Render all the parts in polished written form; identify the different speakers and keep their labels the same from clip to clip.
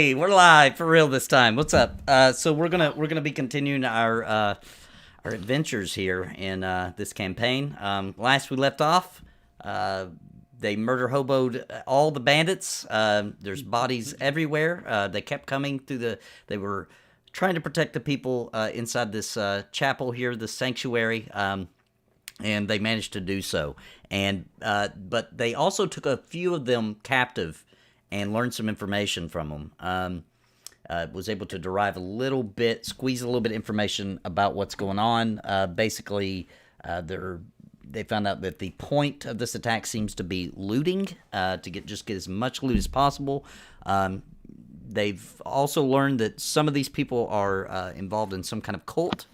Speaker 1: Hey, we're live for real this time. What's up? So we're gonna be continuing our adventures here in this campaign. Last we left off, they murder hoboed all the bandits. There's bodies everywhere. They kept coming through They were trying to protect the people inside this chapel here, this sanctuary, and they managed to do so. And but they also took a few of them captive and learned some information from them. Was able to derive squeeze a little bit of information about what's going on. Basically, they found out that the point of this attack seems to be looting, to get as much loot as possible. They've also learned that some of these people are involved in some kind of cult.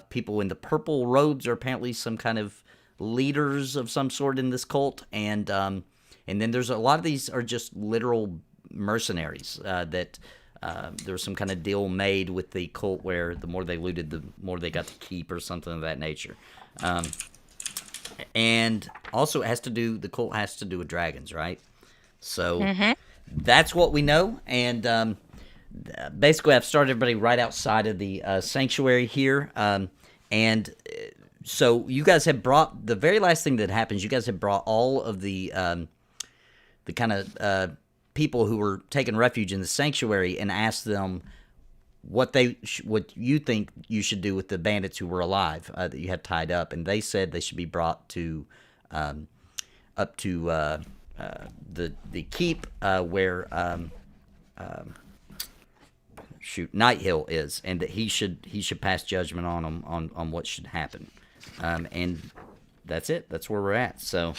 Speaker 1: People in the purple robes are apparently some kind of leaders of some sort in this cult, and then there's a lot of these are just literal mercenaries that there was some kind of deal made with the cult where the more they looted, the more they got to keep, or something of that nature. And also the cult has to do with dragons, right? So that's what we know. And basically I've started everybody right outside of the sanctuary here. And so you guys have brought, the very last thing that happens, you guys have brought all of the kind of people who were taking refuge in the sanctuary and asked them what you think you should do with the bandits who were alive that you had tied up, and they said they should be brought to up to the keep where Nighthill is, and that he should pass judgment on them on what should happen, and that's it. That's where we're at. So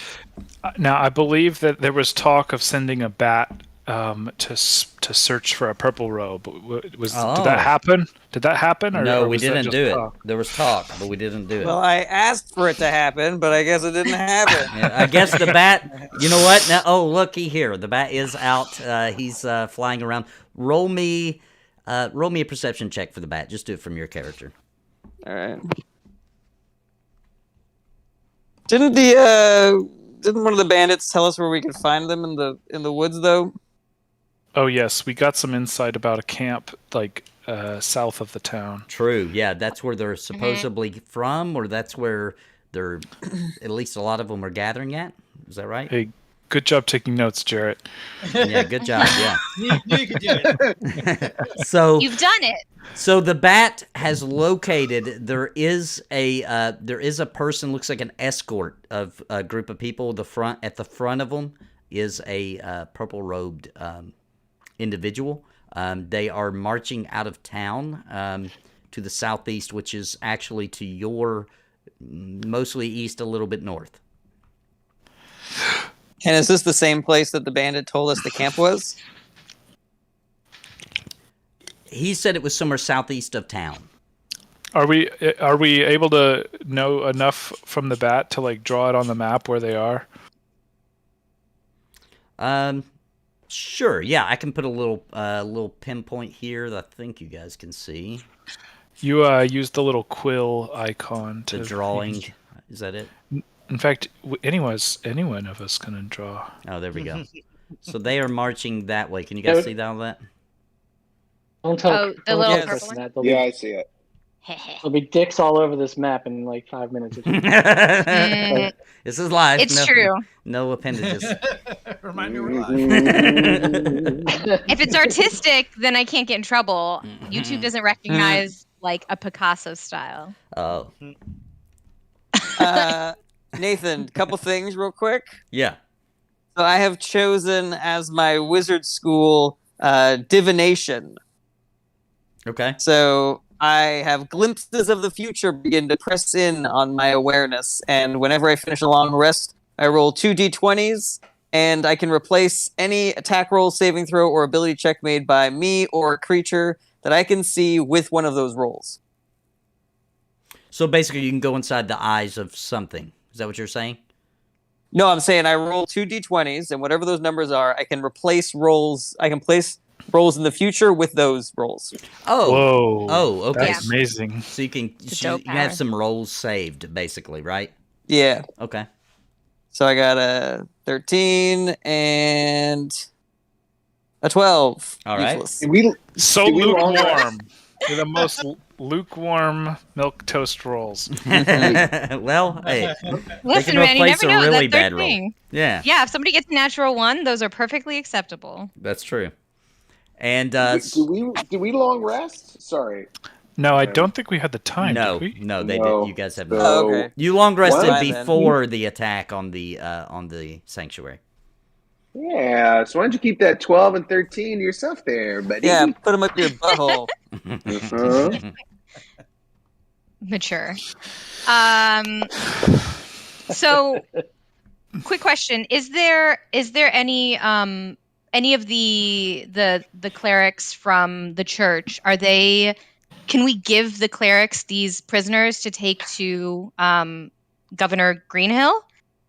Speaker 2: now I believe that there was talk of sending a bat to search for a purple robe. Did that happen? Did that happen?
Speaker 1: No, we didn't do it. There was talk, but we didn't do it.
Speaker 3: Well, I asked for it to happen, but I guess it didn't happen.
Speaker 1: Yeah, I guess the bat. You know what? Now, looky here. The bat is out. He's flying around. Roll me a perception check for the bat. Just do it from your character.
Speaker 3: All right. Didn't one of the bandits tell us where we could find them in the woods though?
Speaker 2: Oh yes, we got some insight about a camp south of the town.
Speaker 1: True. Yeah, that's where they're supposedly from, or that's where they're at least a lot of them are gathering at. Is that right?
Speaker 2: Hey, good job taking notes, Jarrett.
Speaker 1: Yeah, good job. Yeah.
Speaker 4: you could do it.
Speaker 1: So
Speaker 5: you've done it.
Speaker 1: So the bat has located. There is a person, looks like an escort of a group of people. At the front of them is a purple robed individual. They are marching out of town to the southeast, which is actually to your mostly east, a little bit north.
Speaker 3: And is this the same place that the bandit told us the camp was?
Speaker 1: He said it was somewhere southeast of town.
Speaker 2: Are we able to know enough from the bat to draw it on the map where they are?
Speaker 1: Sure. Yeah, I can put a little pinpoint here that I think you guys can see.
Speaker 2: You use the little quill icon to
Speaker 1: the drawing. Is that it?
Speaker 2: In fact, anyone of us can draw.
Speaker 1: Oh, there we go. So they are marching that way. Can you guys see that?
Speaker 6: Don't tell.
Speaker 5: The little purple one?
Speaker 6: Yeah,
Speaker 4: I see it.
Speaker 6: There'll be dicks all over this map in 5 minutes.
Speaker 1: This is live.
Speaker 5: It's true.
Speaker 1: No appendages.
Speaker 4: Remind me we're live.
Speaker 5: If it's artistic, then I can't get in trouble. YouTube doesn't recognize a Picasso style.
Speaker 1: Oh.
Speaker 3: Nathan, couple things real quick.
Speaker 1: Yeah.
Speaker 3: So I have chosen as my wizard school divination.
Speaker 1: Okay.
Speaker 3: So I have glimpses of the future begin to press in on my awareness, and whenever I finish a long rest, I roll 2 d20s, and I can replace any attack roll, saving throw, or ability check made by me or a creature that I can see with one of those rolls.
Speaker 1: So basically, you can go inside the eyes of something. Is that what you're saying?
Speaker 3: No, I'm saying I roll 2 d20s, and whatever those numbers are, I can replace rolls. I can place rolls in the future with those rolls.
Speaker 1: Oh.
Speaker 2: Whoa.
Speaker 1: Oh, okay.
Speaker 2: That's amazing.
Speaker 1: So you can have some rolls saved, basically, right?
Speaker 3: Yeah.
Speaker 1: Okay.
Speaker 3: So I got a 13 and A 12.
Speaker 1: All right.
Speaker 3: Useless.
Speaker 2: So
Speaker 7: Do we long
Speaker 2: lukewarm. They're the most lukewarm milk toast rolls.
Speaker 1: Well, hey,
Speaker 5: Listen,
Speaker 1: can
Speaker 5: man, you
Speaker 1: replace
Speaker 5: never
Speaker 1: a
Speaker 5: know.
Speaker 1: really
Speaker 5: That's their
Speaker 1: bad roll.
Speaker 5: thing.
Speaker 1: Yeah,
Speaker 5: Yeah, if somebody gets a natural 1, those are perfectly acceptable.
Speaker 1: that's true. And
Speaker 7: do we long rest? Sorry.
Speaker 2: No, I don't think we had the time,
Speaker 1: no,
Speaker 2: did we?
Speaker 1: no, they
Speaker 7: No.
Speaker 1: did. You guys have
Speaker 7: So-
Speaker 1: not.
Speaker 3: Oh, okay.
Speaker 1: You long rested
Speaker 3: Fine, then.
Speaker 1: before the attack on the sanctuary.
Speaker 7: Yeah, so why don't you keep that 12 and 13 to yourself there, buddy?
Speaker 3: Yeah, put them up your butthole.
Speaker 7: Uh-huh.
Speaker 5: Mature. So, quick question: Is there any of the clerics from the church? Are they? Can we give the clerics these prisoners to take to Governor Greenhill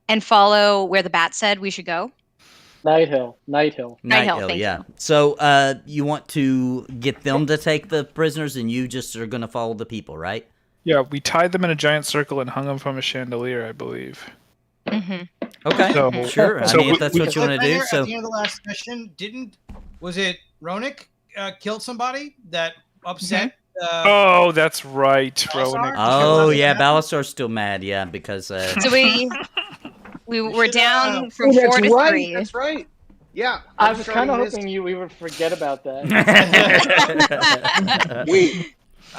Speaker 5: and follow where the bat said we should go?
Speaker 6: Nighthill.
Speaker 5: Nighthill, thank
Speaker 1: yeah.
Speaker 5: you.
Speaker 1: So, you want to get them to take the prisoners, and you just are going to follow the people, right?
Speaker 2: Yeah, we tied them in a giant circle and hung them from a chandelier, I believe.
Speaker 5: Mm-hmm.
Speaker 1: Okay,
Speaker 2: So-
Speaker 1: sure.
Speaker 2: so
Speaker 1: I mean, if that's
Speaker 2: we-
Speaker 1: what you want to do.
Speaker 4: At
Speaker 1: So,
Speaker 4: the end of the last mission, was it Roenick killed somebody that upset?
Speaker 2: Oh, that's right,
Speaker 4: Balthazar?
Speaker 2: Roenick.
Speaker 1: oh yeah, Balasar's still mad, yeah, because
Speaker 5: So we were
Speaker 4: should,
Speaker 5: down
Speaker 7: Oh,
Speaker 5: from 4
Speaker 7: that's
Speaker 5: to
Speaker 7: right.
Speaker 5: 3.
Speaker 7: That's right. Yeah.
Speaker 6: I was kind of
Speaker 7: starting
Speaker 6: hoping we would forget about that.
Speaker 7: this- Wait.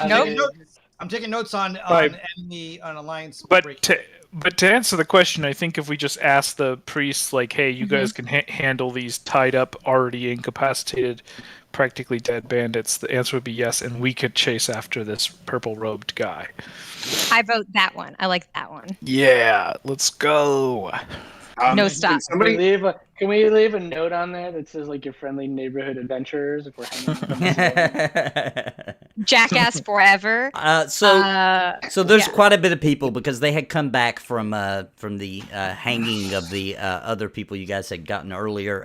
Speaker 5: Nope.
Speaker 4: I'm taking notes on
Speaker 2: Right.
Speaker 4: enemy on alliance.
Speaker 2: But
Speaker 4: break.
Speaker 2: to answer the question, I think if we just ask the priests, like, hey, you guys can handle these tied up, already incapacitated, practically dead bandits, the answer would be yes, and we could chase after this purple-robed guy.
Speaker 5: I vote that one. I like that one.
Speaker 2: Yeah, let's go.
Speaker 5: No stop.
Speaker 7: Can somebody,
Speaker 6: Can we leave a note on there that says like your friendly neighborhood adventurers if we're hanging out?
Speaker 5: Jackass forever.
Speaker 1: So there's
Speaker 5: yeah.
Speaker 1: quite a bit of people because they had come back from the hanging of the other people you guys had gotten earlier,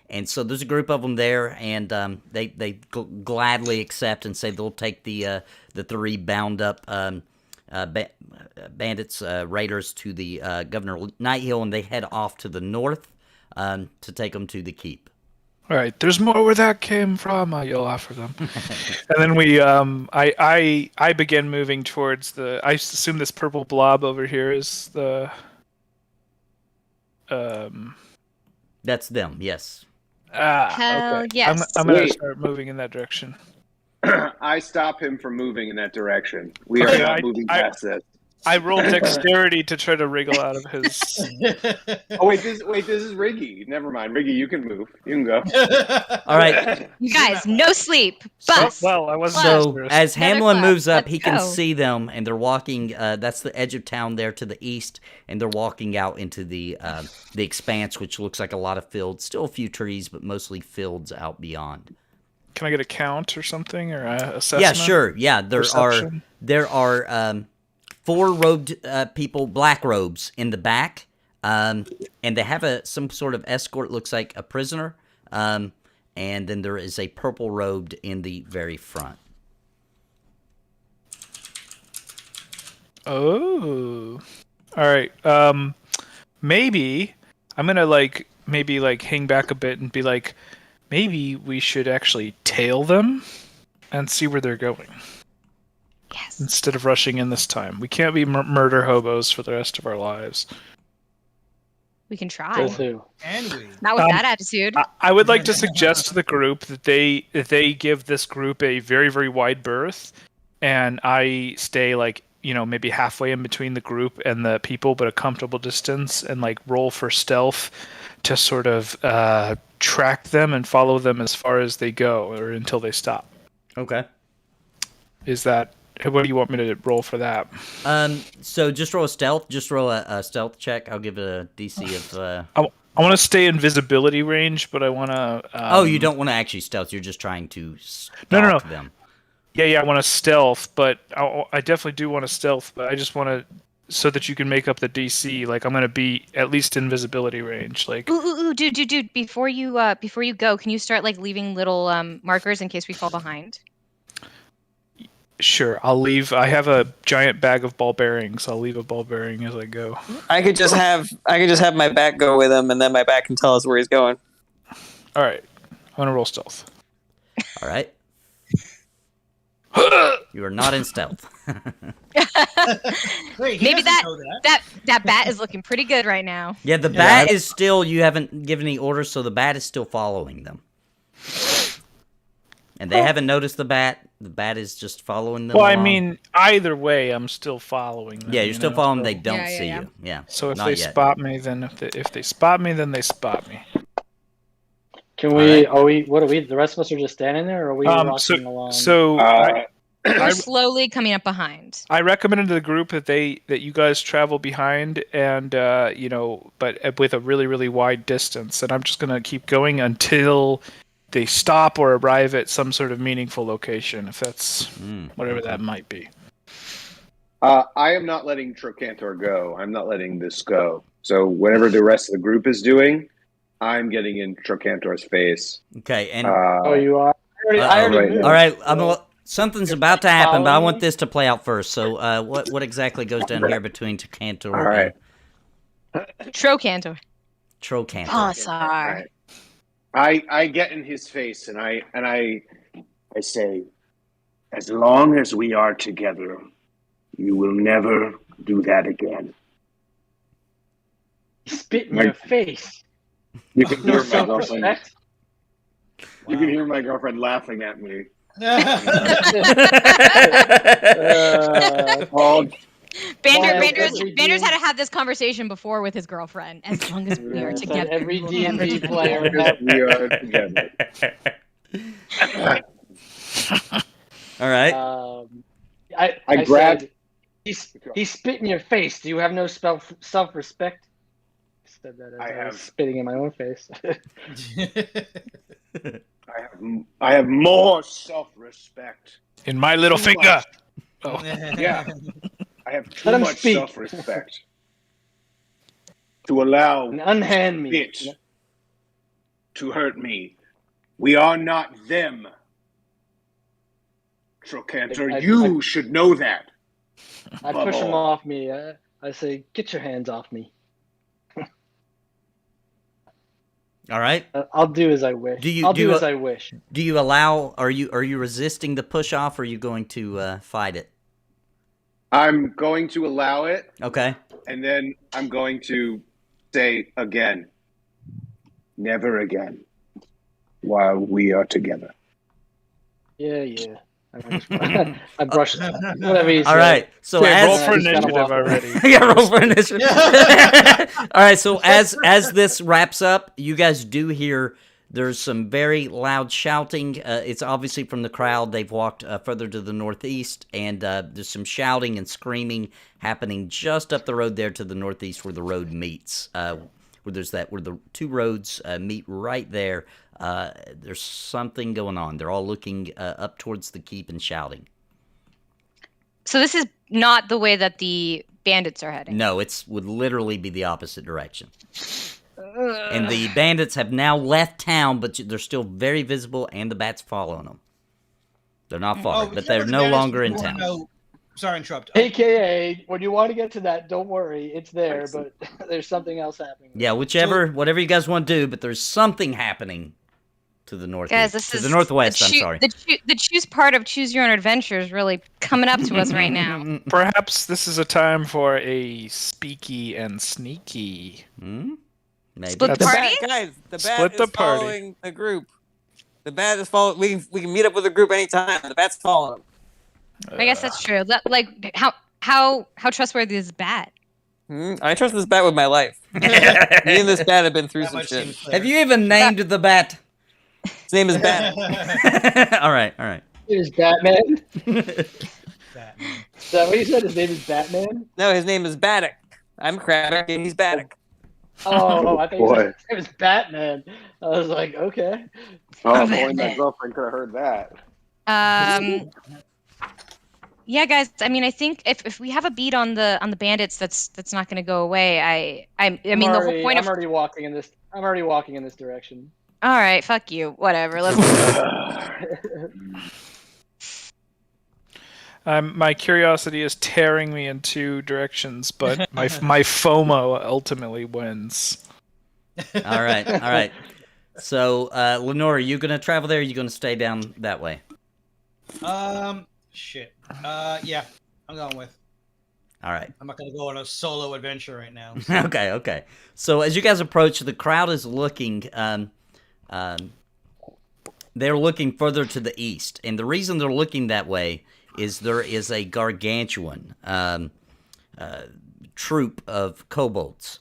Speaker 1: and so there's a group of them there, and they gladly accept and say they'll take the 3 bound up bandits raiders to the Governor Nighthill, and they head off to the north to take them to the keep.
Speaker 2: All right, there's more where that came from. I yell after them, and then we, I begin moving towards the. I assume this purple blob over here is the.
Speaker 1: That's them, yes.
Speaker 5: Hell
Speaker 2: okay.
Speaker 5: yes.
Speaker 2: I'm gonna
Speaker 7: Wait.
Speaker 2: start moving in that direction.
Speaker 7: I stop him from moving in that direction. We are
Speaker 2: Okay,
Speaker 7: not moving past this.
Speaker 2: I rolled dexterity to try to wriggle out of his.
Speaker 7: Oh wait, this is Riggy. Never mind, Riggy. You can move. You can go.
Speaker 1: All right.
Speaker 5: You guys, no sleep. Bus.
Speaker 2: Well, I wasn't.
Speaker 1: So
Speaker 2: dexterous.
Speaker 1: as
Speaker 5: Another
Speaker 1: Hamlin
Speaker 5: class.
Speaker 1: moves up,
Speaker 5: Let's
Speaker 1: he can
Speaker 5: go.
Speaker 1: see them, and they're walking. That's the edge of town there to the east, and they're walking out into the expanse, which looks like a lot of fields. Still a few trees, but mostly fields out beyond.
Speaker 2: Can I get a count or something or a assessment?
Speaker 1: Yeah, sure. Yeah,
Speaker 2: Perception?
Speaker 1: there are 4 robed people, black robes in the back, and they have some sort of escort. Looks like a prisoner, and then there is a purple robed in the very front.
Speaker 2: Oh. All right. Maybe I'm gonna maybe hang back a bit and be like, maybe we should actually tail them and see where they're going
Speaker 5: Yes.
Speaker 2: instead of rushing in this time. We can't be murder hobos for the rest of our lives.
Speaker 5: We can try.
Speaker 6: Says who?
Speaker 4: And we.
Speaker 5: Not with that attitude.
Speaker 2: I would like to suggest to the group that they give this group a very, very wide berth, and I stay maybe halfway in between the group and the people, but a comfortable distance, and roll for stealth to sort of track them and follow them as far as they go or until they stop.
Speaker 1: Okay.
Speaker 2: What do you want me to roll for that?
Speaker 1: So just roll a stealth. Just roll a stealth check. I'll give it a DC of.
Speaker 2: I want to stay in visibility range, but I want to.
Speaker 1: Oh, you don't want to actually stealth. You're just trying to stalk
Speaker 2: No.
Speaker 1: them.
Speaker 2: Yeah, I want to stealth, but I definitely do want to stealth, but I just want to so that you can make up the DC. I'm going to be at least in visibility range.
Speaker 5: Ooh, dude! Before you go, can you start leaving little markers in case we fall behind?
Speaker 2: Sure, I'll leave. I have a giant bag of ball bearings. I'll leave a ball bearing as I go.
Speaker 3: I could just have my back go with him, and then my back can tell us where he's going.
Speaker 2: All right, gonna roll stealth.
Speaker 1: All right. You are not in stealth.
Speaker 4: Wait, he
Speaker 5: Maybe
Speaker 4: doesn't know that.
Speaker 5: that bat is looking pretty good right now.
Speaker 1: Yeah, the bat is still. You haven't given any orders, so the bat is still following them. And they haven't noticed the bat. The bat is just following them.
Speaker 2: Well, I
Speaker 1: along.
Speaker 2: mean, either way, I'm still following them.
Speaker 1: Yeah, you're still following them. They don't
Speaker 5: Yeah, yeah,
Speaker 1: see
Speaker 5: yeah.
Speaker 1: you. Yeah.
Speaker 2: So if
Speaker 1: not
Speaker 2: they
Speaker 1: yet.
Speaker 2: spot me, then if they spot me, then they spot me.
Speaker 6: Can we? Are we? What are we? The rest of us are just standing there, or are we walking along?
Speaker 5: We're slowly coming up behind.
Speaker 2: I recommended to the group that you guys travel behind, and but with a really really wide distance. And I'm just gonna keep going until they stop or arrive at some sort of meaningful location, if that's whatever that might be.
Speaker 7: I am not letting Trochantor go. I'm not letting this go. So whatever the rest of the group is doing, I'm getting in Trochantor's face.
Speaker 1: Okay, and
Speaker 6: Oh, you are. I already moved.
Speaker 1: all right.
Speaker 6: So-
Speaker 1: Something's about to happen, but I
Speaker 6: follow
Speaker 1: want
Speaker 6: me?
Speaker 1: this to play out first. So, what exactly goes down here between Trochantor
Speaker 7: All right.
Speaker 1: and
Speaker 5: Trochantor.
Speaker 1: Trochantor?
Speaker 5: Oh, sorry.
Speaker 7: I get in his face and I say, as long as we are together, you will never do that again.
Speaker 6: Spit in your face.
Speaker 7: You can
Speaker 6: No
Speaker 7: hear my girlfriend.
Speaker 6: self-respect.
Speaker 7: You can hear my girlfriend laughing at me. Oh,
Speaker 5: Bander's had to have this conversation before with his girlfriend. As long as we are
Speaker 6: It's
Speaker 5: together,
Speaker 6: like every
Speaker 5: we will never
Speaker 6: D&D
Speaker 5: do
Speaker 6: player.
Speaker 7: we are together.
Speaker 1: All right.
Speaker 7: I grabbed-
Speaker 6: said, he spit in your face. Do you have no self-respect? I said that as I was spitting in my own face.
Speaker 7: I have more self-respect.
Speaker 2: In my little finger. Oh.
Speaker 7: Yeah, I have too
Speaker 6: Let him
Speaker 7: much
Speaker 6: speak.
Speaker 7: self-respect to allow
Speaker 6: And unhand me.
Speaker 7: it to hurt me. We are not them, Trochantor. You should know that.
Speaker 6: I push him off me. I say, "Get your hands off me."
Speaker 1: All right.
Speaker 6: I'll do as I wish. I'll do as I wish.
Speaker 1: Do you allow? Are you resisting the push off? Or are you going to fight it?
Speaker 7: I'm going to allow it,
Speaker 1: Okay.
Speaker 7: and then I'm going to say again, never again, while we are together.
Speaker 6: Yeah. I brush it. Whatever you say.
Speaker 1: All right. So
Speaker 2: Okay, roll
Speaker 1: as
Speaker 2: for
Speaker 6: He's kinda
Speaker 2: initiative
Speaker 6: waffling.
Speaker 2: already.
Speaker 1: yeah, roll for initiative. All right. So as this wraps up, you guys do hear there's some very loud shouting. It's obviously from the crowd. They've walked further to the northeast, and there's some shouting and screaming happening just up the road there to the northeast where the road meets. Where the two roads meet right there. There's something going on. They're all looking up towards the keep and shouting.
Speaker 5: So this is not the way that the bandits are heading.
Speaker 1: No, would literally be the opposite direction. And the bandits have now left town, but they're still very visible, and the bat's following them. They're not far, but they're no longer in town.
Speaker 4: Sorry to interrupt.
Speaker 6: AKA, when you want to get to that, don't worry, it's there, but there's something else happening.
Speaker 1: Yeah, whatever you guys want to do, but there's something happening to the northeast.
Speaker 5: Guys, this
Speaker 1: to
Speaker 5: is
Speaker 1: the northwest. I'm sorry.
Speaker 5: The choose part of Choose Your Own Adventure is really coming up to us right now.
Speaker 2: Perhaps this is a time for a speaky and sneaky.
Speaker 1: Maybe.
Speaker 5: Split the party?
Speaker 3: Guys, the bat
Speaker 2: Split
Speaker 3: is
Speaker 2: the party.
Speaker 3: following the group. The bat is following. We can meet up with the group anytime. The bat's following them.
Speaker 5: I guess that's true. How trustworthy is the bat?
Speaker 3: I trust this bat with my life. Me and this bat have been through
Speaker 4: That
Speaker 3: some
Speaker 4: much
Speaker 3: shit.
Speaker 4: seems clear.
Speaker 1: Have you even named the bat?
Speaker 3: His name is Bat.
Speaker 1: all right.
Speaker 6: Is Batman?
Speaker 4: Batman.
Speaker 6: Is that what you said? His name is Batman?
Speaker 3: No, his name is Baddock. I'm Craddock and he's Baddock.
Speaker 6: Oh, I think
Speaker 7: boy.
Speaker 6: his name was Batman. I was like, okay.
Speaker 7: Oh, if only my girlfriend could have heard that.
Speaker 5: Yeah, guys. I mean, I think if we have a beat on the bandits, that's not going to go away. I mean, the whole point
Speaker 6: I'm already walking in this. I'm already walking in this direction.
Speaker 5: All right, fuck you. Whatever. Let's.
Speaker 2: My curiosity is tearing me in two directions, but my FOMO ultimately wins.
Speaker 1: All right. So, Lenore, are you gonna travel there? Or are you gonna stay down that way?
Speaker 4: Shit. Yeah, I'm going with.
Speaker 1: All right.
Speaker 4: I'm not gonna go on a solo adventure right now.
Speaker 1: Okay. So as you guys approach, the crowd is looking. They're looking further to the east, and the reason they're looking that way is there is a gargantuan troop of kobolds.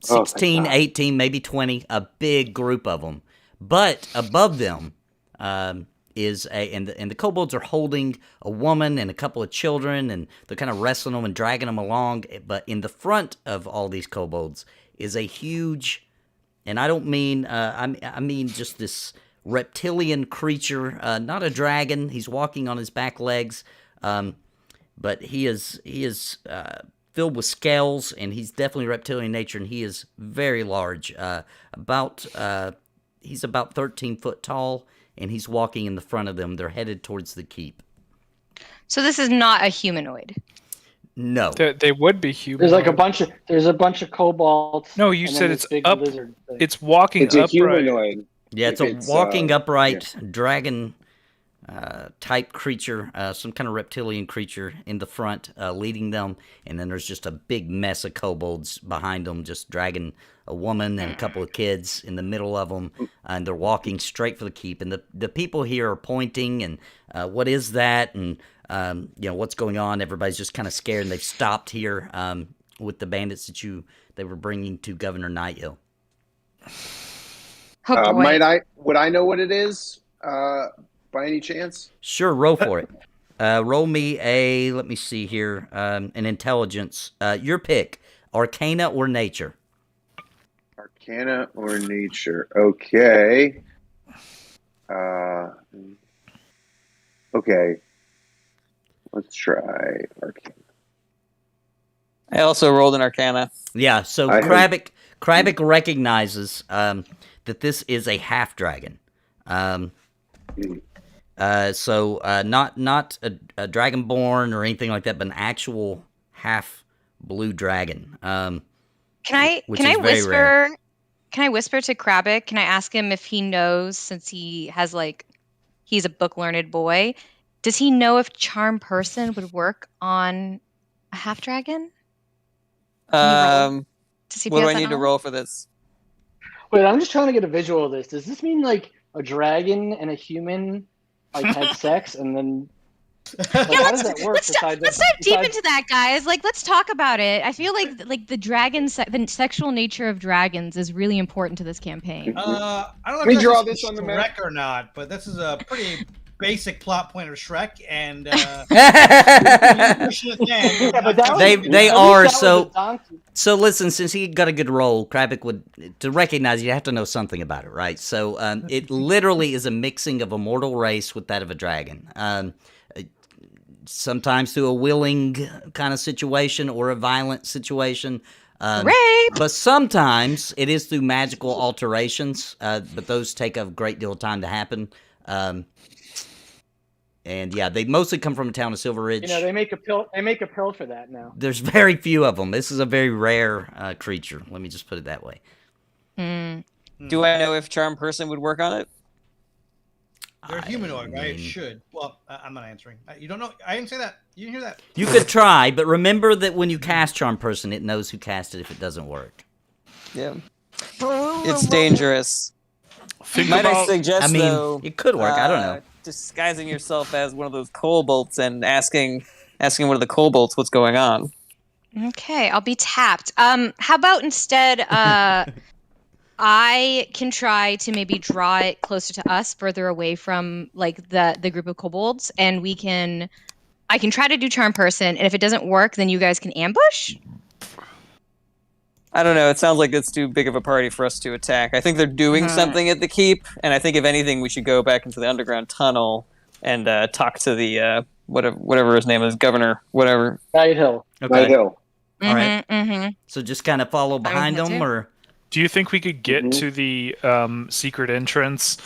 Speaker 1: 16, 18, maybe 20, a big group of them. But above them is and the kobolds are holding a woman and a couple of children, and they're kind of wrestling them and dragging them along. But in the front of all these kobolds is a huge, and I don't mean, I mean just this reptilian creature, not a dragon. He's walking on his back legs, but he is filled with scales, and he's definitely reptilian in nature, and he is very large. He's about 13 foot tall, and he's walking in the front of them. They're headed towards the keep.
Speaker 5: So this is not a humanoid.
Speaker 1: No.
Speaker 2: They would be human.
Speaker 6: There's like a bunch of kobolds.
Speaker 2: No, you
Speaker 6: and
Speaker 2: said
Speaker 6: then
Speaker 2: it's
Speaker 6: this big
Speaker 2: up.
Speaker 6: lizard thing.
Speaker 2: It's walking
Speaker 7: It's a
Speaker 2: upright.
Speaker 7: humanoid.
Speaker 1: Yeah, it's
Speaker 7: It's,
Speaker 1: a walking upright dragon type creature, some kind of reptilian creature in the front, leading them, and then there's just a big mess of kobolds behind them, just dragging a woman and a couple of kids in the middle of them, and they're walking straight for the keep. And the people here are pointing, and what is that? And what's going on? Everybody's just kind of scared, and they've stopped here with the bandits that they were bringing to Governor Nighthill.
Speaker 5: Oh, boy.
Speaker 7: Would I know what it is? By any chance?
Speaker 1: Sure, roll for it. Roll me let me see here, an intelligence. Your pick, Arcana or Nature.
Speaker 7: Arcana or Nature. Okay. Okay. Let's try Arcana.
Speaker 3: I also rolled an Arcana.
Speaker 1: Yeah, so Krabik recognizes that this is a half dragon. So not a dragonborn or anything like that, but an actual half blue dragon.
Speaker 5: Can I
Speaker 1: very
Speaker 5: whisper?
Speaker 1: rare.
Speaker 5: Can I whisper to Krabik? Can I ask him if he knows, since he has he's a book learned boy? Does he know if charm person would work on a half dragon?
Speaker 3: What
Speaker 5: Does he
Speaker 3: do
Speaker 5: have
Speaker 3: I
Speaker 5: that
Speaker 3: need to
Speaker 5: knowledge?
Speaker 3: roll for this?
Speaker 6: Wait, I'm just trying to get a visual of this. Does this mean like a dragon and a human had sex and then? Like,
Speaker 5: Yeah,
Speaker 6: how does that work?
Speaker 5: let's dive deep into that, guys. Let's talk about it. I feel like the the sexual nature of dragons is really important to this campaign.
Speaker 4: I don't know
Speaker 7: We
Speaker 4: if
Speaker 7: draw
Speaker 4: this
Speaker 7: this on the
Speaker 4: Shrek
Speaker 7: map.
Speaker 4: or not, but this is a pretty basic plot point of Shrek, and
Speaker 1: They are so listen, since he got a good roll, Krabik would, to recognize, you have to know something about it, right? So it literally is a mixing of a mortal race with that of a dragon. Sometimes through a willing kind of situation or a violent situation.
Speaker 5: Rape!
Speaker 1: But sometimes it is through magical alterations, but those take a great deal of time to happen. And yeah, they mostly come from a town of Silver Ridge.
Speaker 6: they make a pill. They make a pill for that now.
Speaker 1: There's very few of them. This is a very rare creature. Let me just put it that way.
Speaker 3: Do I know if charm person would work on it?
Speaker 4: they're humanoid, right? It should. Well, I'm not answering. You don't know. I didn't say that. You didn't hear that.
Speaker 1: You could try, but remember that when you cast charm person, it knows who cast it if it doesn't work.
Speaker 3: Yeah. It's dangerous. Might I suggest, though,
Speaker 1: it could work. I don't know.
Speaker 3: Disguising yourself as one of those kobolds and asking one of the kobolds what's going on.
Speaker 5: Okay, I'll be tapped. How about instead, I can try to maybe draw it closer to us, further away from the group of kobolds, and I can try to do charm person, and if it doesn't work, then you guys can ambush.
Speaker 3: I don't know. It sounds like it's too big of a party for us to attack. I think they're doing something at the keep, and I think if anything, we should go back into the underground tunnel and talk to the whatever his name is, Governor, whatever.
Speaker 6: Nighthill.
Speaker 1: Okay.
Speaker 7: Nighthill.
Speaker 1: All right. So just kind of follow behind them, or
Speaker 2: Do you think we could get to the secret entrance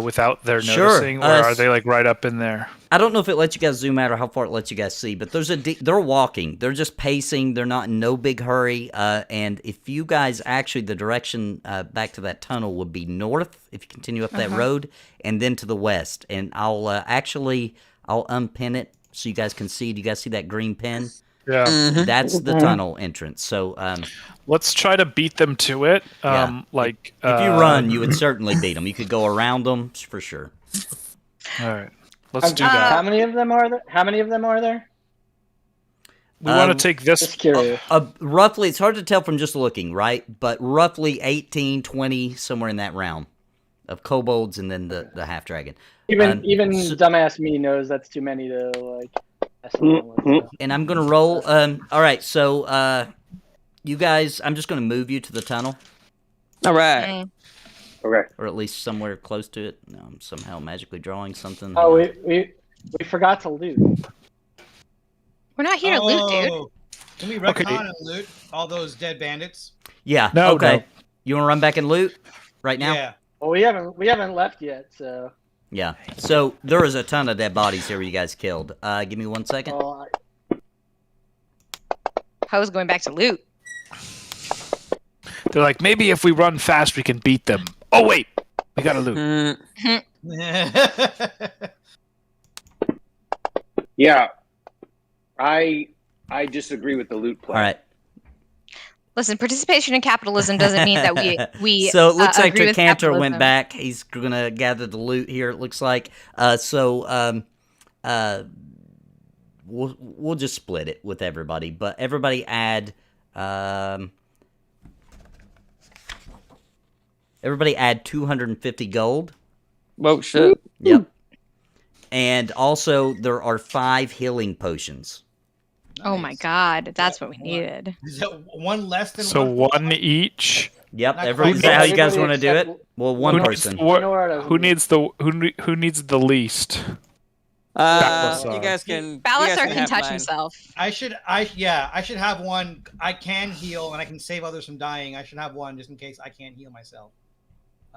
Speaker 2: without their
Speaker 1: Sure,
Speaker 2: noticing, or are they like right up in there?
Speaker 1: I don't know if it lets you guys zoom out or how far it lets you guys see, but they're walking. They're just pacing. They're not in no big hurry. And if you guys actually, the direction back to that tunnel would be north if you continue up that road, and then to the west. And I'll unpin it so you guys can see. Do you guys see that green pin?
Speaker 2: Yeah.
Speaker 1: That's the tunnel entrance. So
Speaker 2: Let's try to beat them to it.
Speaker 1: Yeah.
Speaker 2: Like
Speaker 1: if you run, you would certainly beat them. You could go around them for sure.
Speaker 2: All right. Let's do that.
Speaker 6: How many of them are there? How many of them are there?
Speaker 2: We want to take this.
Speaker 6: Just curious.
Speaker 1: Roughly, it's hard to tell from just looking, right? But roughly 18, 20, somewhere in that realm of kobolds and then the half dragon.
Speaker 6: Even dumbass me knows that's too many to like. Mess around with, so.
Speaker 1: And I'm gonna roll. All right, so you guys, I'm just gonna move you to the tunnel,
Speaker 3: All right.
Speaker 7: Okay.
Speaker 1: or at least somewhere close to it. No, I'm somehow magically drawing something.
Speaker 6: Oh, we forgot to loot.
Speaker 5: We're not here to loot, dude.
Speaker 4: Can we retcon and loot all those dead bandits?
Speaker 1: Yeah.
Speaker 2: No,
Speaker 1: okay.
Speaker 2: no.
Speaker 1: You want to run back and loot right now?
Speaker 4: Yeah.
Speaker 6: Well, we haven't left yet, so.
Speaker 1: Yeah. So there is a ton of dead bodies here you guys killed. Give me 1 second.
Speaker 6: Well,
Speaker 5: I was going back to loot.
Speaker 2: They're like, maybe if we run fast, we can beat them. Oh wait, we gotta loot.
Speaker 7: Yeah, I disagree with the loot plan.
Speaker 1: All right.
Speaker 5: Listen, participation in capitalism doesn't mean that we
Speaker 1: So it looks like
Speaker 5: agree with
Speaker 1: Trecanter went
Speaker 5: capitalism.
Speaker 1: back. He's gonna gather the loot here. It looks like. We'll just split it with everybody, but everybody add 250 gold.
Speaker 3: Whoa, shit.
Speaker 1: Yep. And also there are 5 healing potions.
Speaker 5: Oh my god, that's what we needed.
Speaker 4: Is that one less than
Speaker 2: So
Speaker 4: one?
Speaker 2: one each.
Speaker 1: Yep.
Speaker 4: Not
Speaker 1: Is
Speaker 4: quite.
Speaker 1: that how you guys want to do
Speaker 6: Everybody
Speaker 1: it? Well, one
Speaker 2: Who
Speaker 1: person.
Speaker 2: Who needs the least?
Speaker 3: You
Speaker 2: Balasar.
Speaker 3: guys can.
Speaker 5: Balasar can
Speaker 3: have
Speaker 5: touch
Speaker 3: mine.
Speaker 5: himself.
Speaker 4: I should have one. I can heal and I can save others from dying. I should have one just in case I can't heal myself.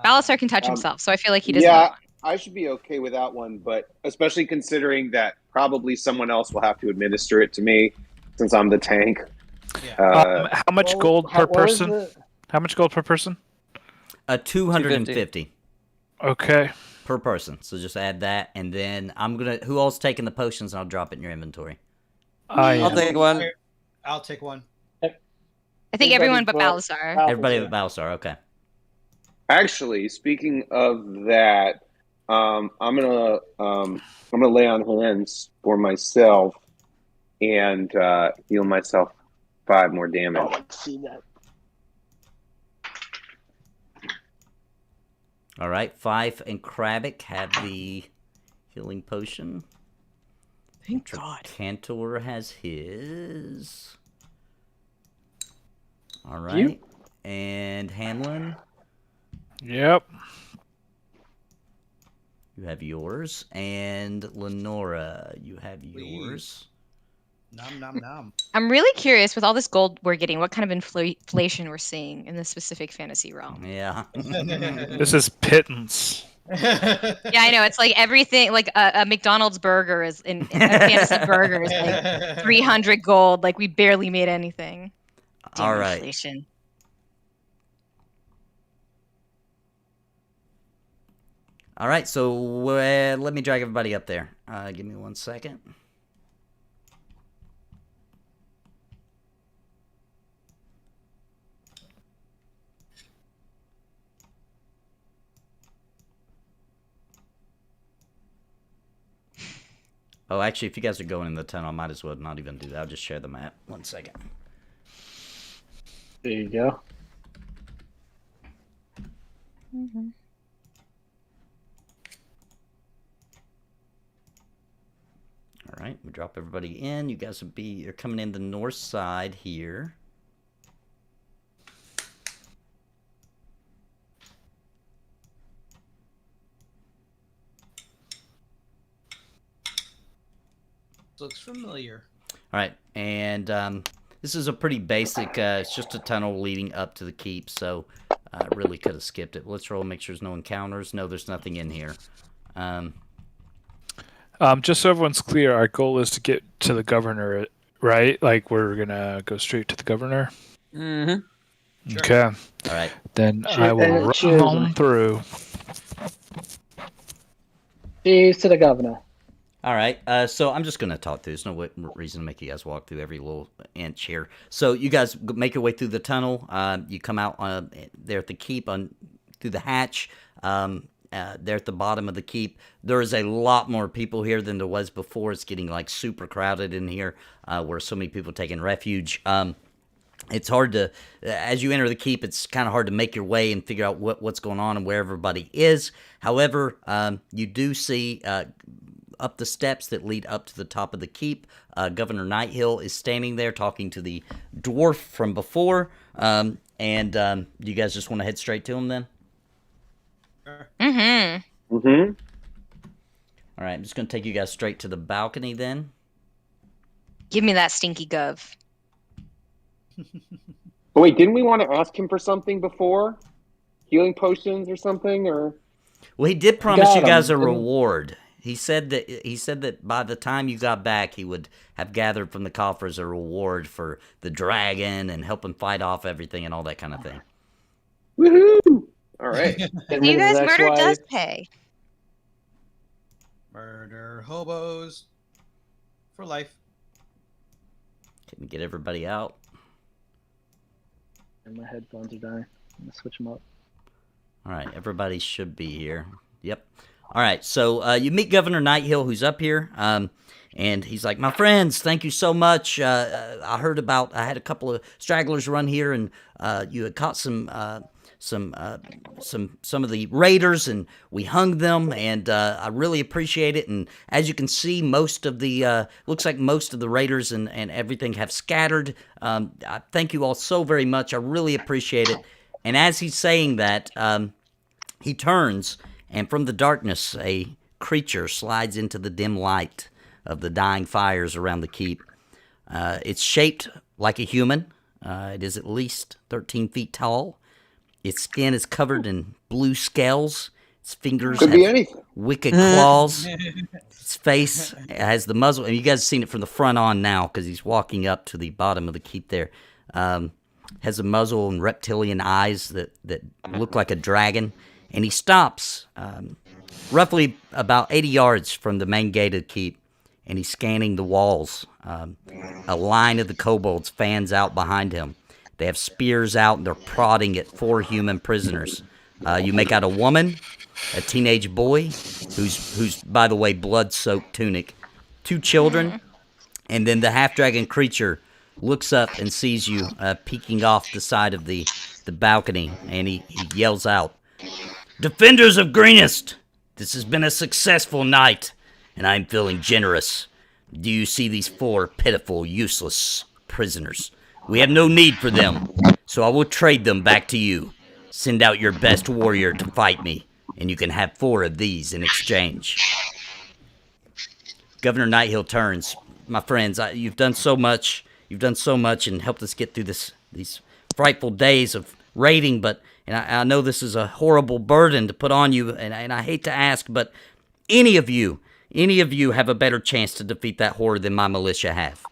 Speaker 5: Balasar can touch himself, so I feel like he doesn't.
Speaker 7: Yeah,
Speaker 5: need one.
Speaker 7: I should be okay with that one, but especially considering that probably someone else will have to administer it to me since I'm the tank.
Speaker 2: How much gold per person? How much gold per person?
Speaker 1: 250
Speaker 2: Okay.
Speaker 1: per person. So just add that, and then who else taking the potions? And I'll drop it in your inventory.
Speaker 3: I'll take one.
Speaker 4: I'll take one.
Speaker 5: I think everyone but Balasar.
Speaker 1: Everybody but Balasar. Okay.
Speaker 7: Actually, speaking of that, I'm gonna lay on hands for myself and heal myself 5 more damage.
Speaker 6: Oh, let's see that.
Speaker 1: All right. 5 and Kravik have the healing potion.
Speaker 5: Thank God.
Speaker 1: Cantor has his. All right.
Speaker 6: You?
Speaker 1: And Hamlin,
Speaker 2: Yep.
Speaker 1: you have yours. And Lenora, you have
Speaker 4: Please.
Speaker 1: yours.
Speaker 4: Nom nom nom.
Speaker 5: I'm really curious with all this gold we're getting, what kind of inflation we're seeing in this specific fantasy realm.
Speaker 1: Yeah.
Speaker 2: This is pittance.
Speaker 5: Yeah, I know. It's like everything, like a McDonald's burger is in a fantasy burger is like 300 gold. Like we barely made anything. Damn
Speaker 1: All right.
Speaker 5: inflation.
Speaker 1: All right. So let me drag everybody up there. Give me 1 second. Oh, actually, if you guys are going in the tunnel, I might as well not even do that. I'll just share the map. 1 second.
Speaker 6: There you go.
Speaker 5: Mm-hmm.
Speaker 1: All right, we drop everybody in. You guys you're coming in the north side here.
Speaker 4: Looks familiar.
Speaker 1: All right, and this is a pretty basic. It's just a tunnel leading up to the keep. So I really could have skipped it. Let's roll, make sure there's no encounters. No, there's nothing in here.
Speaker 2: Just so everyone's clear, our goal is to get to the governor, right? Like, we're going to go straight to the governor?
Speaker 3: Mm-hmm.
Speaker 4: Sure.
Speaker 2: Okay.
Speaker 1: All right.
Speaker 2: Then I will
Speaker 6: cheers.
Speaker 2: run on through.
Speaker 6: Cheers to the governor.
Speaker 1: All right, so I'm just going to talk through. There's no reason to make you guys walk through every little inch here. So you guys make your way through the tunnel. You come out there at the keep through the hatch. There at the bottom of the keep. There is a lot more people here than there was before. It's getting like super crowded in here where so many people taking refuge. It's hard to, as you enter the keep, it's kind of hard to make your way and figure out what's going on and where everybody is. However, you do see up the steps that lead up to the top of the keep, Governor Nighthill is standing there talking to the dwarf from before. And you guys just want to head straight to him then?
Speaker 5: Mm-hmm.
Speaker 7: Mm-hmm.
Speaker 1: All right, I'm just going to take you guys straight to the balcony then.
Speaker 5: Give me that stinky gov.
Speaker 7: Oh, wait, didn't we want to ask him for something before? Healing potions or something, or?
Speaker 1: Well, he did promise
Speaker 6: got
Speaker 1: you guys a
Speaker 6: him.
Speaker 1: reward. He said that by the time you got back, he would have gathered from the coffers a reward for the dragon and help him fight off everything and all that kind of thing.
Speaker 7: Woohoo! All right.
Speaker 5: You guys, murder does pay.
Speaker 4: Murder hobos for life.
Speaker 1: Can we get everybody out?
Speaker 6: And my headphones are dying. I'm gonna switch them up.
Speaker 1: All right, everybody should be here. Yep. All right, so you meet Governor Nighthill, who's up here, and he's like, "My friends, thank you so much. I heard I had a couple of stragglers run here, and you had caught some of the raiders, and we hung them, and I really appreciate it. And as you can see, most of the looks like most of the raiders and everything have scattered. I thank you all so very much. I really appreciate it." And as he's saying that, he turns, and from the darkness, a creature slides into the dim light of the dying fires around the keep. It's shaped like a human. It is at least 13 feet tall. Its skin is covered in blue scales. Its fingers
Speaker 7: Could
Speaker 1: have
Speaker 7: be anything.
Speaker 1: wicked claws. Its face has the muzzle, and you guys have seen it from the front on now because he's walking up to the bottom of the keep there. Has a muzzle and reptilian eyes that look like a dragon. And he stops roughly about 80 yards from the main gate of the keep, and he's scanning the walls. A line of the kobolds fans out behind him. They have spears out, and they're prodding at 4 human prisoners. You make out a woman, a teenage boy, who's by the way, blood-soaked tunic, 2 children, and then the half-dragon creature looks up and sees you peeking off the side of the balcony, and he yells out, "Defenders of Greenest, this has been a successful night, and I'm feeling generous. Do you see these 4 pitiful, useless prisoners? We have no need for them, so I will trade them back to you. Send out your best warrior to fight me, and you can have 4 of these in exchange." Governor Nighthill turns. "My friends, you've done so much. You've done so much and helped us get through these frightful days of raiding, but and I know this is a horrible burden to put on you, and I hate to ask, but any of you have a better chance to defeat that horde than my militia have."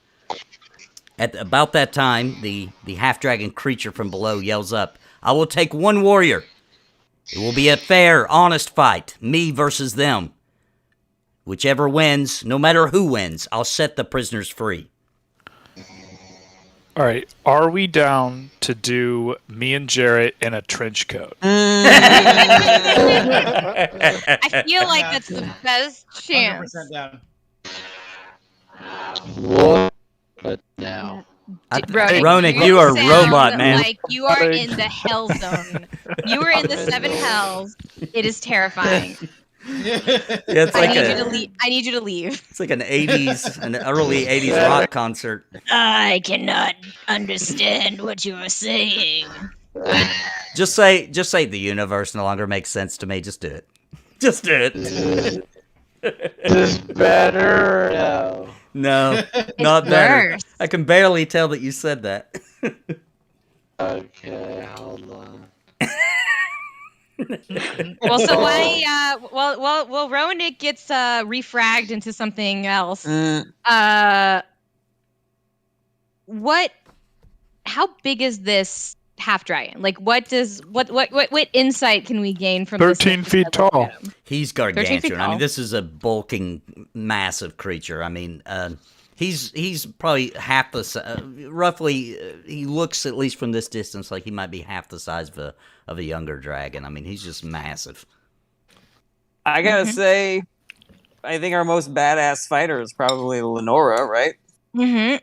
Speaker 1: At about that time, the half-dragon creature from below yells up, "I will take 1 warrior. It will be a fair, honest fight, me versus them. Whichever wins, no matter who wins, I'll set the prisoners free."
Speaker 2: All right, are we down to do me and Jarrett in a trench coat?
Speaker 5: I feel like that's the best chance.
Speaker 4: 100% down.
Speaker 6: But now.
Speaker 1: Roenick, you are a
Speaker 5: sound
Speaker 1: robot, man.
Speaker 5: Like you are in the hell zone. You are in the 7 hells. It is terrifying.
Speaker 1: Yeah, it's like
Speaker 5: I need you to leave.
Speaker 1: It's like an early 80s rock concert.
Speaker 5: I cannot understand what you are saying.
Speaker 1: Just say the universe no longer makes sense to me. Just do it. Just do it.
Speaker 6: Is better now.
Speaker 1: No, not better.
Speaker 5: worse.
Speaker 1: I can barely tell that you said that.
Speaker 6: Okay, hold on.
Speaker 5: Well, so why? Well, Roenick gets refragged into something else. What? How big is this half dragon? Like, what insight can we gain from
Speaker 2: 13
Speaker 5: this?
Speaker 2: feet tall.
Speaker 1: He's
Speaker 5: 13 feet
Speaker 1: gargantuan. I mean,
Speaker 5: tall.
Speaker 1: this is a bulking, massive creature. I mean, he's probably half the roughly. He looks, at least from this distance, like he might be half the size of a younger dragon. I mean, he's just massive.
Speaker 3: I gotta say, I think our most badass fighter is probably Lenora, right?
Speaker 5: Mm-hmm.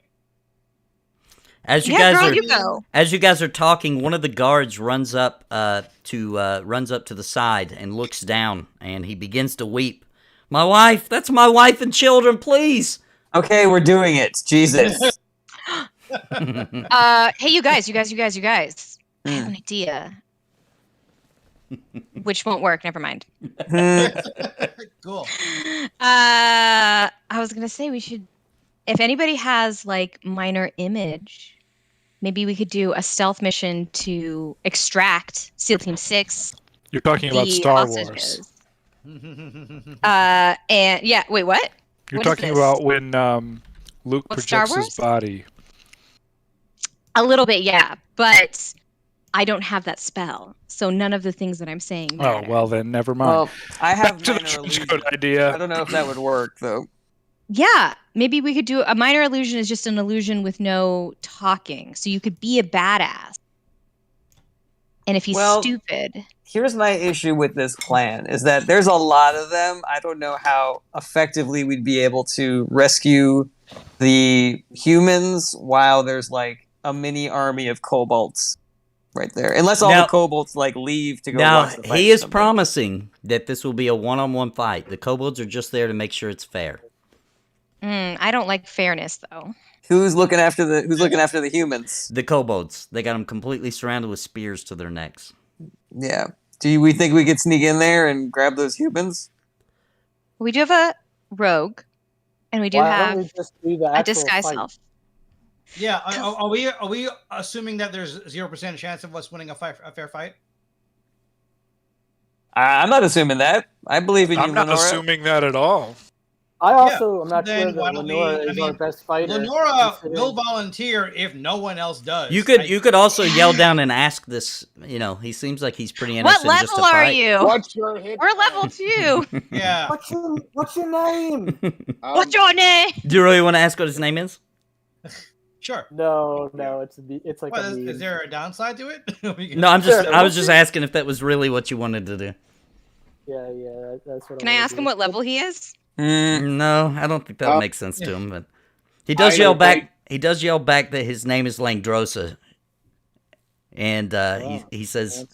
Speaker 1: As you
Speaker 5: Yeah,
Speaker 1: guys
Speaker 5: girl,
Speaker 1: are
Speaker 5: you go.
Speaker 1: as you guys are talking, one of the guards runs up to the side and looks down, and he begins to weep. My wife, that's my wife and children, please.
Speaker 3: Okay, we're doing it. Jesus.
Speaker 5: Hey, you guys. I have an idea. Which won't work. Never mind.
Speaker 4: Cool.
Speaker 5: I was gonna say we should. If anybody has like minor image, maybe we could do a stealth mission to extract SEAL Team 6.
Speaker 2: You're talking about
Speaker 5: the
Speaker 2: Star
Speaker 5: hostages.
Speaker 2: Wars.
Speaker 5: And yeah, wait, what?
Speaker 2: You're
Speaker 5: What is
Speaker 2: talking
Speaker 5: this?
Speaker 2: about when Luke
Speaker 5: What, Star
Speaker 2: projects his
Speaker 5: Wars?
Speaker 2: body.
Speaker 5: A little bit, yeah, but I don't have that spell, so none of the things that I'm saying
Speaker 2: Oh,
Speaker 5: matter.
Speaker 2: well then, never mind.
Speaker 3: Well, I have
Speaker 2: Back to the
Speaker 3: minor
Speaker 2: trench
Speaker 3: illusion.
Speaker 2: coat idea.
Speaker 3: I don't know if that would work though.
Speaker 5: Yeah, maybe we could do a minor illusion is just an illusion with no talking, so you could be a badass. And if he's
Speaker 3: Well-
Speaker 5: stupid,
Speaker 3: Here's my issue with this plan is that there's a lot of them. I don't know how effectively we'd be able to rescue the humans while there's like a mini army of kobolds right there. Unless all
Speaker 1: Now-
Speaker 3: the kobolds like leave to go
Speaker 1: Now,
Speaker 3: watch the fight
Speaker 1: he
Speaker 3: or
Speaker 1: is
Speaker 3: something.
Speaker 1: promising that this will be a one-on-one fight. The kobolds are just there to make sure it's fair.
Speaker 5: I don't like fairness though.
Speaker 3: Who's looking after the humans?
Speaker 1: The kobolds, they got them completely surrounded with spears to their necks.
Speaker 3: Yeah. Do we think we could sneak in there and grab those humans?
Speaker 5: We do have a rogue, and we do
Speaker 6: Why
Speaker 5: have
Speaker 6: don't we just do the
Speaker 5: a
Speaker 6: actual
Speaker 5: disguise
Speaker 6: fight?
Speaker 5: self.
Speaker 4: Yeah. Are we assuming that there's 0% chance of us winning a fair fight?
Speaker 3: I'm not assuming that. I believe in you,
Speaker 2: I'm not
Speaker 3: Lenora.
Speaker 2: assuming that at all.
Speaker 6: I also am not
Speaker 4: then
Speaker 6: sure
Speaker 4: why
Speaker 6: that
Speaker 4: don't
Speaker 6: Lenora
Speaker 4: we- I
Speaker 6: is our
Speaker 4: mean,
Speaker 6: best fighter.
Speaker 4: Lenora
Speaker 6: considering-
Speaker 4: will volunteer if no one else does.
Speaker 1: You could also yell down and ask this. You know, he seems like he's pretty
Speaker 5: What
Speaker 1: innocent. just to
Speaker 5: level are
Speaker 1: fight.
Speaker 5: you?
Speaker 7: What's your hit?
Speaker 5: We're level 2.
Speaker 4: Yeah.
Speaker 6: What's your name?
Speaker 5: What's your name?
Speaker 1: Do you really want to ask what his name is?
Speaker 4: Sure.
Speaker 6: No, it's like
Speaker 4: What,
Speaker 6: a
Speaker 4: is
Speaker 6: meme.
Speaker 4: there a downside to it?
Speaker 1: No,
Speaker 6: Sure.
Speaker 1: I was just asking if that was really what you wanted to do.
Speaker 6: Yeah, that's what.
Speaker 5: Can I ask him what level he is?
Speaker 1: No, I don't think that
Speaker 7: Uh,
Speaker 1: makes sense to him. But he does yell back. He does yell back that his name is Langdedrosa, and he says,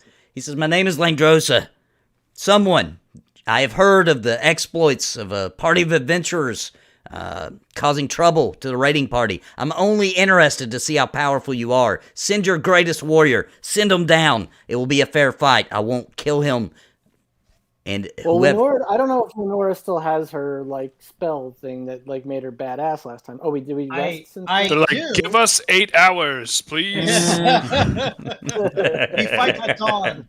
Speaker 1: "My name is Langdedrosa. Someone, I have heard of the exploits of a party of adventurers causing trouble to the raiding party. I'm only interested to see how powerful you are. Send your greatest warrior. Send him down. It will be a fair fight. I won't kill him." And
Speaker 6: Well,
Speaker 1: whoever,
Speaker 6: Lenora, I don't know if Lenora still has her like spell thing that like made her badass last time. Oh, did we rest since
Speaker 4: I
Speaker 2: They're like,
Speaker 4: do.
Speaker 2: give us 8 hours, please.
Speaker 4: We fight at dawn.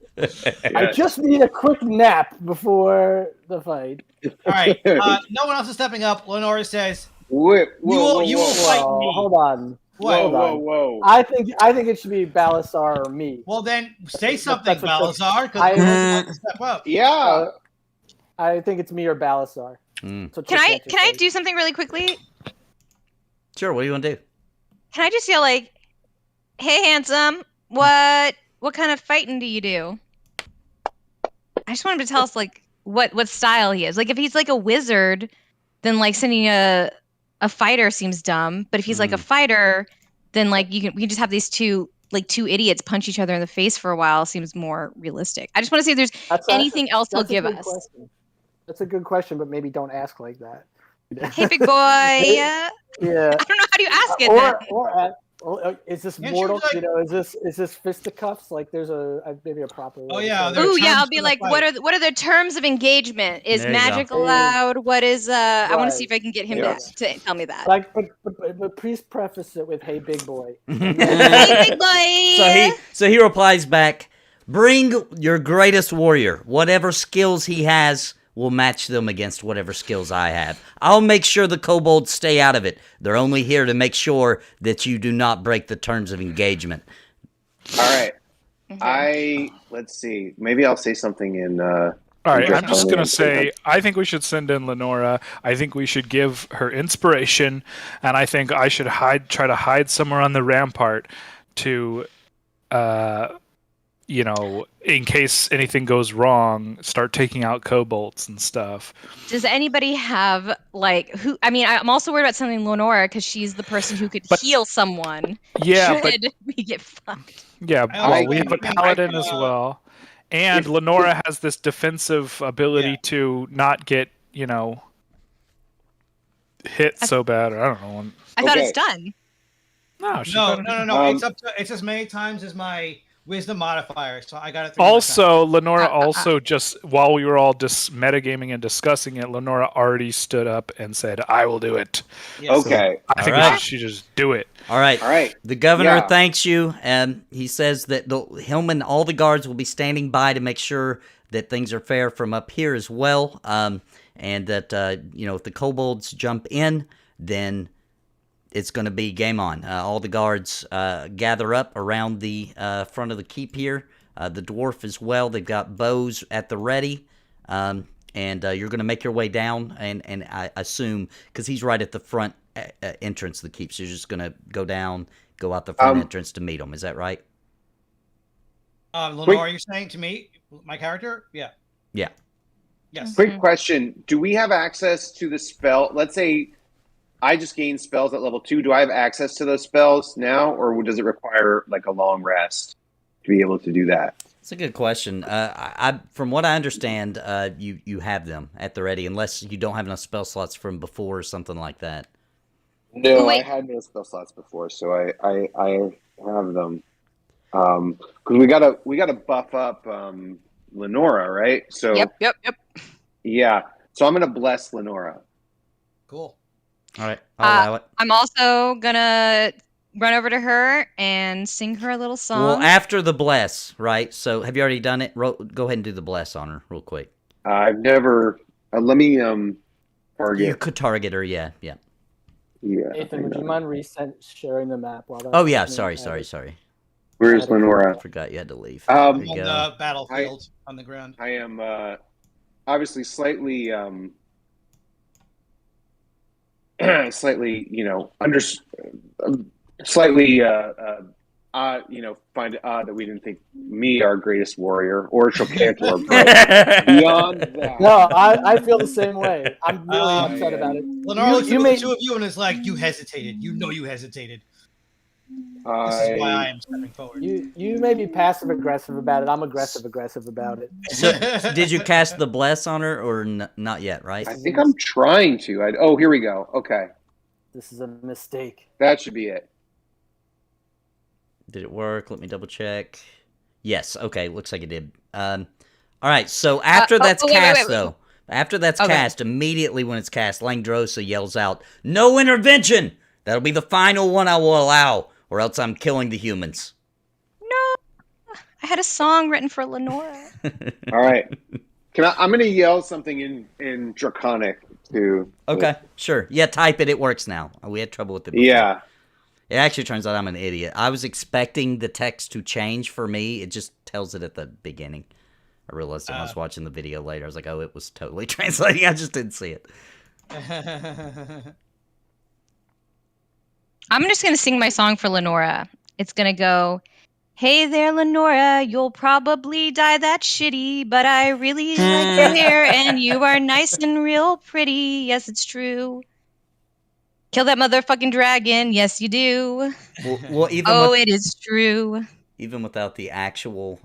Speaker 6: I just need a quick nap before the fight.
Speaker 4: All right. No one else is stepping up. Lenora says,
Speaker 7: Whoa,
Speaker 4: You will fight
Speaker 6: Whoa,
Speaker 4: me.
Speaker 6: hold on.
Speaker 4: What?
Speaker 6: Hold on.
Speaker 7: whoa.
Speaker 6: I think it should be Balasar or me.
Speaker 4: Well, then say something,
Speaker 6: That's what the-
Speaker 4: Balazar, because
Speaker 6: I-
Speaker 4: we want to step up.
Speaker 7: Yeah.
Speaker 6: I think it's me or Balasar.
Speaker 1: Mm.
Speaker 6: So
Speaker 5: Can
Speaker 6: just
Speaker 5: I
Speaker 6: answer
Speaker 5: can I
Speaker 6: first.
Speaker 5: do something really quickly?
Speaker 1: sure, what do you want to do?
Speaker 5: Can I just yell like, "Hey, handsome, what kind of fighting do you do?" I just want him to tell us like what style he is. Like if he's like a wizard, then like sending a fighter seems dumb. But if he's like a fighter, then like we can just have these two idiots punch each other in the face for a while seems more realistic. I just want to see if there's
Speaker 6: That's
Speaker 5: anything else he'll
Speaker 6: that's a
Speaker 5: give
Speaker 6: good
Speaker 5: us.
Speaker 6: question. That's a good question, but maybe don't ask like that.
Speaker 5: Hey, big boy. I
Speaker 6: Yeah.
Speaker 5: don't know how do you ask it. then?
Speaker 6: Is this
Speaker 4: Can't you,
Speaker 6: mortal?
Speaker 4: like-
Speaker 6: You know, is this fisticuffs? Like, there's maybe a proper.
Speaker 4: Oh,
Speaker 6: way to
Speaker 4: yeah,
Speaker 6: say it.
Speaker 4: there are
Speaker 5: Ooh, yeah,
Speaker 4: terms
Speaker 5: I'll be
Speaker 4: for the
Speaker 5: like,
Speaker 4: fight.
Speaker 5: what are the terms of engagement? Is
Speaker 1: There you
Speaker 5: magic
Speaker 6: go.
Speaker 5: allowed? What is I want to see
Speaker 6: Right.
Speaker 5: if I can get him
Speaker 7: Yes.
Speaker 5: to tell me that.
Speaker 6: Like, but please preface it with, "Hey, big boy."
Speaker 5: Hey, big boy.
Speaker 1: So he replies back, Bring your greatest warrior. Whatever skills he has, we'll match them against whatever skills I have. I'll make sure the kobolds stay out of it. They're only here to make sure that you do not break the terms of engagement.
Speaker 7: All right. Let's see. Maybe I'll say something in.
Speaker 2: All right, I'm just going to
Speaker 7: Draconian.
Speaker 2: say, I think we should send in Lenora. I think we should give her inspiration, and I think I should try to hide somewhere on the rampart to, in case anything goes wrong, start taking out kobolds and stuff.
Speaker 5: Does anybody have who? I mean, I'm also worried about sending Lenora because she's the person who could heal someone.
Speaker 2: Yeah,
Speaker 5: should we get fucked?
Speaker 2: Yeah,
Speaker 4: I
Speaker 2: we have a paladin as well. And Lenora has this defensive ability to not get, hit so bad. Or I don't know.
Speaker 5: I thought it's done.
Speaker 2: No.
Speaker 4: It's as many times as my wisdom modifier. So I got it.
Speaker 2: Also, Lenora just while we were all metagaming and discussing it, Lenora already stood up and said, "I will do it."
Speaker 4: Yes.
Speaker 7: Okay.
Speaker 2: I think we should just do it.
Speaker 1: All right.
Speaker 7: All right.
Speaker 1: The governor thanks you, and he says that him and all the guards will be standing by to make sure that things are fair from up here as well. And that if the kobolds jump in, then it's going to be game on. All the guards gather up around the front of the keep here. The dwarf as well. They've got bows at the ready. And you're going to make your way down, and I assume, because he's right at the front entrance of the keep, so you're just going to go down, go out the front entrance to meet him. Is that right?
Speaker 4: Lenore, you're saying to me, my character? Yeah.
Speaker 1: Yeah.
Speaker 4: Yes.
Speaker 7: Quick question. Do we have access to the spell? Let's say I just gained spells at level 2. Do I have access to those spells now, or does it require like a long rest to be able to do that?
Speaker 1: It's a good question. From what I understand, you have them at the ready, unless you don't have enough spell slots from before or something like that.
Speaker 7: No, I had no spell slots before, so I have them. Because we gotta buff up Lenora, right? So
Speaker 5: Yep.
Speaker 7: yeah. So I'm gonna bless Lenora.
Speaker 4: Cool.
Speaker 1: All right, I'll allow it.
Speaker 5: I'm also gonna run over to her and sing her a little song.
Speaker 1: Well, after the bless, right? So have you already done it? Go ahead and do the bless on her real quick.
Speaker 7: I've never. Let me target.
Speaker 1: You could target her, yeah.
Speaker 7: Yeah.
Speaker 6: Nathan, would you mind sharing the map while that?
Speaker 1: Oh yeah, sorry.
Speaker 7: Where's Lenora?
Speaker 1: I forgot you had to leave.
Speaker 4: On the battlefield, on the ground.
Speaker 7: I am obviously slightly find it odd that we didn't think me our greatest warrior or Shokantor. Beyond that,
Speaker 6: No, I feel the same way. I'm really upset about it.
Speaker 4: Lenore looks at the two of you and is like, "You hesitated. You know you hesitated." This is why I am stepping forward.
Speaker 6: You may be passive aggressive about it. I'm aggressive about it.
Speaker 1: So, did you cast the bless on her or not yet? Right?
Speaker 7: I think I'm trying to. Here we go. Okay,
Speaker 6: This is a mistake.
Speaker 7: that should be it.
Speaker 1: Did it work? Let me double check. Yes. Okay. Looks like it did. All right. So after that's cast, though, after that's cast, immediately when it's cast, Langdedrosa yells out, "No intervention! That'll be the final one I will allow, or else I'm killing the humans."
Speaker 5: No, I had a song written for Lenora.
Speaker 7: All right. I'm going to yell something in Draconic too.
Speaker 1: Okay. Sure. Yeah. Type it. It works now. We had trouble with it before.
Speaker 7: Yeah.
Speaker 1: It actually turns out I'm an idiot. I was expecting the text to change for me. It just tells it at the beginning. I realized when I was watching the video later. I was like, oh, it was totally translating. I just didn't see it.
Speaker 5: I'm just gonna sing my song for Lenora. It's gonna go, "Hey there, Lenora, you'll probably die that shitty, but I really like your hair, and you are nice and real pretty. Yes, it's true. Kill that motherfucking dragon. Yes, you do.
Speaker 1: Well, even
Speaker 5: it is true."
Speaker 1: Even without the actual,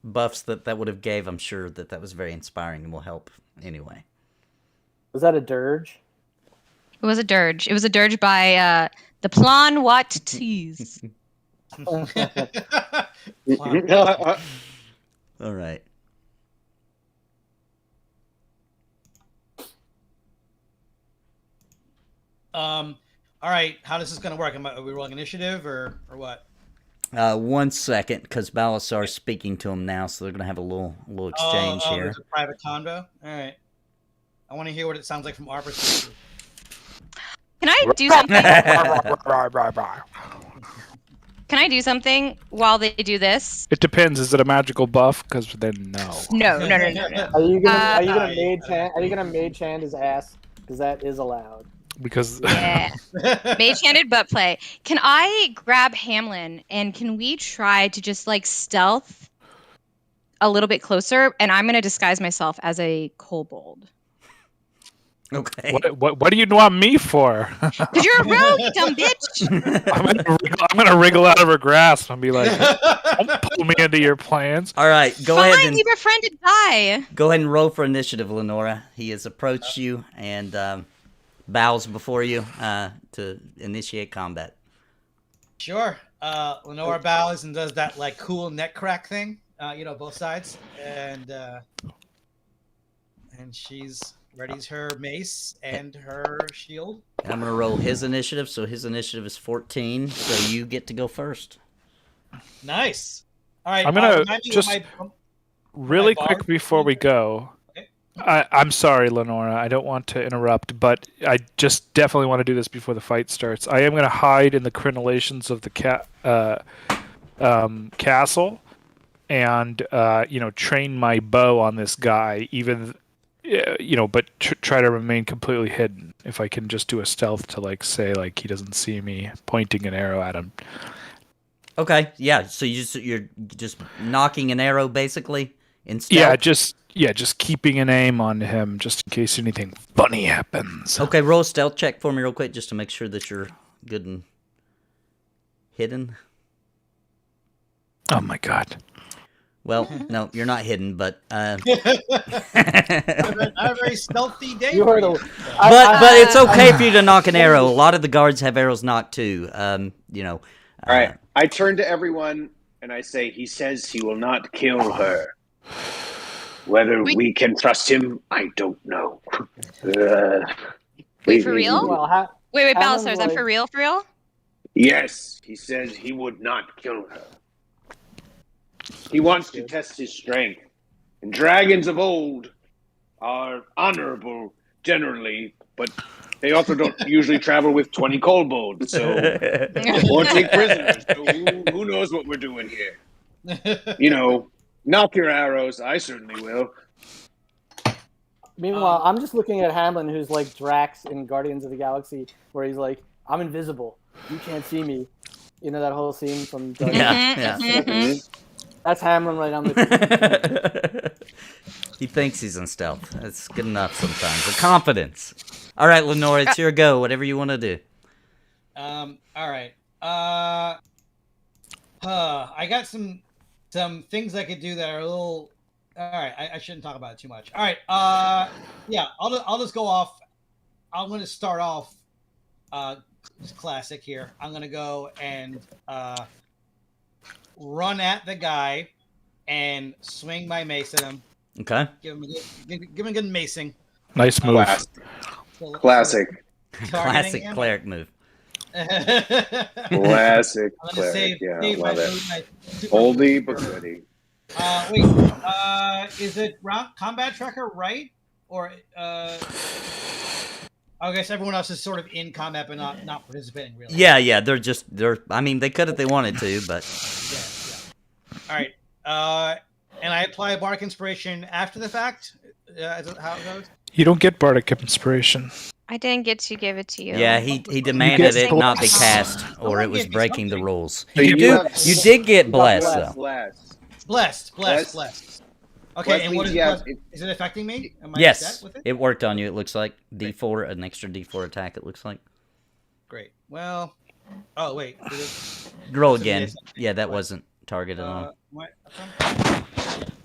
Speaker 1: buffs that would have gave, I'm sure that was very inspiring and will help anyway.
Speaker 6: Was that a dirge?
Speaker 5: It was a dirge. It was a dirge by the Plan Wat Tees.
Speaker 1: All right.
Speaker 4: All right. How is this going to work? Are we rolling initiative or what?
Speaker 1: 1 second, because Balasar's speaking to him now, so they're gonna have a little exchange here.
Speaker 4: There's a private convo. All right. I want to hear what it sounds like from our perspective.
Speaker 5: Can I do something? Can I do something while they do this?
Speaker 2: It depends. Is it a magical buff? Because then no.
Speaker 5: No.
Speaker 6: Are you gonna mage hand his ass? Because that is allowed.
Speaker 2: Because
Speaker 5: Yeah. Mage-handed butt play. Can I grab Hamlin and can we try to just like stealth a little bit closer? And I'm gonna disguise myself as a kobold.
Speaker 1: Okay.
Speaker 2: what do you want me for?
Speaker 5: Because you're a rogue, you dumb bitch.
Speaker 2: I'm gonna wriggle out of her grasp and be like, "Don't pull me into your plans."
Speaker 1: All right, go
Speaker 5: Fine,
Speaker 1: ahead and
Speaker 5: you befriended Guy.
Speaker 1: go ahead and roll for initiative, Lenora. He has approached you and bows before you to initiate combat.
Speaker 4: Sure. Lenora bows and does that like cool neck crack thing. Both sides, and she's readies her mace and her shield.
Speaker 1: And I'm gonna roll his initiative, so his initiative is 14. So you get to go first.
Speaker 4: Nice. All right.
Speaker 2: I'm gonna
Speaker 4: remind me
Speaker 2: just
Speaker 4: what
Speaker 2: really
Speaker 4: my
Speaker 2: quick
Speaker 4: bar-
Speaker 2: before we go.
Speaker 4: Okay.
Speaker 2: I'm sorry, Lenora. I don't want to interrupt, but I just definitely want to do this before the fight starts. I am going to hide in the crenellations of the castle, and train my bow on this guy. Even, but try to remain completely hidden. If I can just do a stealth to say he doesn't see me pointing an arrow at him.
Speaker 1: Okay, yeah. So you're just knocking an arrow basically in stealth.
Speaker 2: Yeah, just keeping an aim on him just in case anything funny happens.
Speaker 1: Okay, roll a stealth check for me real quick just to make sure that you're good and hidden.
Speaker 2: Oh my god.
Speaker 1: Well, no, you're not hidden, but
Speaker 4: I have a very stealthy day.
Speaker 6: You heard
Speaker 4: for
Speaker 6: a-
Speaker 4: you.
Speaker 1: but it's okay for you to knock an arrow. A lot of the guards have arrows knocked too.
Speaker 7: All right. I turn to everyone and I say, he says he will not kill her. Whether we can trust him, I don't know.
Speaker 5: Wait, for real?
Speaker 6: Well,
Speaker 5: Wait,
Speaker 6: Hamlin's
Speaker 5: Balasar, is that for real? For real?
Speaker 7: Yes, he says he would not kill her. He wants to test his strength. And dragons of old are honorable generally, but they also don't usually travel with 20 kobolds, or take prisoners. So who knows what we're doing here? Knock your arrows. I certainly will.
Speaker 6: Meanwhile, I'm just looking at Hamlin, who's like Drax in Guardians of the Galaxy, where he's like, "I'm invisible. You can't see me." You know that whole scene from Guardians?
Speaker 1: yeah.
Speaker 6: That's Hamlin right on the.
Speaker 1: He thinks he's in stealth. That's good enough sometimes. The confidence. All right, Lenora, it's your go. Whatever you want to do.
Speaker 4: All right. I got some things I could do that are a little. All right, I shouldn't talk about it too much. All right. Yeah, I'll just go off. I'm going to start off. Just classic here. I'm going to go and run at the guy and swing my mace at him.
Speaker 1: Okay.
Speaker 4: Give him a good macing.
Speaker 2: Nice move.
Speaker 7: Classic.
Speaker 1: Classic cleric move.
Speaker 7: Classic
Speaker 4: I'm gonna
Speaker 7: cleric.
Speaker 4: save
Speaker 7: Love it.
Speaker 4: my
Speaker 7: Oldie but goodie.
Speaker 4: Wait. Is it combat tracker right? Or I guess everyone else is sort of in combat but not participating really.
Speaker 1: Yeah. They're. I mean, they could if they wanted to, but.
Speaker 4: Yeah. All right. And I apply a bardic inspiration after the fact. Is that how it goes?
Speaker 2: You don't get bardic inspiration.
Speaker 5: I didn't get to give it to you.
Speaker 1: Yeah, he demanded it not be
Speaker 5: blessed.
Speaker 1: cast, or it was breaking the rules.
Speaker 7: So
Speaker 1: You did get blessed
Speaker 6: blessed.
Speaker 1: though.
Speaker 7: Blessed.
Speaker 4: Blessed. Okay, and what is blessed? Is it affecting me? Am I
Speaker 1: Yes,
Speaker 4: set with it?
Speaker 1: it worked on you. It looks like D4, an extra D4 attack. It looks like.
Speaker 4: Great. Well. Oh wait.
Speaker 1: Roll
Speaker 4: So
Speaker 1: again.
Speaker 4: yes.
Speaker 1: Yeah, that wasn't targeted on.
Speaker 4: What?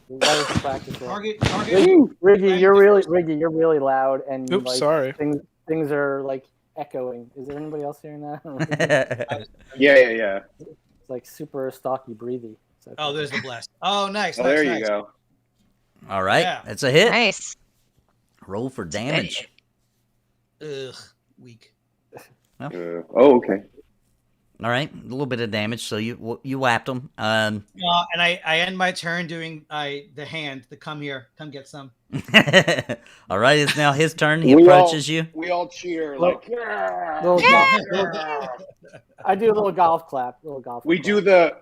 Speaker 6: That was practice roll.
Speaker 4: Target.
Speaker 6: Riggy, you're really loud, and
Speaker 2: Oops, sorry.
Speaker 6: things are like echoing. Is there anybody else hearing that?
Speaker 7: Yeah.
Speaker 6: It's like super stocky, breathy. So
Speaker 4: Oh, there's the blast. Oh, nice.
Speaker 7: Oh,
Speaker 4: nice,
Speaker 7: there
Speaker 4: nice.
Speaker 7: you go.
Speaker 1: All right,
Speaker 4: Yeah.
Speaker 1: that's a hit.
Speaker 5: Nice.
Speaker 1: Roll for damage.
Speaker 4: Ugh, weak.
Speaker 7: Okay.
Speaker 1: All right, a little bit of damage. So you whapped him.
Speaker 4: And I end my turn doing the hand. The come here, come get some.
Speaker 1: All right, it's now his turn. He
Speaker 7: We
Speaker 1: approaches you.
Speaker 7: We all cheer
Speaker 6: Look.
Speaker 7: like. "Yeah."
Speaker 6: I do a little golf clap.
Speaker 7: We do the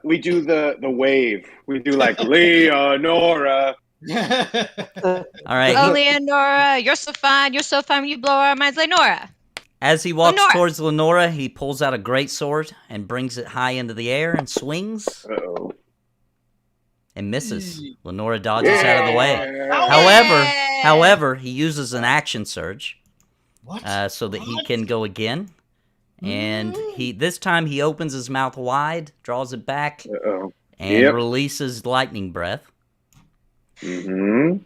Speaker 7: wave. We do like Leonora.
Speaker 1: All right.
Speaker 5: Oh, Leonora, you're so fine. You're so fine. You blow our minds, Leonora.
Speaker 1: As he walks
Speaker 5: Lenora.
Speaker 1: towards Lenora, he pulls out a great sword and brings it high into the air and swings
Speaker 7: Uh-oh.
Speaker 1: and misses. Lenora dodges out of the way.
Speaker 7: Yeah.
Speaker 1: However, he uses an action surge
Speaker 4: What?
Speaker 1: so that he can go again. And this time he opens his mouth wide, draws it back,
Speaker 7: Uh-oh.
Speaker 1: and
Speaker 7: Yep.
Speaker 1: releases lightning breath.
Speaker 7: Mm-hmm.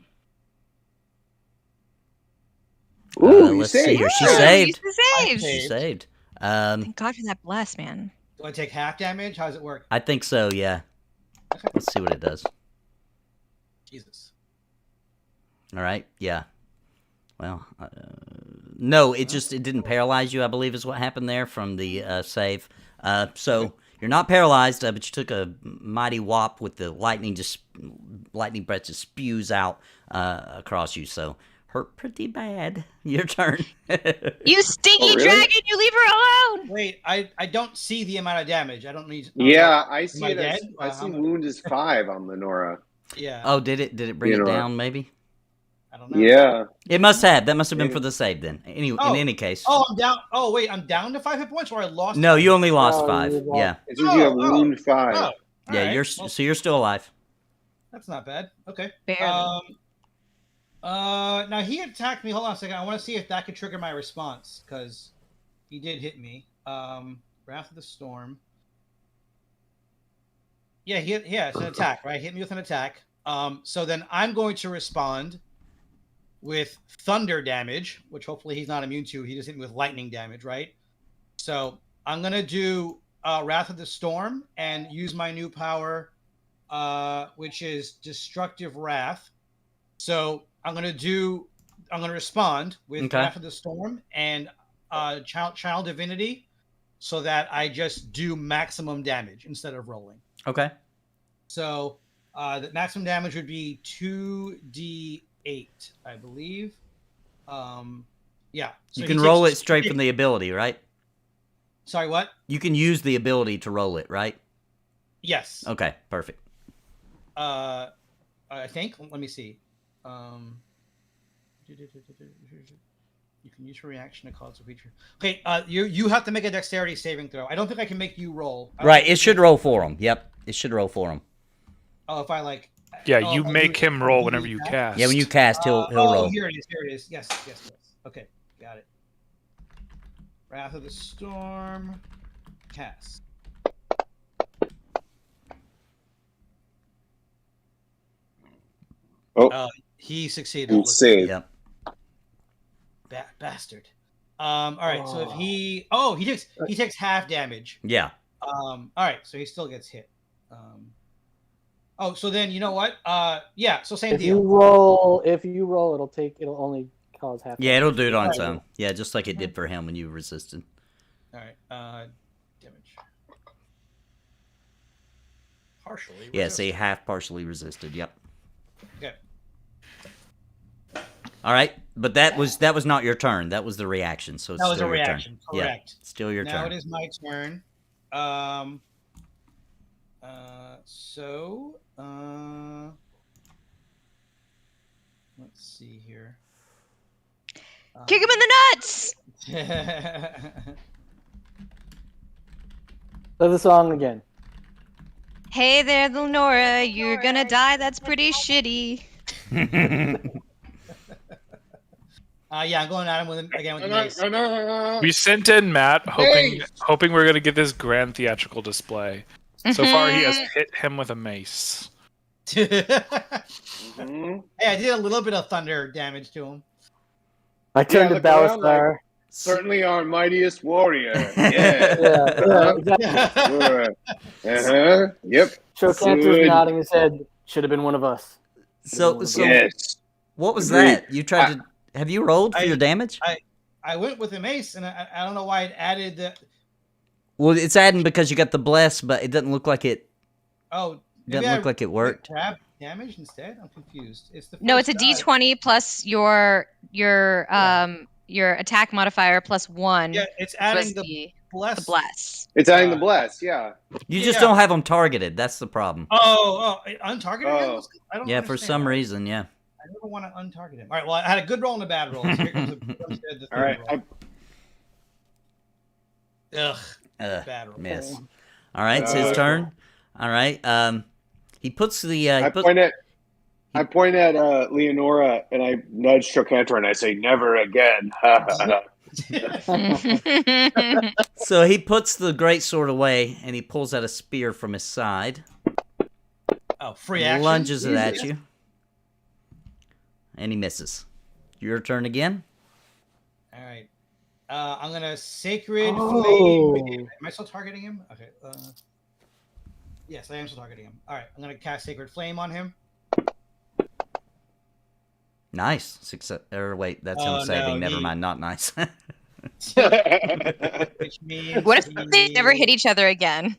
Speaker 7: Ooh, you
Speaker 1: Let's see
Speaker 7: saved.
Speaker 1: here. She
Speaker 5: Ooh,
Speaker 1: saved.
Speaker 5: you saved.
Speaker 1: She
Speaker 4: saved.
Speaker 1: saved.
Speaker 5: Thank God for that bless, man.
Speaker 4: Do I take half damage? How does it work?
Speaker 1: I think so, yeah. Let's see what it does.
Speaker 4: Jesus.
Speaker 1: All right, yeah. Well, no, it didn't paralyze you, I believe is what happened there from the save. So you're not paralyzed, but you took a mighty whop with the lightning breath just spews out across you, so hurt pretty bad. Your turn.
Speaker 5: You stinky
Speaker 7: Oh, really?
Speaker 5: dragon! You leave her alone.
Speaker 4: Wait, I don't see the amount of damage. I don't need.
Speaker 7: Yeah, I see
Speaker 4: I
Speaker 7: it as
Speaker 4: dead?
Speaker 7: I
Speaker 4: How
Speaker 7: see
Speaker 4: much?
Speaker 7: wound is 5 on Lenora.
Speaker 4: Yeah.
Speaker 1: Oh, did it bring
Speaker 7: You
Speaker 1: it
Speaker 7: know,
Speaker 1: down, maybe?
Speaker 4: I don't know.
Speaker 7: Yeah.
Speaker 1: It must have. That must have been
Speaker 7: Maybe.
Speaker 1: for the save then. In
Speaker 4: Oh.
Speaker 1: any case.
Speaker 4: Oh, I'm down. Oh, wait, I'm down to 5 hit points, or I lost.
Speaker 1: No,
Speaker 4: 5?
Speaker 1: you only lost
Speaker 6: Oh,
Speaker 1: 5.
Speaker 6: you lost-
Speaker 1: Yeah.
Speaker 7: It says you have
Speaker 4: Oh,
Speaker 7: wound 5.
Speaker 4: Oh,
Speaker 1: Yeah,
Speaker 4: alright.
Speaker 1: you're
Speaker 4: Well,
Speaker 1: so you're still alive.
Speaker 4: that's not bad. Okay.
Speaker 5: Barely.
Speaker 4: Now he attacked me. Hold on a second. I want to see if that could trigger my response because he did hit me. Wrath of the Storm. Yeah, it's an attack, right? Hit me with an attack. So then I'm going to respond with thunder damage, which hopefully he's not immune to. He just hit me with lightning damage, right? So I'm gonna do Wrath of the Storm and use my new power, which is Destructive Wrath. So I'm gonna respond with
Speaker 1: Okay.
Speaker 4: Wrath of the Storm and Child Divinity, so that I just do maximum damage instead of rolling.
Speaker 1: Okay.
Speaker 4: So the maximum damage would be 2d8, I believe. Yeah. So
Speaker 1: You
Speaker 4: he
Speaker 1: can roll
Speaker 4: takes
Speaker 1: it straight from the ability, right?
Speaker 4: Sorry, what?
Speaker 1: You can use the ability to roll it, right?
Speaker 4: Yes.
Speaker 1: Okay, perfect.
Speaker 4: I think. Let me see. You can use your reaction to cause a feature. Okay, you have to make a dexterity saving throw. I don't think I can make you roll. I don't
Speaker 1: Right,
Speaker 4: think
Speaker 1: it should roll for him. Yep, it should roll for him.
Speaker 4: Oh, if I like.
Speaker 2: Yeah,
Speaker 4: oh,
Speaker 2: you
Speaker 4: if I
Speaker 2: make
Speaker 4: do-
Speaker 2: him roll whenever you cast.
Speaker 1: Yeah, when you cast, he'll roll.
Speaker 4: Here it is. Here it is. Yes. Okay, got it. Wrath of the Storm. Cast.
Speaker 7: Oh,
Speaker 4: He succeeded.
Speaker 7: you
Speaker 4: Looks-
Speaker 7: saved.
Speaker 1: Yep.
Speaker 4: Bastard. All right. So if he takes half damage.
Speaker 1: Yeah.
Speaker 4: All right. So he still gets hit. So then you know what? Yeah. So same
Speaker 6: If
Speaker 4: deal.
Speaker 6: you roll, it'll only cause half.
Speaker 1: Yeah, it'll do it on its
Speaker 4: Right.
Speaker 1: own. Yeah, just like it did for him when you resisted.
Speaker 4: All right. Damage. Partially.
Speaker 1: Yeah, see, half partially resisted. Yep.
Speaker 4: Okay.
Speaker 1: All right, but that was not your turn. That was the reaction. So it's
Speaker 4: That was
Speaker 1: still
Speaker 4: a
Speaker 1: your
Speaker 4: reaction.
Speaker 1: turn.
Speaker 4: Correct.
Speaker 1: Yeah, still your
Speaker 4: Now
Speaker 1: turn.
Speaker 4: it is my turn. Let's see here.
Speaker 5: Kick him in the nuts.
Speaker 6: Play the song again.
Speaker 5: Hey there, Lenora. You're gonna die. That's pretty shitty.
Speaker 4: Yeah, I'm going at him with the mace.
Speaker 2: We sent in Matt hoping we're gonna get this grand theatrical display. So far, he has hit him with a mace.
Speaker 7: Mhm.
Speaker 4: Hey, I did a little bit of thunder damage to him.
Speaker 6: I turned to
Speaker 7: look around
Speaker 6: Balastar.
Speaker 7: Certainly our mightiest warrior. Yeah.
Speaker 6: Yeah, exactly.
Speaker 7: Yep.
Speaker 6: Shokan's
Speaker 7: Good.
Speaker 6: nodding his head. Should have been one of us.
Speaker 1: So
Speaker 7: Yes.
Speaker 1: what was
Speaker 7: Agreed.
Speaker 1: that? You tried to have you rolled for your damage?
Speaker 4: I went with the mace, and I don't know why it added the.
Speaker 1: Well, it's adding because you got the bless, but it doesn't look like it.
Speaker 4: Oh,
Speaker 1: Doesn't look like it worked.
Speaker 4: Grab damage instead. I'm confused. It's the
Speaker 5: No, it's a
Speaker 4: first die.
Speaker 5: D20 plus your attack modifier plus 1.
Speaker 4: Yeah, it's
Speaker 5: which
Speaker 4: adding
Speaker 5: was
Speaker 4: the
Speaker 5: the bless.
Speaker 7: It's adding the bless, yeah.
Speaker 1: You just
Speaker 4: Yeah.
Speaker 1: don't have them targeted. That's the problem.
Speaker 4: Oh, untargeted him?
Speaker 7: Oh.
Speaker 4: I don't
Speaker 1: Yeah, for
Speaker 4: understand
Speaker 1: some
Speaker 4: that.
Speaker 1: reason, yeah.
Speaker 4: I never want to untarget him. All right, well, I had a good roll and a bad roll. So here comes the third
Speaker 7: All right.
Speaker 4: roll. Ugh,
Speaker 1: Ugh,
Speaker 4: bad roll.
Speaker 1: miss. All right, it's his turn. All right. He puts the.
Speaker 7: I point at Leonora and I nudge Chocantor and I say, "Never again."
Speaker 1: So he puts the greatsword away and he pulls out a spear from his side.
Speaker 4: Oh, free action.
Speaker 1: Lunges it at you. And he misses. Your turn again.
Speaker 4: All right. I'm gonna sacred flame. Am I still targeting him? Okay. Yes, I am still targeting him. All right. I'm gonna cast sacred flame on him.
Speaker 1: Nice. Success. Or wait, that's him
Speaker 4: Oh,
Speaker 1: saving.
Speaker 4: no,
Speaker 1: Never
Speaker 4: he-
Speaker 1: mind. Not nice.
Speaker 4: Which means
Speaker 5: What if they never hit each other again?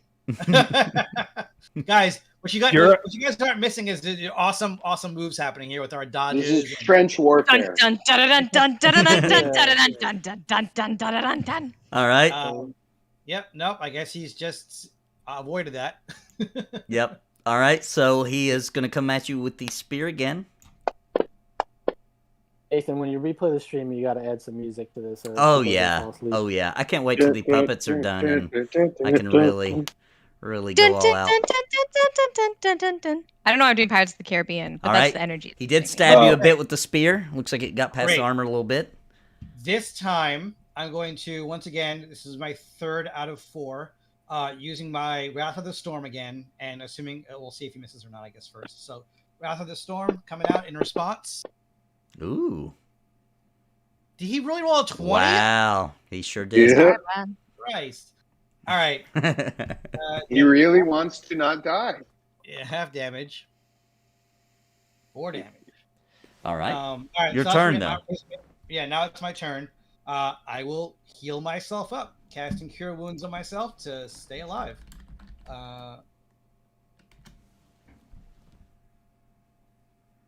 Speaker 4: Guys, what you guys aren't missing is the awesome moves happening here with our dodges.
Speaker 7: This is trench warfare.
Speaker 5: Dun dun dun dun dun dun dun dun dun dun dun dun dun dun dun dun.
Speaker 1: All right.
Speaker 4: Yep. Nope. I guess he's just avoided that.
Speaker 1: Yep. All right. So he is going to come at you with the spear again.
Speaker 6: Ethan, when you replay the stream, you got to add some music to this.
Speaker 1: Oh yeah. Oh yeah. I can't wait till the puppets are done and I can really
Speaker 5: Dun,
Speaker 1: go
Speaker 5: dun,
Speaker 1: all out.
Speaker 5: dun, dun, dun, dun, dun, dun, dun, dun. I don't know. I'm doing Pirates of the Caribbean, but
Speaker 1: All
Speaker 5: that's
Speaker 1: right.
Speaker 5: the energy.
Speaker 1: He did stab you a bit with the spear. Looks like it got past the
Speaker 4: Great.
Speaker 1: armor a little bit.
Speaker 4: This time, I'm going to once again. This is my 3rd out of 4. Using my Wrath of the Storm again, and assuming we'll see if he misses or not. I guess first. So Wrath of the Storm coming out in response.
Speaker 1: Ooh.
Speaker 4: Did he really roll a 20?
Speaker 1: Wow. He sure did.
Speaker 7: Yeah.
Speaker 4: Christ. All right.
Speaker 7: He really wants to not die.
Speaker 4: Yeah, half damage. 4 damage.
Speaker 1: All right.
Speaker 4: All right.
Speaker 1: Your
Speaker 4: so
Speaker 1: turn,
Speaker 4: now it's my turn. I will heal myself up, casting Cure Wounds on myself to stay alive.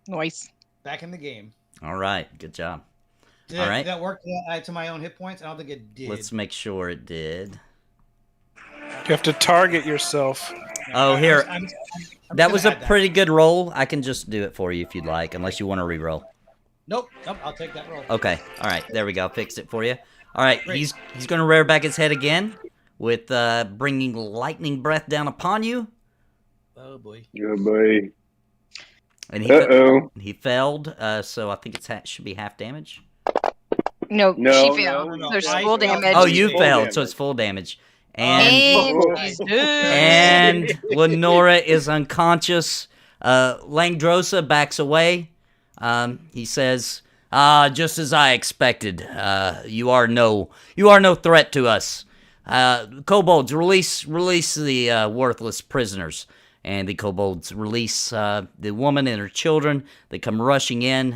Speaker 5: Noise.
Speaker 4: Back in the game.
Speaker 1: All right. Good job.
Speaker 4: Did
Speaker 1: All
Speaker 4: that,
Speaker 1: right.
Speaker 4: did that work to add to my own hit points? I don't think it did.
Speaker 1: Let's make sure it did.
Speaker 2: You have to target yourself.
Speaker 1: Oh, here.
Speaker 4: I'm
Speaker 1: That
Speaker 4: gonna
Speaker 1: was a
Speaker 4: add that.
Speaker 1: pretty good roll. I can just do it for you if you'd like, unless you want to re-roll.
Speaker 4: Nope. I'll take that roll.
Speaker 1: Okay. All right. There we go. Fixed it for you. All right.
Speaker 4: Great.
Speaker 1: He's going to rear back his head again with bringing lightning breath down upon you.
Speaker 4: Oh boy.
Speaker 7: Oh boy.
Speaker 1: And he failed. So I think it should be half damage.
Speaker 5: No,
Speaker 7: No,
Speaker 5: she failed.
Speaker 7: no,
Speaker 5: There's
Speaker 4: I
Speaker 5: full
Speaker 4: failed.
Speaker 5: damage.
Speaker 1: Oh, you
Speaker 7: Full
Speaker 1: failed,
Speaker 7: damage.
Speaker 1: so it's full damage.
Speaker 5: And
Speaker 7: Oh.
Speaker 5: he's dead.
Speaker 1: And Lenora is unconscious. Langdedrosa backs away. He says, just as I expected, you are no threat to us. Kobolds, release the worthless prisoners. And the kobolds release the woman and her children. They come rushing in.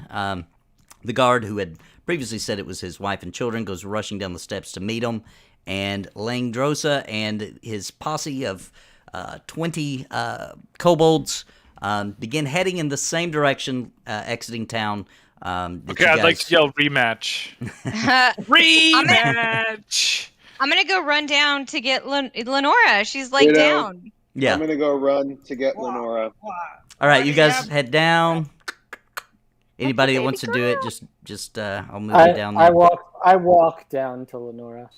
Speaker 1: The guard who had previously said it was his wife and children goes rushing down the steps to meet him. And Langdedrosa and his posse of 20 kobolds begin heading in the same direction, exiting town.
Speaker 2: Okay, I'd like to yell rematch. Rematch!
Speaker 5: I'm gonna go run down to get Lenora. She's like
Speaker 7: Ditto.
Speaker 5: down.
Speaker 1: Yeah.
Speaker 7: I'm gonna go run to get Lenora.
Speaker 1: All right, you
Speaker 4: I
Speaker 1: guys
Speaker 4: have-
Speaker 1: head down. Anybody that
Speaker 5: baby
Speaker 1: wants to do it, just I'll move you down
Speaker 6: I
Speaker 1: there.
Speaker 6: walk down to Lenora.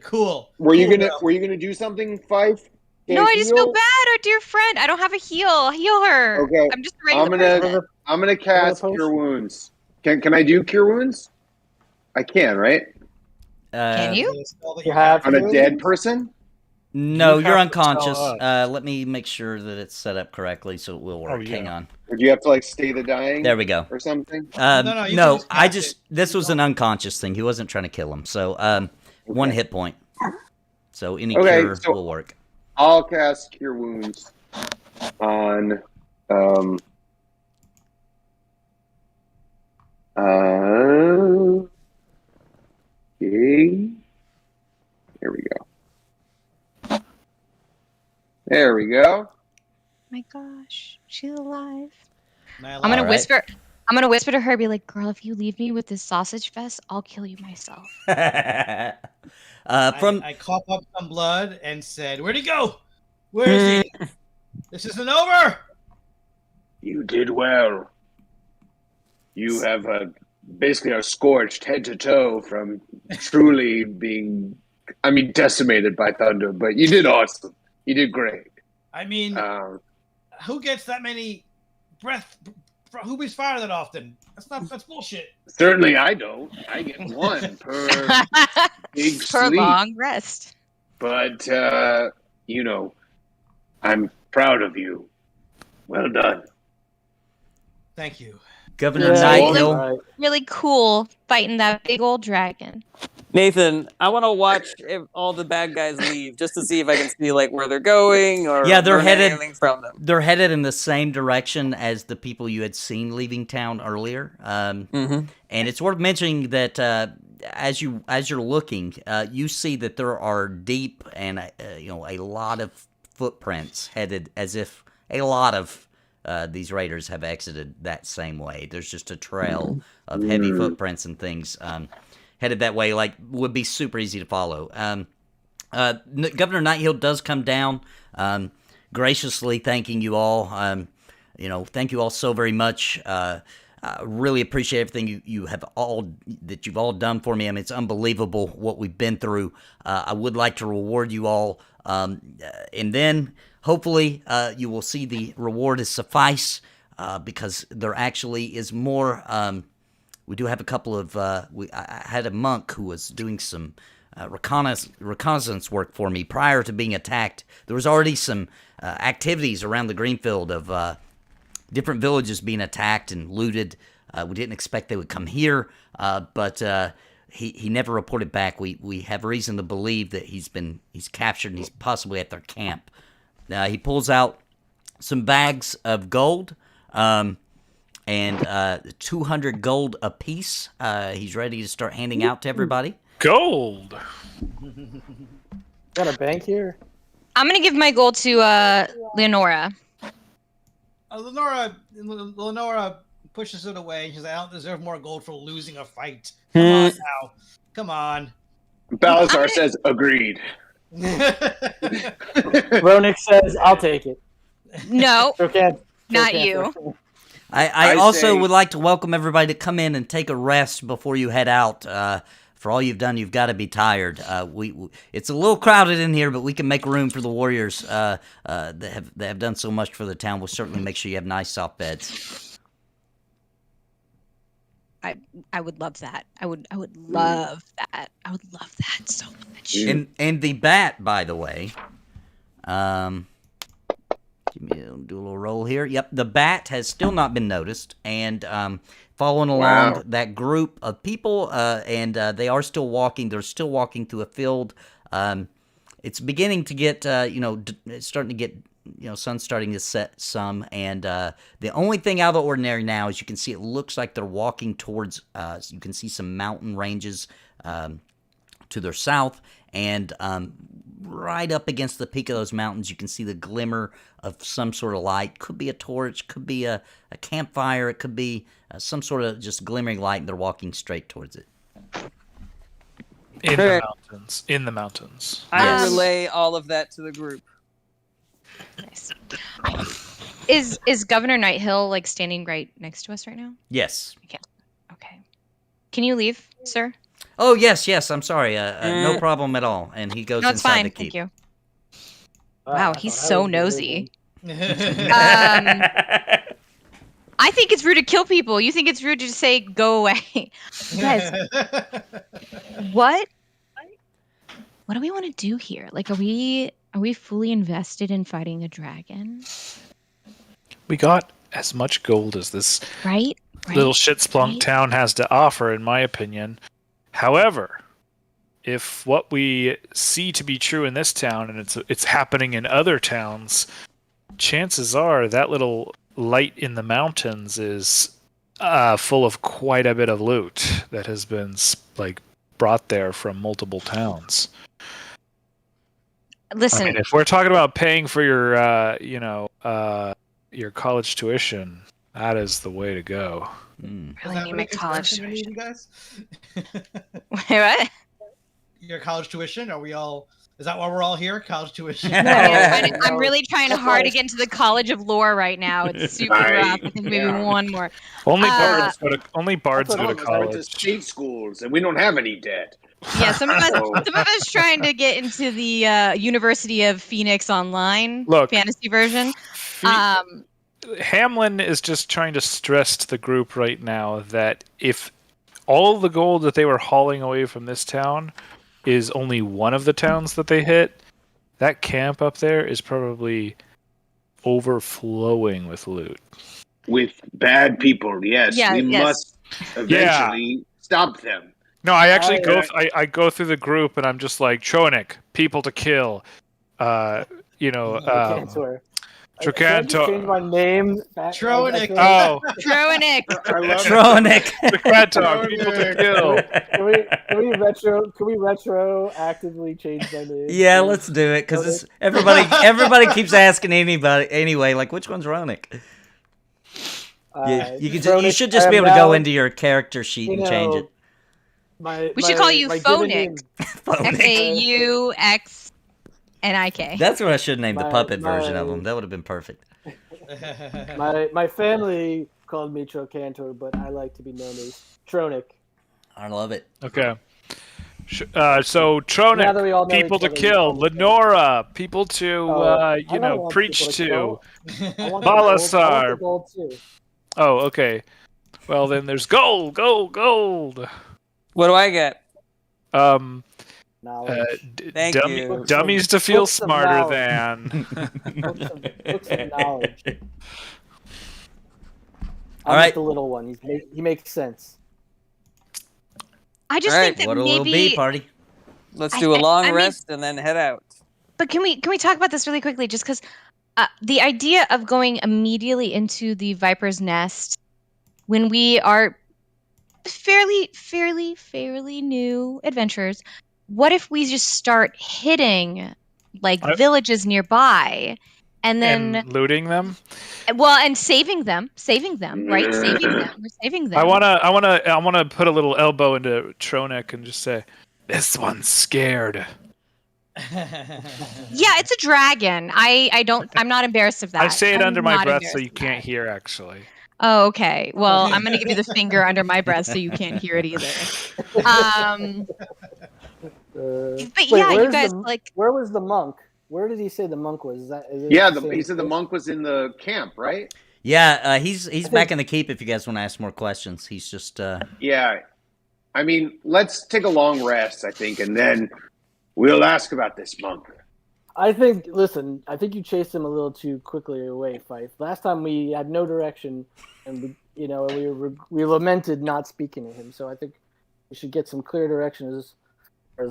Speaker 4: Cool.
Speaker 7: Were you
Speaker 4: Cool,
Speaker 7: gonna do something, Fife?
Speaker 5: No, I just feel
Speaker 7: Heal?
Speaker 5: bad, our dear friend. I don't have a heal. Heal her.
Speaker 7: Okay,
Speaker 5: I'm just a regular person.
Speaker 7: I'm gonna cast
Speaker 6: Post?
Speaker 7: Cure Wounds. Can I do Cure Wounds? I can, right?
Speaker 5: Can you?
Speaker 6: You have
Speaker 7: On a
Speaker 6: to?
Speaker 7: dead person?
Speaker 1: No,
Speaker 2: You
Speaker 1: you're
Speaker 2: have to tell
Speaker 1: unconscious.
Speaker 2: us.
Speaker 1: Let me make sure that it's set up correctly so it will work.
Speaker 2: Oh, yeah.
Speaker 1: Hang on.
Speaker 7: Or do you have to like stay the dying?
Speaker 1: There we go.
Speaker 7: Or something?
Speaker 4: No, you can just
Speaker 1: I
Speaker 4: cast
Speaker 1: just
Speaker 4: it.
Speaker 1: this was an unconscious thing. He wasn't trying to kill him. So one hit point. So any
Speaker 7: Okay,
Speaker 1: cure
Speaker 7: so-
Speaker 1: will work.
Speaker 7: I'll cast Cure Wounds on okay. Here we go. we go.
Speaker 5: My gosh, she's alive.
Speaker 4: Nyla.
Speaker 5: I'm gonna
Speaker 1: All right.
Speaker 5: whisper. I'm gonna whisper to her, be like, "Girl, if you leave me with this sausage fest, I'll kill you myself."
Speaker 1: From
Speaker 4: I cough up some blood and said, "Where'd he go? Where is he? This isn't over."
Speaker 7: You did well. You have basically are scorched head to toe from truly being, decimated by thunder. But you did awesome. You did great.
Speaker 4: I mean, who gets that many breath? Who breathes fire that often? That's bullshit.
Speaker 7: Certainly, I don't. I get one per big
Speaker 5: For
Speaker 7: sleep.
Speaker 5: long rest.
Speaker 7: But I'm proud of you. Well done.
Speaker 4: Thank you.
Speaker 1: Governor
Speaker 6: Yeah,
Speaker 1: Nighthill.
Speaker 6: right.
Speaker 5: Really cool fighting that big old dragon.
Speaker 3: Nathan, I want to watch if all the bad guys leave just to see if I can see like where they're going or
Speaker 1: Yeah, they're
Speaker 3: learn
Speaker 1: headed-
Speaker 3: anything from them.
Speaker 1: They're headed in the same direction as the people you had seen leaving town earlier.
Speaker 3: Mm-hmm.
Speaker 1: And it's worth mentioning that as you're looking, you see that there are deep and a lot of footprints headed as if a lot of these raiders have exited that same way. There's just a trail of heavy footprints and things headed that way, like would be super easy to follow. Governor Nighthill does come down, graciously thanking you all. Thank you all so very much. Really appreciate everything you've all done for me. I mean, it's unbelievable what we've been through. I would like to reward you all, and then hopefully you will see the reward is suffice, because there actually is more. We do have a couple of. I had a monk who was doing some reconnaissance work for me prior to being attacked. There was already some activities around the Greenfield of different villages being attacked and looted. We didn't expect they would come here, but he never reported back. We have reason to believe that he's captured and he's possibly at their camp. He pulls out some bags of gold, and 200 gold apiece. He's ready to start handing out to everybody.
Speaker 2: Gold.
Speaker 6: Got a bank here?
Speaker 5: I'm gonna give my gold to Leonora.
Speaker 4: Lenora pushes it away. She's like, "I don't deserve more gold for losing a fight. Come on now. Come on."
Speaker 7: Balazar says, agreed.
Speaker 6: Roenick says, I'll take it.
Speaker 5: No,
Speaker 6: Okay.
Speaker 5: not you.
Speaker 1: I
Speaker 7: I
Speaker 1: also
Speaker 7: say-
Speaker 1: would like to welcome everybody to come in and take a rest before you head out. For all you've done, you've got to be tired. It's a little crowded in here, but we can make room for the warriors that have done so much for the town. We'll certainly make sure you have nice soft beds.
Speaker 5: I would love that. I would love that. I would love that so much.
Speaker 1: And the bat, by the way, do a little roll here. Yep, the bat has still not been noticed, and following along
Speaker 7: Wow.
Speaker 1: that group of people, and they are still walking. They're still walking through a field. It's beginning to get, it's starting to get, sun's starting to set some, and the only thing out of the ordinary now is you can see it looks like they're walking towards, you can see some mountain ranges to their south, and right up against the peak of those mountains, you can see the glimmer of some sort of light. Could be a torch, could be a campfire, it could be some sort of just glimmering light, and they're walking straight towards it.
Speaker 2: In the mountains. In the mountains.
Speaker 3: I
Speaker 1: Yes.
Speaker 3: relay all of that to the group.
Speaker 5: Nice. Is Governor Nighthill like standing right next to us right now?
Speaker 1: Yes.
Speaker 5: Okay. Can you leave, sir?
Speaker 1: Oh, yes, I'm sorry. No problem at all. And he goes
Speaker 5: No, it's
Speaker 1: inside
Speaker 5: fine.
Speaker 1: the keep.
Speaker 5: Thank you.
Speaker 6: I
Speaker 5: Wow,
Speaker 6: thought
Speaker 5: he's
Speaker 6: I
Speaker 5: so
Speaker 6: was
Speaker 5: nosy.
Speaker 6: invisible.
Speaker 5: I think it's rude to kill people. You think it's rude to just say go away. Guys, what do we want to do here? Like, are we fully invested in fighting a dragon?
Speaker 2: We got as much gold as this
Speaker 5: Right?
Speaker 2: little shitsplunk
Speaker 5: right.
Speaker 2: town has to offer, in my opinion. However, if what we see to be true in this town and it's happening in other towns, chances are that little light in the mountains is full of quite a bit of loot that has been brought there from multiple towns.
Speaker 5: Listen,
Speaker 2: I mean, if we're talking about paying for your, your college tuition, that is the way to go.
Speaker 1: Mm.
Speaker 5: really need my college tuition.
Speaker 4: You guys?
Speaker 5: Wait, what?
Speaker 4: Your college tuition? Are we all? Is that why we're all here? College tuition?
Speaker 5: I'm really trying
Speaker 6: That's
Speaker 5: hard
Speaker 6: why-
Speaker 5: to get into the College of Lore right now. It's super
Speaker 7: Right,
Speaker 5: rough. I think maybe
Speaker 7: yeah.
Speaker 5: one more.
Speaker 2: Only
Speaker 5: Uh,
Speaker 2: bards
Speaker 6: that's
Speaker 2: go
Speaker 6: what
Speaker 2: to
Speaker 6: I'm
Speaker 7: College to
Speaker 2: college.
Speaker 7: state schools, and we don't have any debt.
Speaker 5: Yeah, some of
Speaker 7: So-
Speaker 5: us trying to get into the University of Phoenix Online
Speaker 2: Look.
Speaker 5: fantasy version.
Speaker 2: Hamlin is just trying to stress to the group right now that if all the gold that they were hauling away from this town is only one of the towns that they hit, that camp up there is probably overflowing with loot.
Speaker 7: With bad people, yes.
Speaker 5: Yeah,
Speaker 7: we
Speaker 5: yes.
Speaker 7: must eventually stop them.
Speaker 2: No, I actually
Speaker 6: I-
Speaker 2: go through the group and I'm just like, Tronik, people to kill.
Speaker 6: Trocantor. Should I
Speaker 2: Trocantor.
Speaker 6: change my name back?
Speaker 4: Troenick.
Speaker 6: I feel like-
Speaker 5: Troenick.
Speaker 7: I love
Speaker 1: Tronic.
Speaker 2: Trocantor, people to kill.
Speaker 6: Can we retroactively change my name?
Speaker 1: Yeah, let's do it because everybody keeps asking anybody anyway. Like, which one's Ronick? You should just be able to go into your character sheet and change it.
Speaker 5: We should call you
Speaker 6: my given
Speaker 5: Phonic.
Speaker 6: name-
Speaker 5: Fauxnik.
Speaker 1: That's what I should name the
Speaker 6: My-
Speaker 1: puppet version of
Speaker 6: my-
Speaker 1: him. That would have been perfect.
Speaker 6: My family called me Trocantor, but I like to be known as Tronic.
Speaker 1: I love it.
Speaker 2: Okay. So
Speaker 6: Now
Speaker 2: Tronik,
Speaker 6: that we all know
Speaker 2: people
Speaker 6: each
Speaker 2: to
Speaker 6: other,
Speaker 2: kill.
Speaker 6: we can-
Speaker 2: Lenora, people to
Speaker 6: I don't want
Speaker 2: preach
Speaker 6: people
Speaker 2: to.
Speaker 6: kill. I want
Speaker 2: Balasar.
Speaker 6: the gold too.
Speaker 2: Oh, okay. Well, then there's gold.
Speaker 3: What do I get?
Speaker 6: Knowledge.
Speaker 3: Thank you.
Speaker 2: Dummies to feel
Speaker 6: Books of
Speaker 2: smarter
Speaker 6: knowledge.
Speaker 2: than.
Speaker 6: Books of knowledge.
Speaker 1: All
Speaker 6: I'm
Speaker 1: right.
Speaker 6: like the little one. He makes sense.
Speaker 5: I just
Speaker 3: All
Speaker 5: think
Speaker 3: right,
Speaker 5: that
Speaker 1: What will
Speaker 5: maybe.
Speaker 1: be, party?
Speaker 3: Let's do a
Speaker 5: I
Speaker 3: long
Speaker 5: mean-
Speaker 3: rest and then head out.
Speaker 5: But can we talk about this really quickly? Just because the idea of going immediately into the Viper's Nest when we are fairly new adventurers, what if we just start hitting like villages nearby and then
Speaker 2: And looting them.
Speaker 5: and saving them, right? Saving them. We're saving them.
Speaker 2: I wanna put a little elbow into Tronik and just say, "This one's scared."
Speaker 5: Yeah, it's a dragon. I'm not embarrassed of that.
Speaker 2: I say it
Speaker 5: I'm
Speaker 2: under my
Speaker 5: not
Speaker 2: breath so
Speaker 5: embarrassed
Speaker 2: you
Speaker 5: of
Speaker 2: can't
Speaker 5: that.
Speaker 2: hear. Actually,
Speaker 5: Oh, okay. Well, I'm gonna give you the finger under my breath so you can't hear it either. But yeah, you
Speaker 6: where's
Speaker 5: guys
Speaker 6: the- Where was the monk? Where did he say the monk was? Is it
Speaker 7: Yeah,
Speaker 6: the same
Speaker 7: he said the
Speaker 6: place?
Speaker 7: monk was in the camp, right?
Speaker 1: Yeah, he's back in the keep. If you guys want to ask more questions, he's just.
Speaker 7: Yeah. I mean, let's take a long rest, I think, and then we'll ask about this monk.
Speaker 6: I think you chased him a little too quickly away, Fife. Last time we had no direction, and we lamented not speaking to him. So I think we should get some clear direction as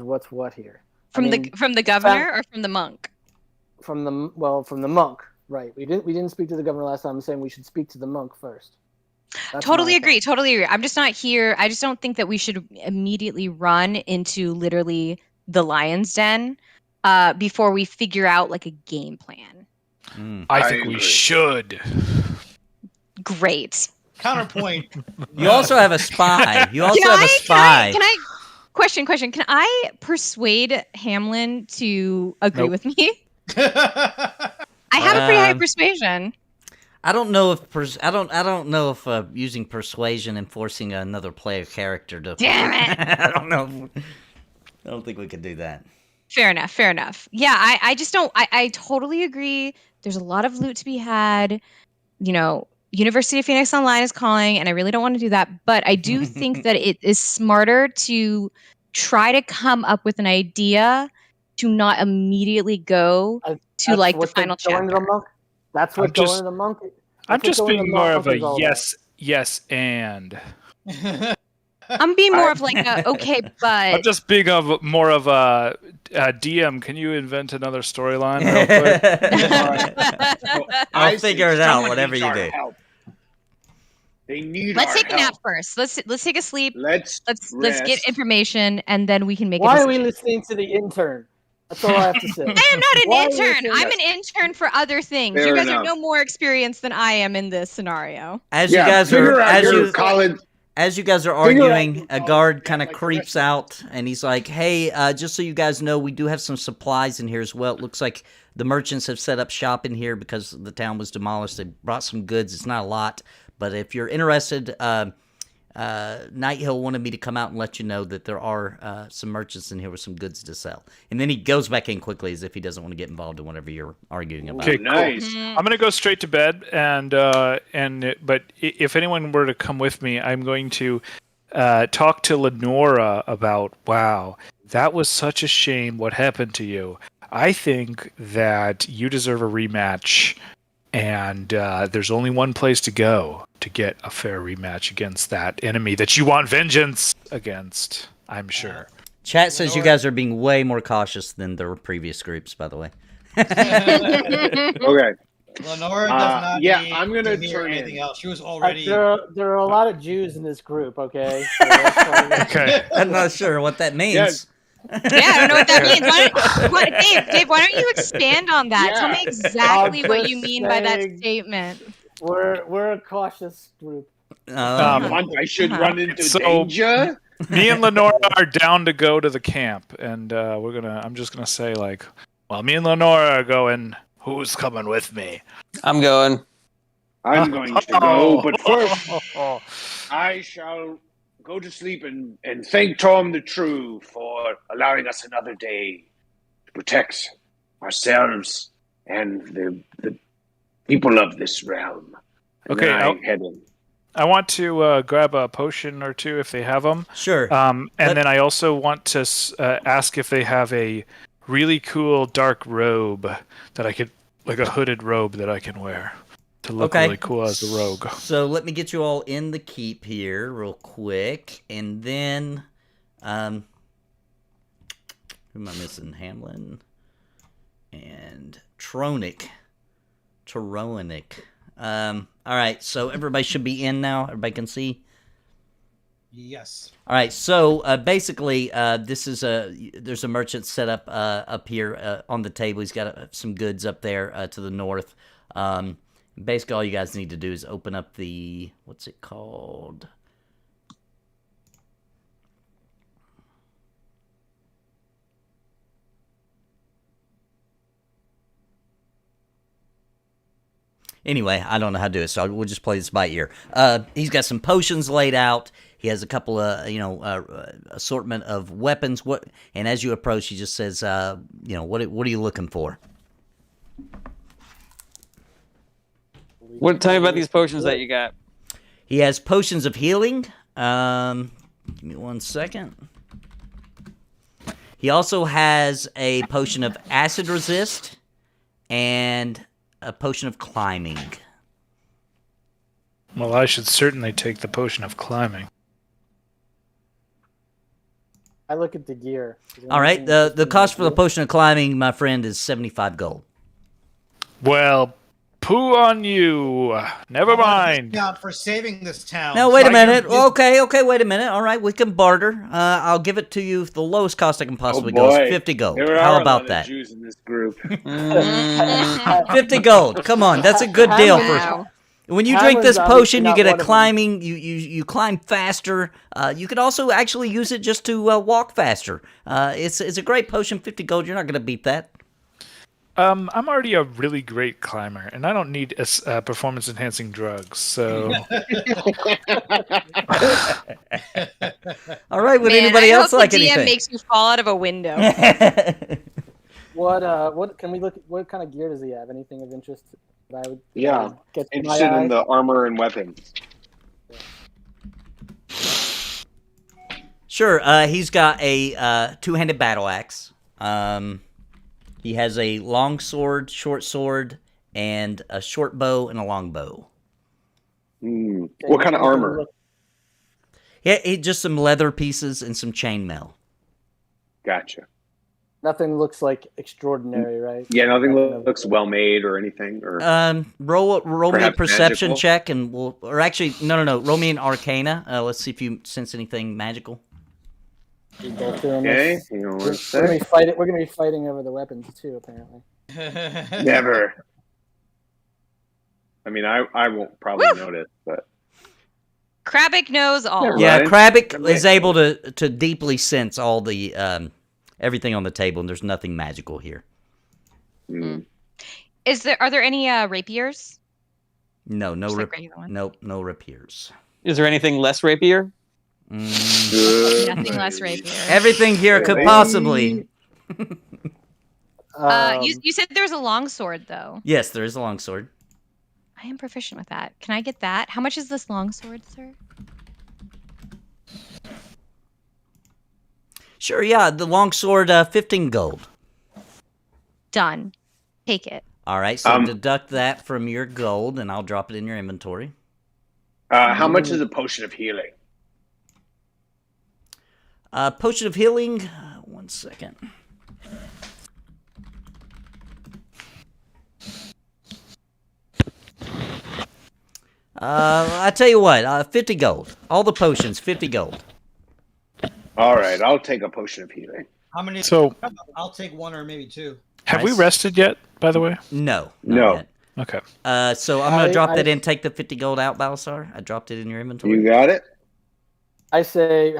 Speaker 6: what's what here.
Speaker 5: From the governor or from the monk?
Speaker 6: From the monk, right? We didn't speak to the governor last time. I'm saying we should speak to the monk first. That's
Speaker 5: Totally
Speaker 6: my
Speaker 5: agree.
Speaker 6: thought.
Speaker 5: Totally agree. I'm just not here. I just don't think that we should immediately run into literally the lion's den before we figure out like a game plan.
Speaker 2: I think we
Speaker 7: agree.
Speaker 2: should.
Speaker 5: Great.
Speaker 4: Counterpoint.
Speaker 1: You also have a spy. You also have a spy.
Speaker 5: Can I question? Can I persuade Hamlin to agree
Speaker 2: Nope.
Speaker 5: with me? I have a pretty high persuasion.
Speaker 1: I don't know if I don't know if using persuasion and forcing another player character to.
Speaker 5: Damn it.
Speaker 1: I don't know. I don't think we could do that.
Speaker 5: Fair enough. Yeah, I just don't. I totally agree. There's a lot of loot to be had. You know, University of Phoenix Online is calling, and I really don't want to do that. But I do think that it is smarter to try to come up with an idea to not immediately go to
Speaker 6: That's
Speaker 5: like the
Speaker 6: what
Speaker 5: final
Speaker 6: going to
Speaker 5: chapter.
Speaker 6: the monk. That's what
Speaker 2: I'm
Speaker 6: going
Speaker 2: just-
Speaker 6: to the monk.
Speaker 2: I'm
Speaker 6: that's
Speaker 2: just
Speaker 6: what going to
Speaker 2: being
Speaker 6: the
Speaker 2: more
Speaker 6: monk
Speaker 2: of a
Speaker 6: is all
Speaker 2: yes, and.
Speaker 5: I'm being more of like a okay,
Speaker 2: I'm
Speaker 5: but
Speaker 2: just being more of a DM. Can you invent another storyline real quick?
Speaker 1: I'll
Speaker 7: I say
Speaker 1: figure it out,
Speaker 7: someone
Speaker 1: whatever
Speaker 7: needs
Speaker 1: you
Speaker 7: our
Speaker 1: do.
Speaker 7: help. They need
Speaker 5: let's
Speaker 7: our
Speaker 5: take a
Speaker 7: help.
Speaker 5: nap first. Let's take a sleep.
Speaker 7: Let's
Speaker 5: Let's get
Speaker 7: rest.
Speaker 5: information and then we can make.
Speaker 6: Why
Speaker 5: a
Speaker 6: are we
Speaker 5: decision.
Speaker 6: listening to the intern? That's all I have to say.
Speaker 5: I am not
Speaker 6: Why
Speaker 5: an
Speaker 6: are you
Speaker 5: intern.
Speaker 6: saying
Speaker 5: I'm
Speaker 6: that?
Speaker 5: an intern for other things.
Speaker 7: Fair
Speaker 5: You guys
Speaker 7: enough.
Speaker 5: are no more experienced than I am in this scenario.
Speaker 1: As
Speaker 7: Yeah,
Speaker 1: you guys
Speaker 7: figure
Speaker 1: are,
Speaker 7: out
Speaker 1: as
Speaker 7: your
Speaker 1: you,
Speaker 7: college.
Speaker 1: as you guys are
Speaker 6: Figure out
Speaker 1: arguing,
Speaker 6: your
Speaker 1: a
Speaker 6: college,
Speaker 1: guard
Speaker 6: yeah,
Speaker 1: kind of
Speaker 6: like the
Speaker 1: creeps
Speaker 6: rest of
Speaker 1: out, and he's like, "Hey, just so you guys know, we do have some supplies in here as well. It looks like the merchants have set up shop in here because the town was demolished. They brought some goods. It's not a lot, but if you're interested, Nighthill wanted me to come out and let you know that there are some merchants in here with some goods to sell." And then he goes back in quickly as if he doesn't want to get involved in whatever you're arguing about.
Speaker 2: Okay,
Speaker 7: Oh, nice.
Speaker 2: I'm gonna go straight to bed, but if anyone were to come with me, I'm going to talk to Lenora about. Wow, that was such a shame. What happened to you? I think that you deserve a rematch, and there's only one place to go to get a fair rematch against that enemy that you want vengeance against. I'm sure.
Speaker 1: Chat says you guys are being way more cautious than the previous groups, by the way.
Speaker 7: Okay.
Speaker 4: Lenora does not
Speaker 7: yeah,
Speaker 4: need
Speaker 7: I'm gonna
Speaker 4: to hear
Speaker 7: turn
Speaker 4: anything
Speaker 7: in.
Speaker 4: else. She was already.
Speaker 6: There are a lot of Jews in this group, okay? So that's why-
Speaker 2: Okay.
Speaker 1: I'm not sure what that means.
Speaker 7: Yes.
Speaker 5: Yeah, I don't know what that means. Dave, why don't you expand on that? Tell me
Speaker 7: Yeah.
Speaker 5: exactly
Speaker 6: I'm
Speaker 5: what you
Speaker 6: just
Speaker 5: mean by that
Speaker 6: saying-
Speaker 5: statement.
Speaker 6: We're a cautious group.
Speaker 7: I should run into
Speaker 2: So-
Speaker 7: danger.
Speaker 2: Me and Lenora are down to go to the camp, and I'm just gonna say like, well, me and Lenora are going. Who's coming with me?
Speaker 3: I'm going.
Speaker 7: I'm going to go, but first I shall go to sleep and thank Tom the True for allowing us another day to protect ourselves and the people of this realm. And
Speaker 2: Okay,
Speaker 7: then I
Speaker 2: I'll-
Speaker 7: head in.
Speaker 2: I want to grab a potion or two if they have them.
Speaker 1: Sure.
Speaker 2: And
Speaker 1: Let-
Speaker 2: then I also want to ask if they have a really cool dark robe that I could, like a hooded robe that I can wear to look
Speaker 1: Okay.
Speaker 2: really cool as a rogue.
Speaker 1: So let me get you all in the keep here real quick, and then, who am I missing? Hamlin and Troenick. All right, so everybody should be in now. Everybody can see.
Speaker 4: Yes.
Speaker 1: All right, so basically, there's a merchant set up here on the table. He's got some goods up there to the north. Basically, all you guys need to do is open up the, what's it called? Anyway, I don't know how to do it, so we'll just play this by ear. He's got some potions laid out. He has a couple of, assortment of weapons. And as you approach, he just says, what are you looking for?
Speaker 3: Tell me about these potions that you got.
Speaker 1: He has potions of healing. Give me 1 second. He also has a potion of acid resist and a potion of climbing.
Speaker 2: Well, I should certainly take the potion of climbing.
Speaker 6: I look at the gear.
Speaker 1: All right, the cost for the potion of climbing, my friend, is 75 gold.
Speaker 2: Well, poo on you. Never mind.
Speaker 4: Discount for saving this town.
Speaker 1: Now, wait a
Speaker 2: Like
Speaker 1: minute.
Speaker 4: your-
Speaker 1: Okay, wait a minute. All right, we can barter. I'll give it to you for the lowest cost I can possibly go.
Speaker 7: boy.
Speaker 1: It's 50 gold.
Speaker 7: There
Speaker 1: How
Speaker 7: are a lot
Speaker 1: about
Speaker 7: of
Speaker 1: that?
Speaker 7: Jews in this group.
Speaker 1: 50 gold. Come on, that's a good deal.
Speaker 5: Wow.
Speaker 1: When you drink this
Speaker 6: Hamlin's
Speaker 1: potion, you
Speaker 6: obviously
Speaker 1: get
Speaker 6: not
Speaker 1: a
Speaker 6: one of them.
Speaker 1: climbing. You climb faster. You could also actually use it just to walk faster. It's a great potion. 50 gold. You're not going to beat that.
Speaker 2: I'm already a really great climber, and I don't need performance-enhancing drugs. So,
Speaker 1: All right. Would
Speaker 5: Man,
Speaker 1: anybody
Speaker 5: I
Speaker 1: else
Speaker 5: hope
Speaker 1: like
Speaker 5: the DM
Speaker 1: anything?
Speaker 5: makes you fall out of a window.
Speaker 6: What can we look at? What kind of gear does he have? Anything of interest that I would
Speaker 7: Yeah,
Speaker 6: get to my
Speaker 7: Interested
Speaker 6: eye?
Speaker 7: in the armor and weapons.
Speaker 1: Sure. He's got a two-handed battle axe. He has a long sword, short sword, and a short bow and a long bow.
Speaker 7: What kind of armor?
Speaker 1: Yeah, just some leather pieces and some chainmail.
Speaker 7: Gotcha.
Speaker 6: Nothing looks like extraordinary, right?
Speaker 7: Yeah, nothing
Speaker 6: Nothing of-
Speaker 7: looks well made or anything. Or
Speaker 1: Roll me a
Speaker 7: Perhaps
Speaker 1: perception
Speaker 7: magical?
Speaker 1: check, and no. Roll me an arcana. Let's see if you sense anything magical.
Speaker 6: We both doing
Speaker 7: Okay,
Speaker 6: this.
Speaker 7: hang on one
Speaker 6: We're gonna
Speaker 7: sec.
Speaker 6: be fighting. We're gonna be fighting over the weapons too, apparently.
Speaker 7: Never. I mean, I won't probably
Speaker 5: Woo!
Speaker 7: notice, but
Speaker 5: Krabic knows all.
Speaker 7: Never
Speaker 1: Yeah,
Speaker 7: mind.
Speaker 1: Krabic is able to deeply sense all the everything on the table, and there's nothing magical here.
Speaker 7: mm.
Speaker 5: Are there any rapiers?
Speaker 1: No
Speaker 5: Just like regular ones?
Speaker 1: nope, no rapiers.
Speaker 3: Is there anything less rapier?
Speaker 1: Mm,
Speaker 5: Nothing less rapier.
Speaker 1: everything here could possibly.
Speaker 5: You said there was a longsword, though.
Speaker 1: Yes, there is a longsword.
Speaker 5: I am proficient with that. Can I get that? How much is this longsword, sir?
Speaker 1: Sure, yeah, the longsword, 15 gold.
Speaker 5: Done. Take it.
Speaker 1: All right, so deduct that from your gold, and I'll drop it in your inventory.
Speaker 7: How much is a potion of healing?
Speaker 1: Potion of healing. 1 second. I tell you what, 50 gold. All the potions, 50 gold.
Speaker 7: All right, I'll take a potion of healing.
Speaker 4: How many?
Speaker 2: So-
Speaker 4: I'll take one or maybe two.
Speaker 2: Have we
Speaker 1: Nice.
Speaker 2: rested yet, by the way?
Speaker 1: No.
Speaker 7: No.
Speaker 1: Not
Speaker 2: Okay.
Speaker 1: yet. So I'm going to drop
Speaker 6: I-
Speaker 1: that in. Take the 50 gold out, Balasar. I dropped it in your inventory.
Speaker 7: You got it?
Speaker 6: I say,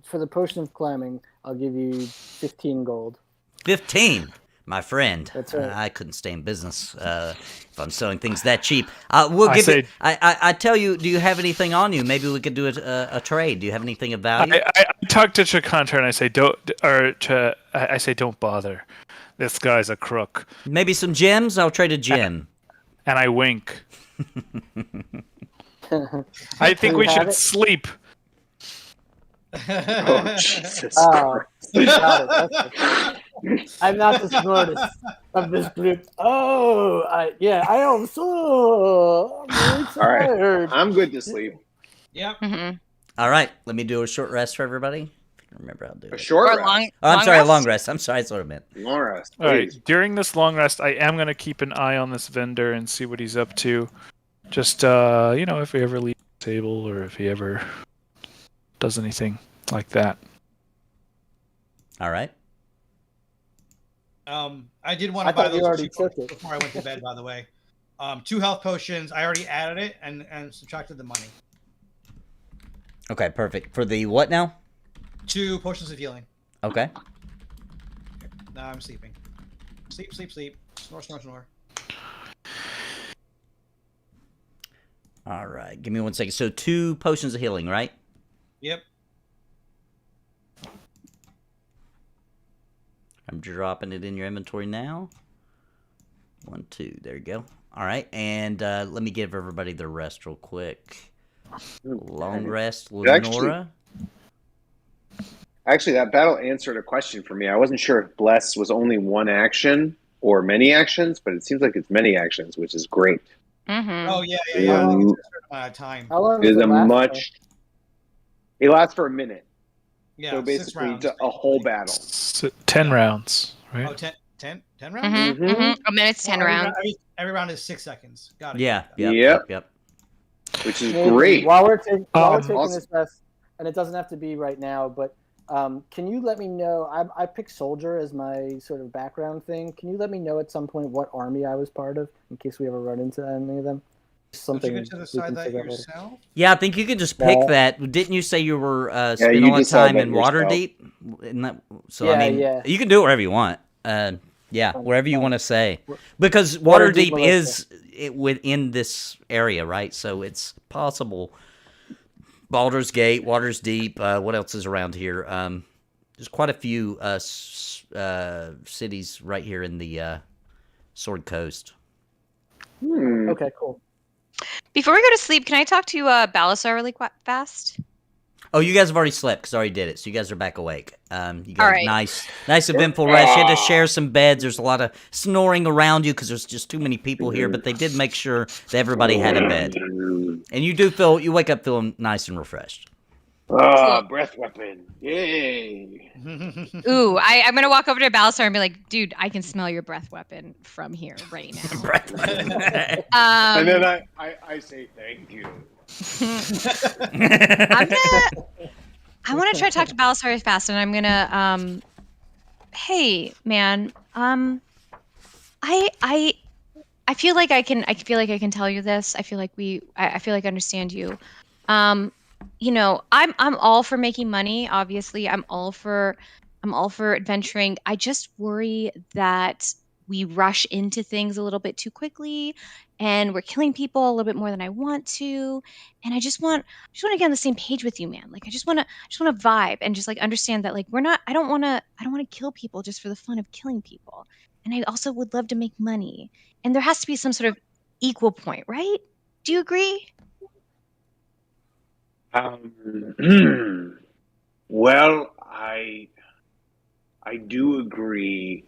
Speaker 6: for the potion of climbing, I'll give you 15 gold.
Speaker 1: 15, my friend.
Speaker 6: That's right.
Speaker 1: I couldn't stay in business if I'm selling things that cheap. We'll
Speaker 2: I
Speaker 1: give
Speaker 2: say-
Speaker 1: it. I tell you, do you have anything on you? Maybe we could do a trade. Do you have anything of value?
Speaker 2: I talk to Chakantar and I say I say don't bother. This guy's a crook.
Speaker 1: Maybe some gems? I'll trade a gem.
Speaker 2: And I wink. I think we
Speaker 6: have
Speaker 2: should
Speaker 6: it?
Speaker 2: sleep.
Speaker 7: Oh, Jesus
Speaker 6: Oh,
Speaker 7: Christ.
Speaker 6: got it. I'm not the smartest of this group. Oh, I am so. I'm really
Speaker 7: All right.
Speaker 6: tired.
Speaker 7: I'm good to sleep.
Speaker 4: Yep.
Speaker 5: Mm-hmm.
Speaker 1: All right, let me do a short rest for everybody. I can remember how to do
Speaker 7: A
Speaker 1: it.
Speaker 7: short
Speaker 5: Or
Speaker 7: rest.
Speaker 5: long.
Speaker 1: Oh, I'm sorry, a
Speaker 5: rest?
Speaker 1: long rest. I'm sorry, that's what I meant.
Speaker 7: Long rest.
Speaker 2: All right.
Speaker 7: please.
Speaker 2: During this long rest, I am going to keep an eye on this vendor and see what he's up to. Just, if he ever leaves the table or if he ever does anything like that.
Speaker 1: All right.
Speaker 4: I did want
Speaker 6: I
Speaker 4: to buy
Speaker 6: thought you
Speaker 4: those
Speaker 6: already
Speaker 4: two
Speaker 6: took it.
Speaker 4: before I went to bed. By the way, 2 health potions. I already added it and subtracted the money.
Speaker 1: Okay, perfect. For the what now?
Speaker 4: 2 potions of healing.
Speaker 1: Okay.
Speaker 4: Now I'm sleeping. Sleep, sleep, sleep. Snore, snore, snore.
Speaker 1: All right, give me 1 second. So 2 potions of healing, right?
Speaker 4: Yep.
Speaker 1: I'm dropping it in your inventory now. 1, 2, there you go. All right, and let me give everybody their rest real quick. Long rest, Lenora.
Speaker 7: Actually, that battle answered a question for me. I wasn't sure if Bless was only one action or many actions, but it seems like it's many actions, which is great.
Speaker 5: Mm-hmm.
Speaker 4: Oh yeah, yeah, yeah. I think it's a certain amount of time.
Speaker 6: How long
Speaker 7: It
Speaker 6: does
Speaker 7: is
Speaker 6: it
Speaker 7: a
Speaker 6: last for?
Speaker 7: much. It lasts for a minute.
Speaker 4: Yeah,
Speaker 7: So
Speaker 4: 6
Speaker 7: basically,
Speaker 4: rounds,
Speaker 7: a whole battle.
Speaker 2: 10 rounds,
Speaker 4: Oh,
Speaker 2: right?
Speaker 4: 10 rounds?
Speaker 5: Mm-hmm. Mm-hmm. A minute's 10
Speaker 4: Well,
Speaker 5: rounds.
Speaker 4: Every round is 6 seconds. Got it.
Speaker 1: Yeah,
Speaker 4: Got it.
Speaker 1: yep.
Speaker 7: Which is
Speaker 6: Maybe
Speaker 7: great.
Speaker 6: While we're taking
Speaker 7: awesome.
Speaker 6: this rest, and it doesn't have to be right now, but can you let me know? I picked soldier as my sort of background thing. Can you let me know at some point what army I was part of, in case we ever run into any of them?
Speaker 4: Don't you
Speaker 6: Something
Speaker 4: get to
Speaker 6: we
Speaker 4: decide
Speaker 6: can
Speaker 4: that
Speaker 6: figure out later.
Speaker 4: yourself?
Speaker 1: Yeah, I think you could just pick
Speaker 6: Yeah.
Speaker 1: that. Didn't you say you were
Speaker 7: you
Speaker 1: spending all that
Speaker 7: decide
Speaker 1: time
Speaker 7: that
Speaker 1: in
Speaker 7: yourself.
Speaker 1: Waterdeep? Isn't that, so,
Speaker 6: Yeah,
Speaker 1: I mean,
Speaker 6: yeah.
Speaker 1: you can do it wherever you want. Yeah, wherever you want to say. Because
Speaker 6: Waterdeep
Speaker 1: Waterdeep is within this area, right? So it's possible. Baldur's Gate, Water's Deep, what else is around here? There's quite a few cities right here in the Sword Coast.
Speaker 6: Okay, cool.
Speaker 5: Before we go to sleep, can I talk to Balasar really fast?
Speaker 1: Oh, you guys have already slept because I already did it, so you guys are back awake. You got
Speaker 5: All
Speaker 1: a
Speaker 5: right.
Speaker 1: nice eventful rest. You had to share some beds. There's a lot of snoring around you because there's just too many people here, but they did make sure that everybody had a bed. And you wake up feeling nice and refreshed.
Speaker 7: Ah, breath weapon. Yay.
Speaker 5: Ooh, I'm going to walk over to Balasar and be like, dude, I can smell your breath weapon from here right now.
Speaker 7: And then I say thank you.
Speaker 5: I'm gonna I want to try to talk to Balasari fast, and I'm gonna hey man, I feel like I feel like I can tell you this. I feel like I feel like I understand you. You know, I'm all for making money. Obviously, I'm all for adventuring. I just worry that we rush into things a little bit too quickly, and we're killing people a little bit more than I want to. And I just want to get on the same page with you, man. Like, I just want to vibe and just like understand that like we're not. I don't want to kill people just for the fun of killing people. And I also would love to make money. And there has to be some sort of equal point, right? Do you agree?
Speaker 7: Well, I do agree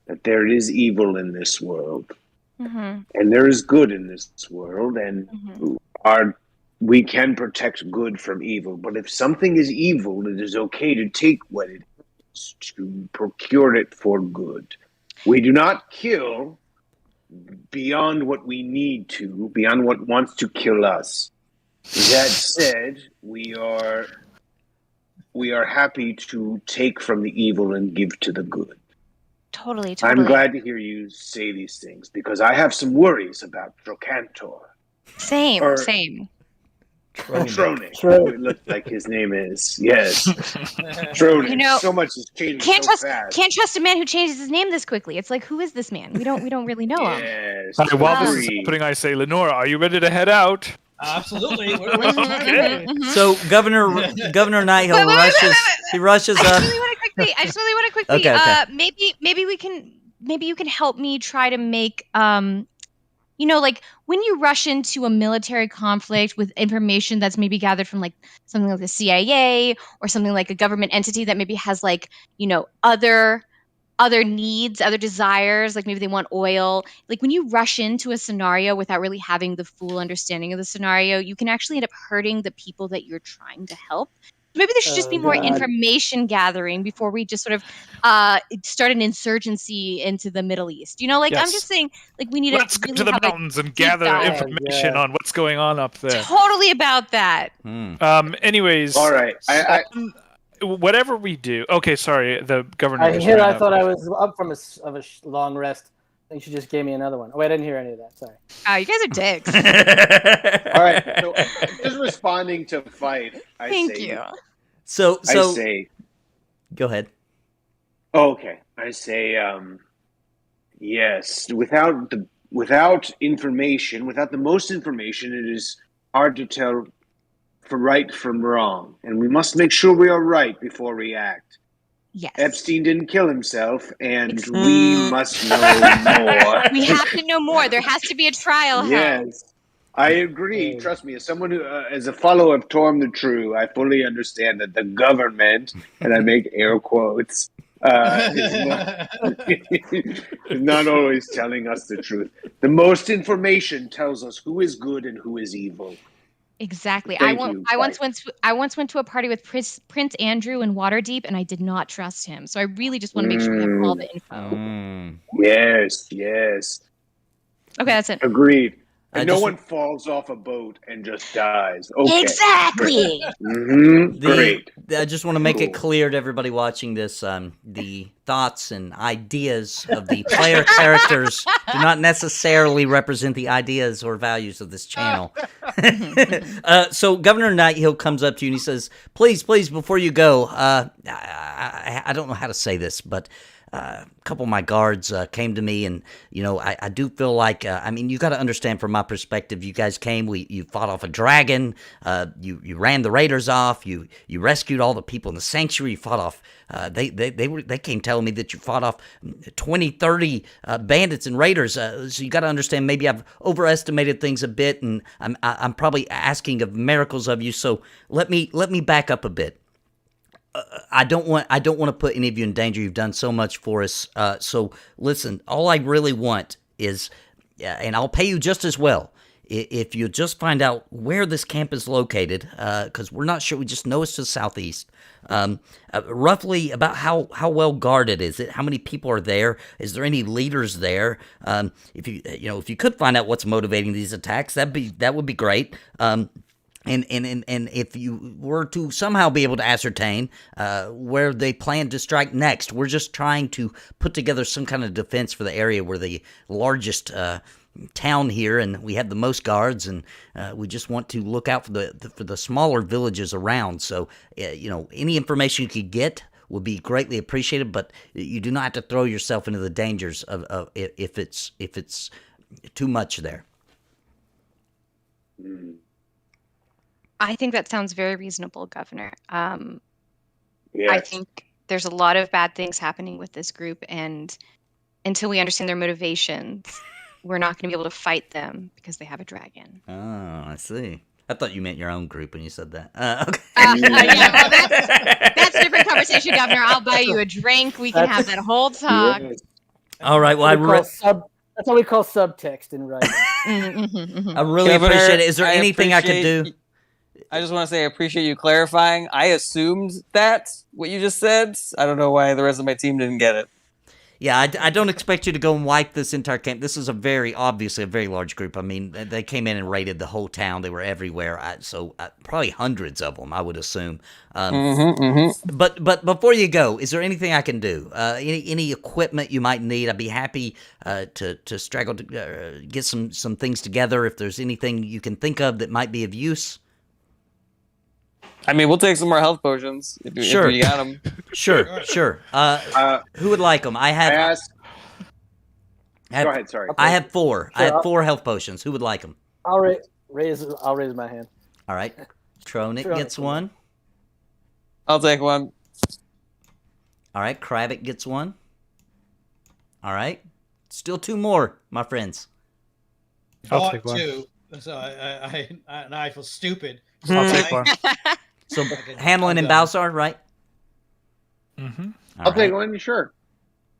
Speaker 7: that there is evil in this world, and there is good in this world, and we can protect good from evil. But if something is evil, it is okay to take what it is to procure it for good. We do not kill beyond what we need to, beyond what wants to kill us. That said, we are happy to take from the evil and give to the good.
Speaker 5: Totally.
Speaker 7: I'm glad to hear you say these things because I have some worries about Trocantor.
Speaker 5: Same.
Speaker 7: Troenick. It looked like his name is. Yes. Troenick.
Speaker 5: You know,
Speaker 7: so much has changed fast.
Speaker 5: Can't trust a man who changes his name this quickly. It's like, who is this man? We don't really know him.
Speaker 7: Yes.
Speaker 2: While this is happening, I say, Lenora, are you ready to head out?
Speaker 4: Absolutely.
Speaker 2: Okay.
Speaker 1: So Governor Nighthill rushes
Speaker 5: I
Speaker 1: up.
Speaker 5: just really want to quickly.
Speaker 1: Okay.
Speaker 5: Maybe you can help me try to make you know, like when you rush into a military conflict with information that's maybe gathered from like something like the CIA or something like a government entity that maybe has like, you know, other needs, other desires, like maybe they want oil. Like when you rush into a scenario without really having the full understanding of the scenario, you can actually end up hurting the people that you're trying to help. Maybe there should just be more information gathering before we just sort of start an insurgency into the Middle East. You know, like I'm just saying, like we need
Speaker 2: Let's
Speaker 5: to really
Speaker 2: go to the
Speaker 5: have,
Speaker 2: mountains and gather information on what's going on up there.
Speaker 5: Totally about that.
Speaker 2: Anyways,
Speaker 7: all right.
Speaker 2: Whatever we do. Okay, sorry. The governor.
Speaker 6: I thought I was up from a long rest. I think she just gave me another one. Oh, wait, I didn't hear any of that. Sorry.
Speaker 5: Oh, you guys are dicks.
Speaker 7: All right. So, just responding to Fife.
Speaker 5: Thank you.
Speaker 1: So
Speaker 7: I say.
Speaker 1: Go ahead.
Speaker 7: Oh, okay. I say. Yes. Without information, without the most information, it is hard to tell for right from wrong, and we must make sure we are right before we act.
Speaker 5: Yes.
Speaker 7: Epstein didn't kill himself, and we must know more.
Speaker 5: We have to know more. There has to be a trial.
Speaker 7: Yes, I agree. Trust me, as someone who, as a follower of Torm the True, I fully understand that the government, and I make air quotes, is not always telling us the truth. The most information tells us who is good and who is evil.
Speaker 5: Exactly. I once went to a party with Prince Andrew in Waterdeep, and I did not trust him. So I really just want to make sure we have all the info.
Speaker 7: Yes.
Speaker 5: Okay, that's it.
Speaker 7: Agreed. And no one falls off a boat and just dies. Okay.
Speaker 5: Exactly.
Speaker 7: Great.
Speaker 1: I just want to make it clear to everybody watching this, the thoughts and ideas of the player characters do not necessarily represent the ideas or values of this channel. So Governor Nighthill comes up to you and he says, please, before you go, I don't know how to say this, but a couple of my guards came to me, and I do feel like you got to understand from my perspective. You guys came, you fought off a dragon, you ran the raiders off, you rescued all the people in the sanctuary. You fought off. They came telling me that you fought off 20, 30 bandits and raiders. So you got to understand. Maybe I've overestimated things a bit, and I'm probably asking of miracles of you. So let me back up a bit. I don't want to put any of you in danger. You've done so much for us. So listen, all I really want is, and I'll pay you just as well, if you just find out where this camp is located, because we're not sure. We just know it's to the southeast. Roughly about how well guarded is it? How many people are there? Is there any leaders there? If you could find out what's motivating these attacks, that would be great. And if you were to somehow be able to ascertain where they plan to strike next, we're just trying to put together some kind of defense for the area. We're the largest town here, and we have the most guards, and we just want to look out for the smaller villages around. So, any information you could get would be greatly appreciated, but you do not have to throw yourself into the dangers of if it's too much there.
Speaker 5: I think that sounds very reasonable, Governor. I
Speaker 7: Yes.
Speaker 5: think there's a lot of bad things happening with this group, and until we understand their motivations, we're not going to be able to fight them because they have a dragon.
Speaker 1: Oh, I see. I thought you meant your own group when you said that. Okay.
Speaker 5: Yeah, well, that's a different conversation, Governor. I'll buy you a drink. We can have that whole talk.
Speaker 1: All right. Well,
Speaker 6: That's what we call subtext in writing.
Speaker 1: I really
Speaker 3: Governor,
Speaker 1: appreciate it. Is there
Speaker 3: I
Speaker 1: anything I could do?
Speaker 3: appreciate- I just want to say I appreciate you clarifying. I assumed that what you just said. I don't know why the rest of my team didn't get it.
Speaker 1: Yeah, I don't expect you to go and wipe this entire camp. This is obviously a very large group. I mean, they came in and raided the whole town. They were everywhere. Probably hundreds of them, I would assume. But before you go, is there anything I can do? Any equipment you might need? I'd be happy to straggle to get some things together. If there's anything you can think of that might be of use.
Speaker 3: I mean, we'll take some more health potions if you got them.
Speaker 1: Sure. Who would like them?
Speaker 7: I asked. Go ahead. Sorry.
Speaker 1: I have 4. I have
Speaker 6: Sure.
Speaker 1: 4 health potions. Who would like them?
Speaker 6: I'll raise my hand.
Speaker 1: All right. Tronic gets one.
Speaker 3: I'll take one.
Speaker 1: All right. Kravik gets one. All right. Still 2 more, my friends.
Speaker 2: I'll take one.
Speaker 4: Two. So now I feel stupid.
Speaker 2: I'll take one.
Speaker 1: So Hamlin and Balsar, right?
Speaker 2: Mm-hmm.
Speaker 1: All
Speaker 7: I'll take
Speaker 1: right.
Speaker 7: one. Sure.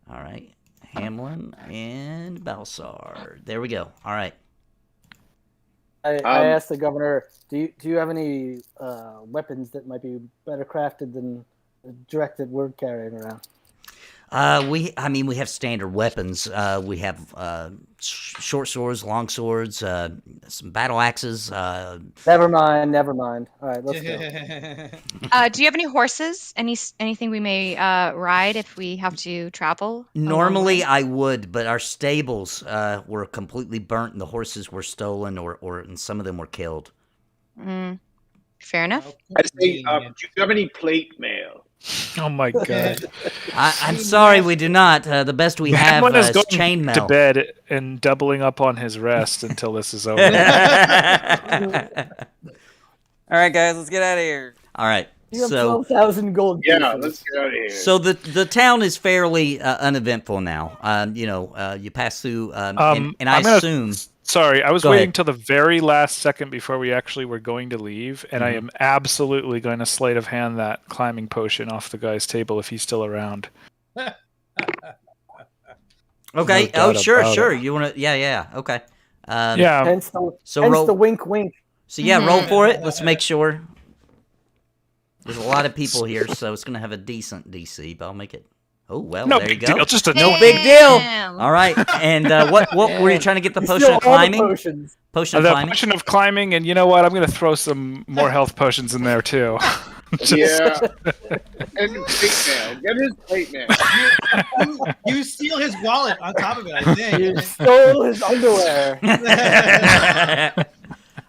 Speaker 1: All right. Hamlin and Balsar. There we go. All right.
Speaker 6: I asked the governor, do you have any weapons that might be better crafted than the direct that we're carrying around?
Speaker 1: We have standard weapons. We have short swords, long swords, some battle axes.
Speaker 6: Never mind. All right, let's go.
Speaker 5: Do you have any horses? Anything we may ride if we have to travel? a long
Speaker 1: Normally
Speaker 5: way?
Speaker 1: I would, but our stables were completely burnt, and the horses were stolen, and some of them were killed.
Speaker 5: Fair enough.
Speaker 7: I say, do you have any plate mail?
Speaker 2: Oh my god.
Speaker 1: I'm sorry, we do not. The best we have
Speaker 2: Hamlin is
Speaker 1: is
Speaker 2: going
Speaker 1: chainmail.
Speaker 2: to bed and doubling up on his rest until this is over.
Speaker 3: All right, guys, let's get out of here.
Speaker 1: All right.
Speaker 6: You have
Speaker 1: So
Speaker 6: 12,000 gold
Speaker 7: Yeah,
Speaker 6: pieces.
Speaker 7: let's get out of here.
Speaker 1: So the town is fairly uneventful now. You pass through, and I
Speaker 2: I'm gonna-
Speaker 1: assume.
Speaker 2: Sorry, I was
Speaker 1: Go
Speaker 2: waiting
Speaker 1: ahead.
Speaker 2: till the very last second before we actually were going to leave, and I am absolutely going to sleight of hand that climbing potion off the guy's table if he's still around.
Speaker 1: Okay.
Speaker 2: No doubt
Speaker 1: Sure.
Speaker 2: about it.
Speaker 1: You want to? Yeah. Okay.
Speaker 2: Yeah,
Speaker 6: Hence the,
Speaker 1: So
Speaker 6: hence
Speaker 1: roll.
Speaker 6: the wink, wink.
Speaker 1: So yeah, roll for it. Let's make sure. There's a lot of people here, so it's gonna have a decent DC. But I'll make it. Oh well,
Speaker 2: no
Speaker 1: there you
Speaker 2: big
Speaker 1: go.
Speaker 2: deal. Just a
Speaker 1: No big deal.
Speaker 5: Damn.
Speaker 1: All right. And what were you trying to get the
Speaker 6: You
Speaker 1: potion
Speaker 6: steal
Speaker 1: of
Speaker 6: all the
Speaker 1: climbing?
Speaker 6: potions.
Speaker 1: Potion of
Speaker 2: the
Speaker 1: climbing.
Speaker 2: potion of climbing, and you know what? I'm going to throw some more health potions in there too.
Speaker 7: Yeah. And plate mail. Get his plate mail.
Speaker 4: You steal his wallet on top of it, I think.
Speaker 6: You stole his underwear.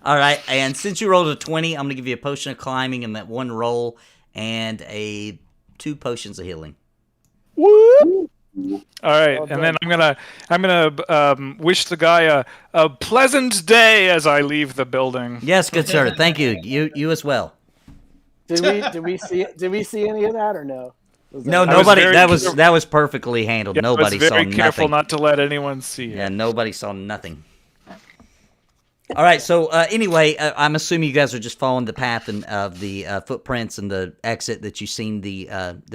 Speaker 1: All right, and since you rolled a 20, I'm gonna give you a potion of climbing in that one roll, and 2 potions of healing.
Speaker 2: Woo! All right,
Speaker 6: Well
Speaker 2: and then I'm gonna wish the guy a pleasant day as I leave the building.
Speaker 1: Yes, good sir. Thank you. You as well.
Speaker 6: Did we see any of that or no? Was that-
Speaker 1: No,
Speaker 2: I was
Speaker 1: nobody.
Speaker 2: very
Speaker 1: That was
Speaker 2: careful.
Speaker 1: that was perfectly handled.
Speaker 2: Yeah,
Speaker 1: Nobody
Speaker 2: I was
Speaker 1: saw
Speaker 2: very careful
Speaker 1: nothing.
Speaker 2: not to let anyone see it.
Speaker 1: Yeah, nobody saw nothing. All right. So anyway, I'm assuming you guys are just following the path and of the footprints and the exit that you've seen the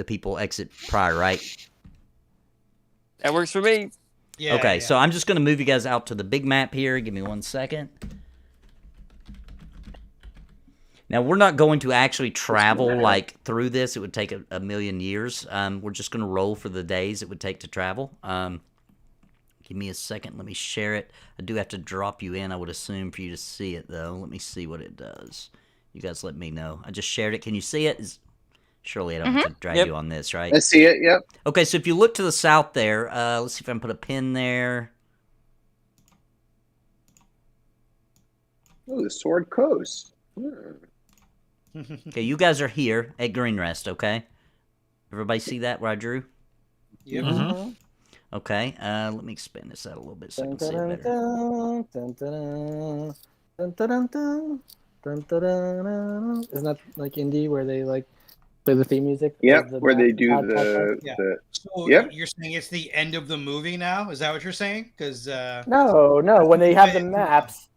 Speaker 1: people exit prior, right?
Speaker 3: That works for me.
Speaker 4: Yeah,
Speaker 1: Okay.
Speaker 4: yeah.
Speaker 1: So I'm just gonna move you guys out to the big map here. Give me 1 second. Now we're not going to actually travel like through this. It would take a million years. We're just gonna roll for the days it would take to travel. Give me a second. Let me share it. I do have to drop you in, I would assume, for you to see it, though. Let me see what it does. You guys let me know. I just shared it. Can you see it? Surely I don't have to drag
Speaker 3: Yep.
Speaker 1: you on this, right?
Speaker 7: I see it. Yep.
Speaker 1: Okay, so if you look to the south there, let's see if I can put a pin there.
Speaker 7: Oh, the Sword Coast.
Speaker 1: Okay, you guys are here at Greenest, okay? Everybody see that where I drew?
Speaker 4: Yep.
Speaker 2: Mhm.
Speaker 1: Okay, let me expand this out a little bit so I
Speaker 6: Dun,
Speaker 1: can see
Speaker 6: dun,
Speaker 1: it
Speaker 6: dun,
Speaker 1: better.
Speaker 6: dun, dun, dun, dun, dun, dun, dun, dun, dun, dun. Isn't that like indie where they like play the theme music?
Speaker 7: Yep,
Speaker 6: The
Speaker 7: where they do
Speaker 6: map part?
Speaker 4: Yeah.
Speaker 7: the.
Speaker 4: So
Speaker 7: Yep.
Speaker 4: you're saying it's the end of the movie now? Is that what you're saying? Because
Speaker 6: No, when they have the maps.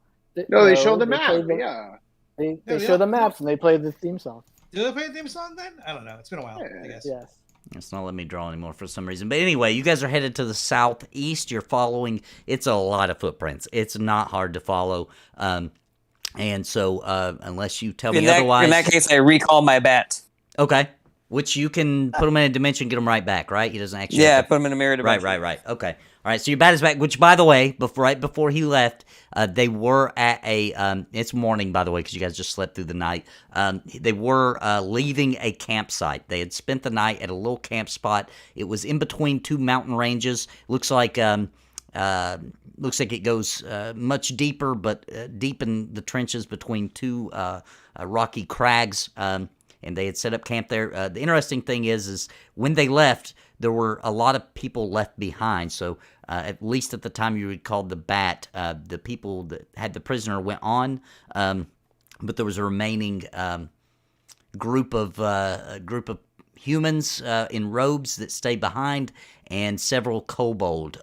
Speaker 7: No, they show the
Speaker 6: they play
Speaker 7: map. Yeah.
Speaker 6: They
Speaker 4: they
Speaker 6: show the
Speaker 4: don't-
Speaker 6: maps and they play the theme song.
Speaker 4: do they play the theme song then? I don't know. It's been a while. I guess.
Speaker 6: Yes.
Speaker 1: It's not letting me draw anymore for some reason. But anyway, you guys are headed to the southeast. You're following. It's a lot of footprints. It's not hard to follow. And so, unless you tell me otherwise.
Speaker 3: In that case, I recall my bat.
Speaker 1: Okay. Which you can put him in a dimension, get him right back, right? He doesn't actually.
Speaker 3: Yeah,
Speaker 1: have to-
Speaker 3: put him in a mirror dimension.
Speaker 1: Right. Okay. All right. So your bat is back. Which, by the way, right before he left, they were at a. It's morning, by the way, because you guys just slept through the night. They were leaving a campsite. They had spent the night at a little camp spot. It was in between two mountain ranges. Looks like it goes much deeper, but deep in the trenches between two rocky crags. And they had set up camp there. The interesting thing is when they left, there were a lot of people left behind. So at least at the time you recalled the bat, the people that had the prisoner went on, but there was a remaining group of humans in robes that stayed behind, and several kobold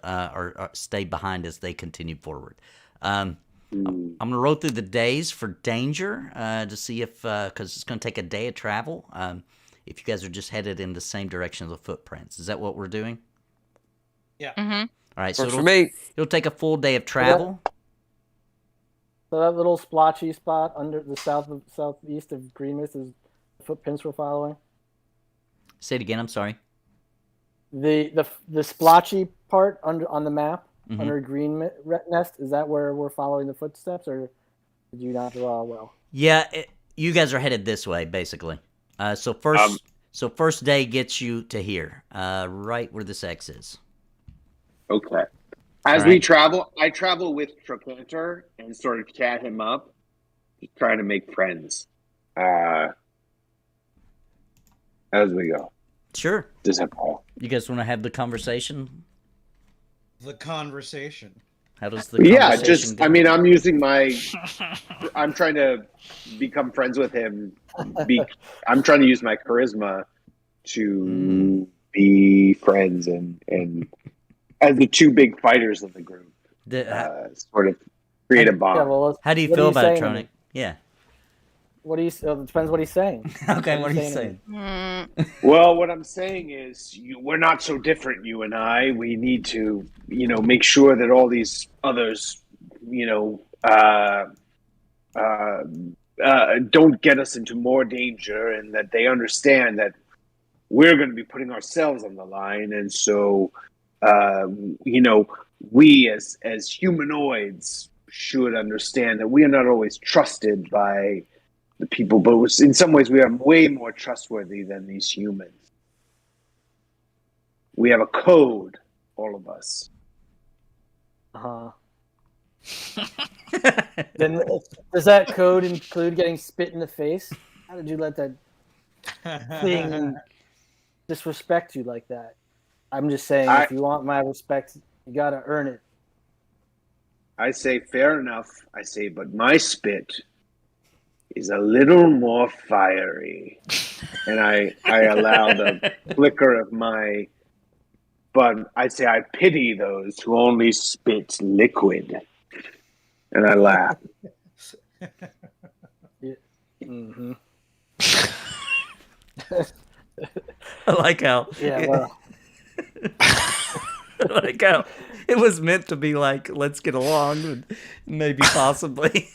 Speaker 1: stayed behind as they continued forward. I'm going to roll through the days for danger to see if, because it's going to take a day of travel, if you guys are just headed in the same direction of the footprints. Is that what we're doing?
Speaker 4: Yeah.
Speaker 5: Mm-hmm.
Speaker 1: All right, so
Speaker 3: Works for me.
Speaker 1: it'll take a full day of travel.
Speaker 6: So that little splotchy spot under the southeast of Greenest is the footprints we're following.
Speaker 1: Say it again, I'm sorry.
Speaker 6: The splotchy part on the map
Speaker 1: Mhm.
Speaker 6: under Greenest, is that where we're following the footsteps, or did you not draw well?
Speaker 1: Yeah, you guys are headed this way, basically. So first day gets you to here, right where this X is.
Speaker 7: Okay. As
Speaker 1: All
Speaker 7: we
Speaker 1: right.
Speaker 7: travel, I travel with Triplanter and sort of chat him up, just trying to make friends as we go.
Speaker 1: Sure.
Speaker 7: Does that Paul?
Speaker 1: You guys want to have the conversation?
Speaker 4: The conversation.
Speaker 1: How does the
Speaker 7: Yeah,
Speaker 1: conversation
Speaker 7: just
Speaker 1: go?
Speaker 7: I mean, I'm trying to become friends with him. I'm trying to use my charisma to be friends and as the two big fighters of the group, sort of create a bond.
Speaker 6: Yeah, well,
Speaker 1: how do you
Speaker 6: what
Speaker 1: feel
Speaker 6: are you
Speaker 1: about it,
Speaker 6: saying to
Speaker 1: Tronic?
Speaker 6: me?
Speaker 1: Yeah.
Speaker 6: What do you? It depends what he's saying.
Speaker 1: Okay, what are you
Speaker 6: to
Speaker 1: saying?
Speaker 6: me?
Speaker 7: Well, what I'm saying is, we're not so different, you and I. We need to, make sure that all these others, don't get us into more danger, and that they understand that we're going to be putting ourselves on the line. And so, we as humanoids should understand that we are not always trusted by the people, but in some ways we are way more trustworthy than these humans. We have a code, all of us.
Speaker 6: Then does that code include getting spit in the face? How did you let that thing disrespect you like that? I'm just saying, if you want my respect, you gotta earn it.
Speaker 7: I say fair enough. I say, but my spit is a little more fiery, and I allow the flicker of my. But I say I pity those who only spit liquid, and I laugh.
Speaker 6: Mm-hmm.
Speaker 1: I like how.
Speaker 6: Yeah, well.
Speaker 1: I like how it was meant to be like, let's get along, and maybe possibly.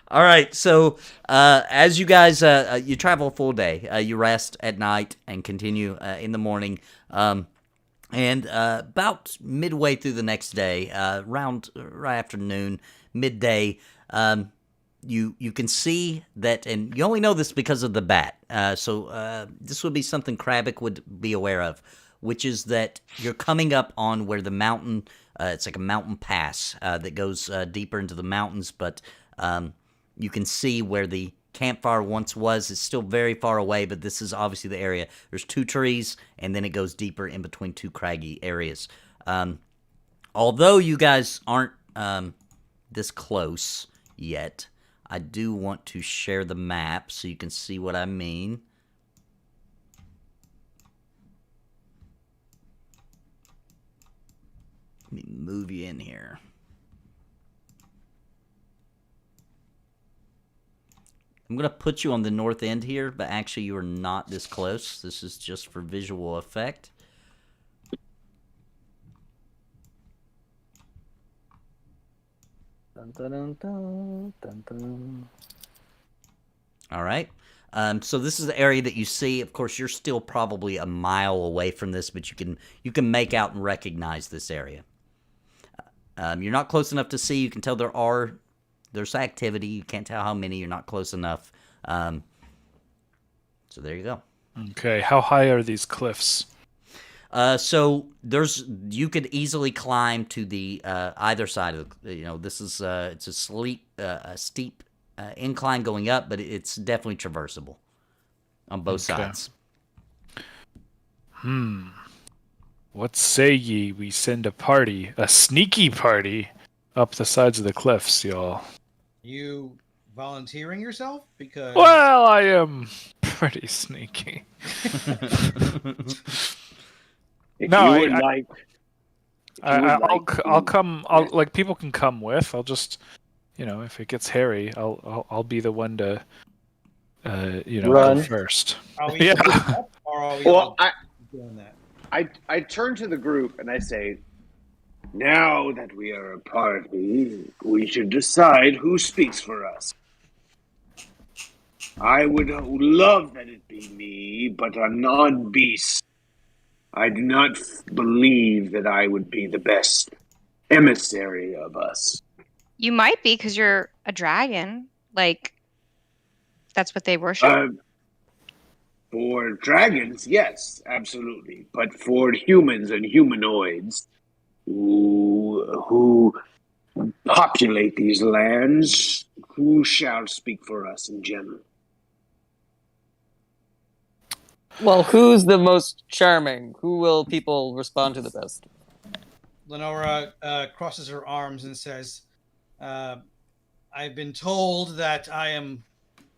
Speaker 1: All right, so as you guys you travel a full day, you rest at night and continue in the morning, and about midway through the next day, around right after noon, midday, You can see that, and you only know this because of the bat. So this would be something Krabic would be aware of, which is that you're coming up on where the mountain. It's like a mountain pass that goes deeper into the mountains, but you can see where the campfire once was. It's still very far away, but this is obviously the area. There's 2 trees, and then it goes deeper in between 2 craggy areas. Although you guys aren't this close yet, I do want to share the map so you can see what I mean. Let me move you in here. I'm going to put you on the north end here, but actually you are not this close. This is just for visual effect.
Speaker 6: Dun, dun, dun, dun, dun.
Speaker 1: All right. So this is the area that you see. Of course, you're still probably a mile away from this, but you can make out and recognize this area. You're not close enough to see. You can tell there's activity. You can't tell how many. You're not close enough. So there you go.
Speaker 2: Okay, how high are these cliffs?
Speaker 1: So you could easily climb to the either side of this is it's a steep incline going up, but it's definitely traversable on both sides.
Speaker 2: What say ye we send a sneaky party, up the sides of the cliffs, y'all?
Speaker 4: You volunteering yourself? Because
Speaker 2: Well, I am pretty sneaky.
Speaker 7: If
Speaker 2: No,
Speaker 7: you would like,
Speaker 2: I'll come. Like people can come with. I'll just, if it gets hairy, I'll be the one to,
Speaker 6: Run.
Speaker 2: go first.
Speaker 4: are we
Speaker 2: Yeah.
Speaker 4: up, or are we
Speaker 7: well,
Speaker 4: all doing that?
Speaker 7: I turn to the group and I say, now that we are a party, we should decide who speaks for us. I would love that it be me, but a non-beast. I do not believe that I would be the best emissary of us.
Speaker 5: You might be because you're a dragon. Like, that's what they worship.
Speaker 7: For dragons, yes, absolutely. But for humans and humanoids who populate these lands, who shall speak for us in general?
Speaker 3: Well, who's the most charming? Who will people respond to the best?
Speaker 4: Lenora crosses her arms and says, I've been told that I am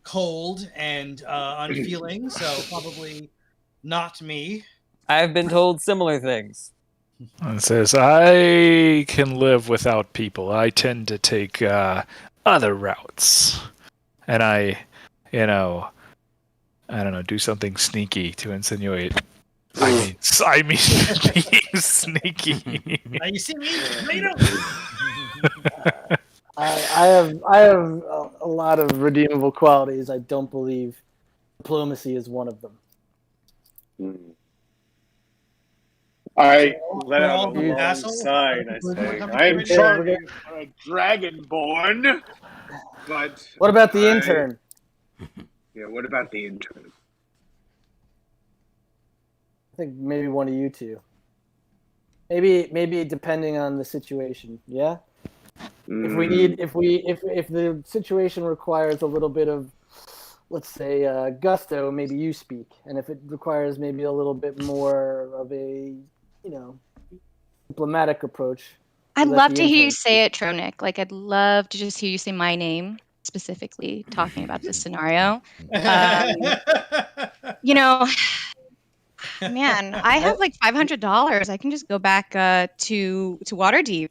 Speaker 4: cold and unfeeling, so probably not me.
Speaker 3: I've been told similar things.
Speaker 2: And says, I can live without people. I tend to take other routes. And I don't know, do something sneaky to insinuate. I mean being sneaky.
Speaker 4: Now you see me, tomato?
Speaker 6: I have a lot of redeemable qualities. I don't believe diplomacy is one of them.
Speaker 7: I let
Speaker 4: We're
Speaker 7: out
Speaker 4: all
Speaker 7: a long
Speaker 4: assholes?
Speaker 7: sigh and I say,
Speaker 4: We're
Speaker 7: I am
Speaker 4: coming
Speaker 7: charming for a dragonborn, but...
Speaker 6: What about the intern?
Speaker 7: Yeah, what about the intern?
Speaker 6: I think maybe one of you two. Maybe depending on the situation. Yeah. If the situation requires a little bit of, let's say, gusto, maybe you speak, and if it requires maybe a little bit more of a, diplomatic approach.
Speaker 5: I'd
Speaker 6: let
Speaker 5: love
Speaker 6: the
Speaker 5: to hear you
Speaker 6: intern
Speaker 5: say it, Tronic. Like, I'd love to just hear you say my name, specifically talking about this scenario. Man, I have like $500. I can just go back to Waterdeep.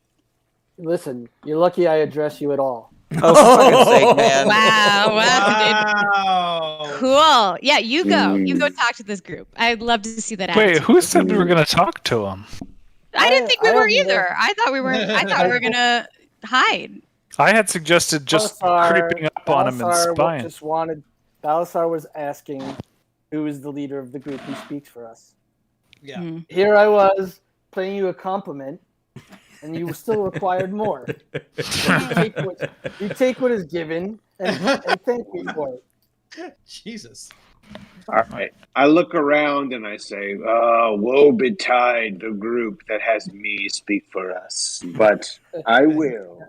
Speaker 6: Listen, you're lucky I address you at all.
Speaker 3: Oh, for fucking sake, man.
Speaker 5: Wow, dude. Cool. Yeah, you go. You go talk to this group. I'd love to see that.
Speaker 2: Wait,
Speaker 5: attitude.
Speaker 2: who said we were going to talk to him?
Speaker 5: I didn't think we
Speaker 6: I
Speaker 5: were
Speaker 6: have
Speaker 5: either. I thought we were gonna hide.
Speaker 2: I had suggested just creeping up on him and spying.
Speaker 6: Balasar was asking who is the leader of the group who speaks for us.
Speaker 4: Yeah.
Speaker 6: Here I was paying you a compliment, and you still required more. So you take what is given and thank me for it.
Speaker 4: Jesus.
Speaker 7: All right. I look around and I say, "Oh, woe betide the group that has me speak for us." But I will.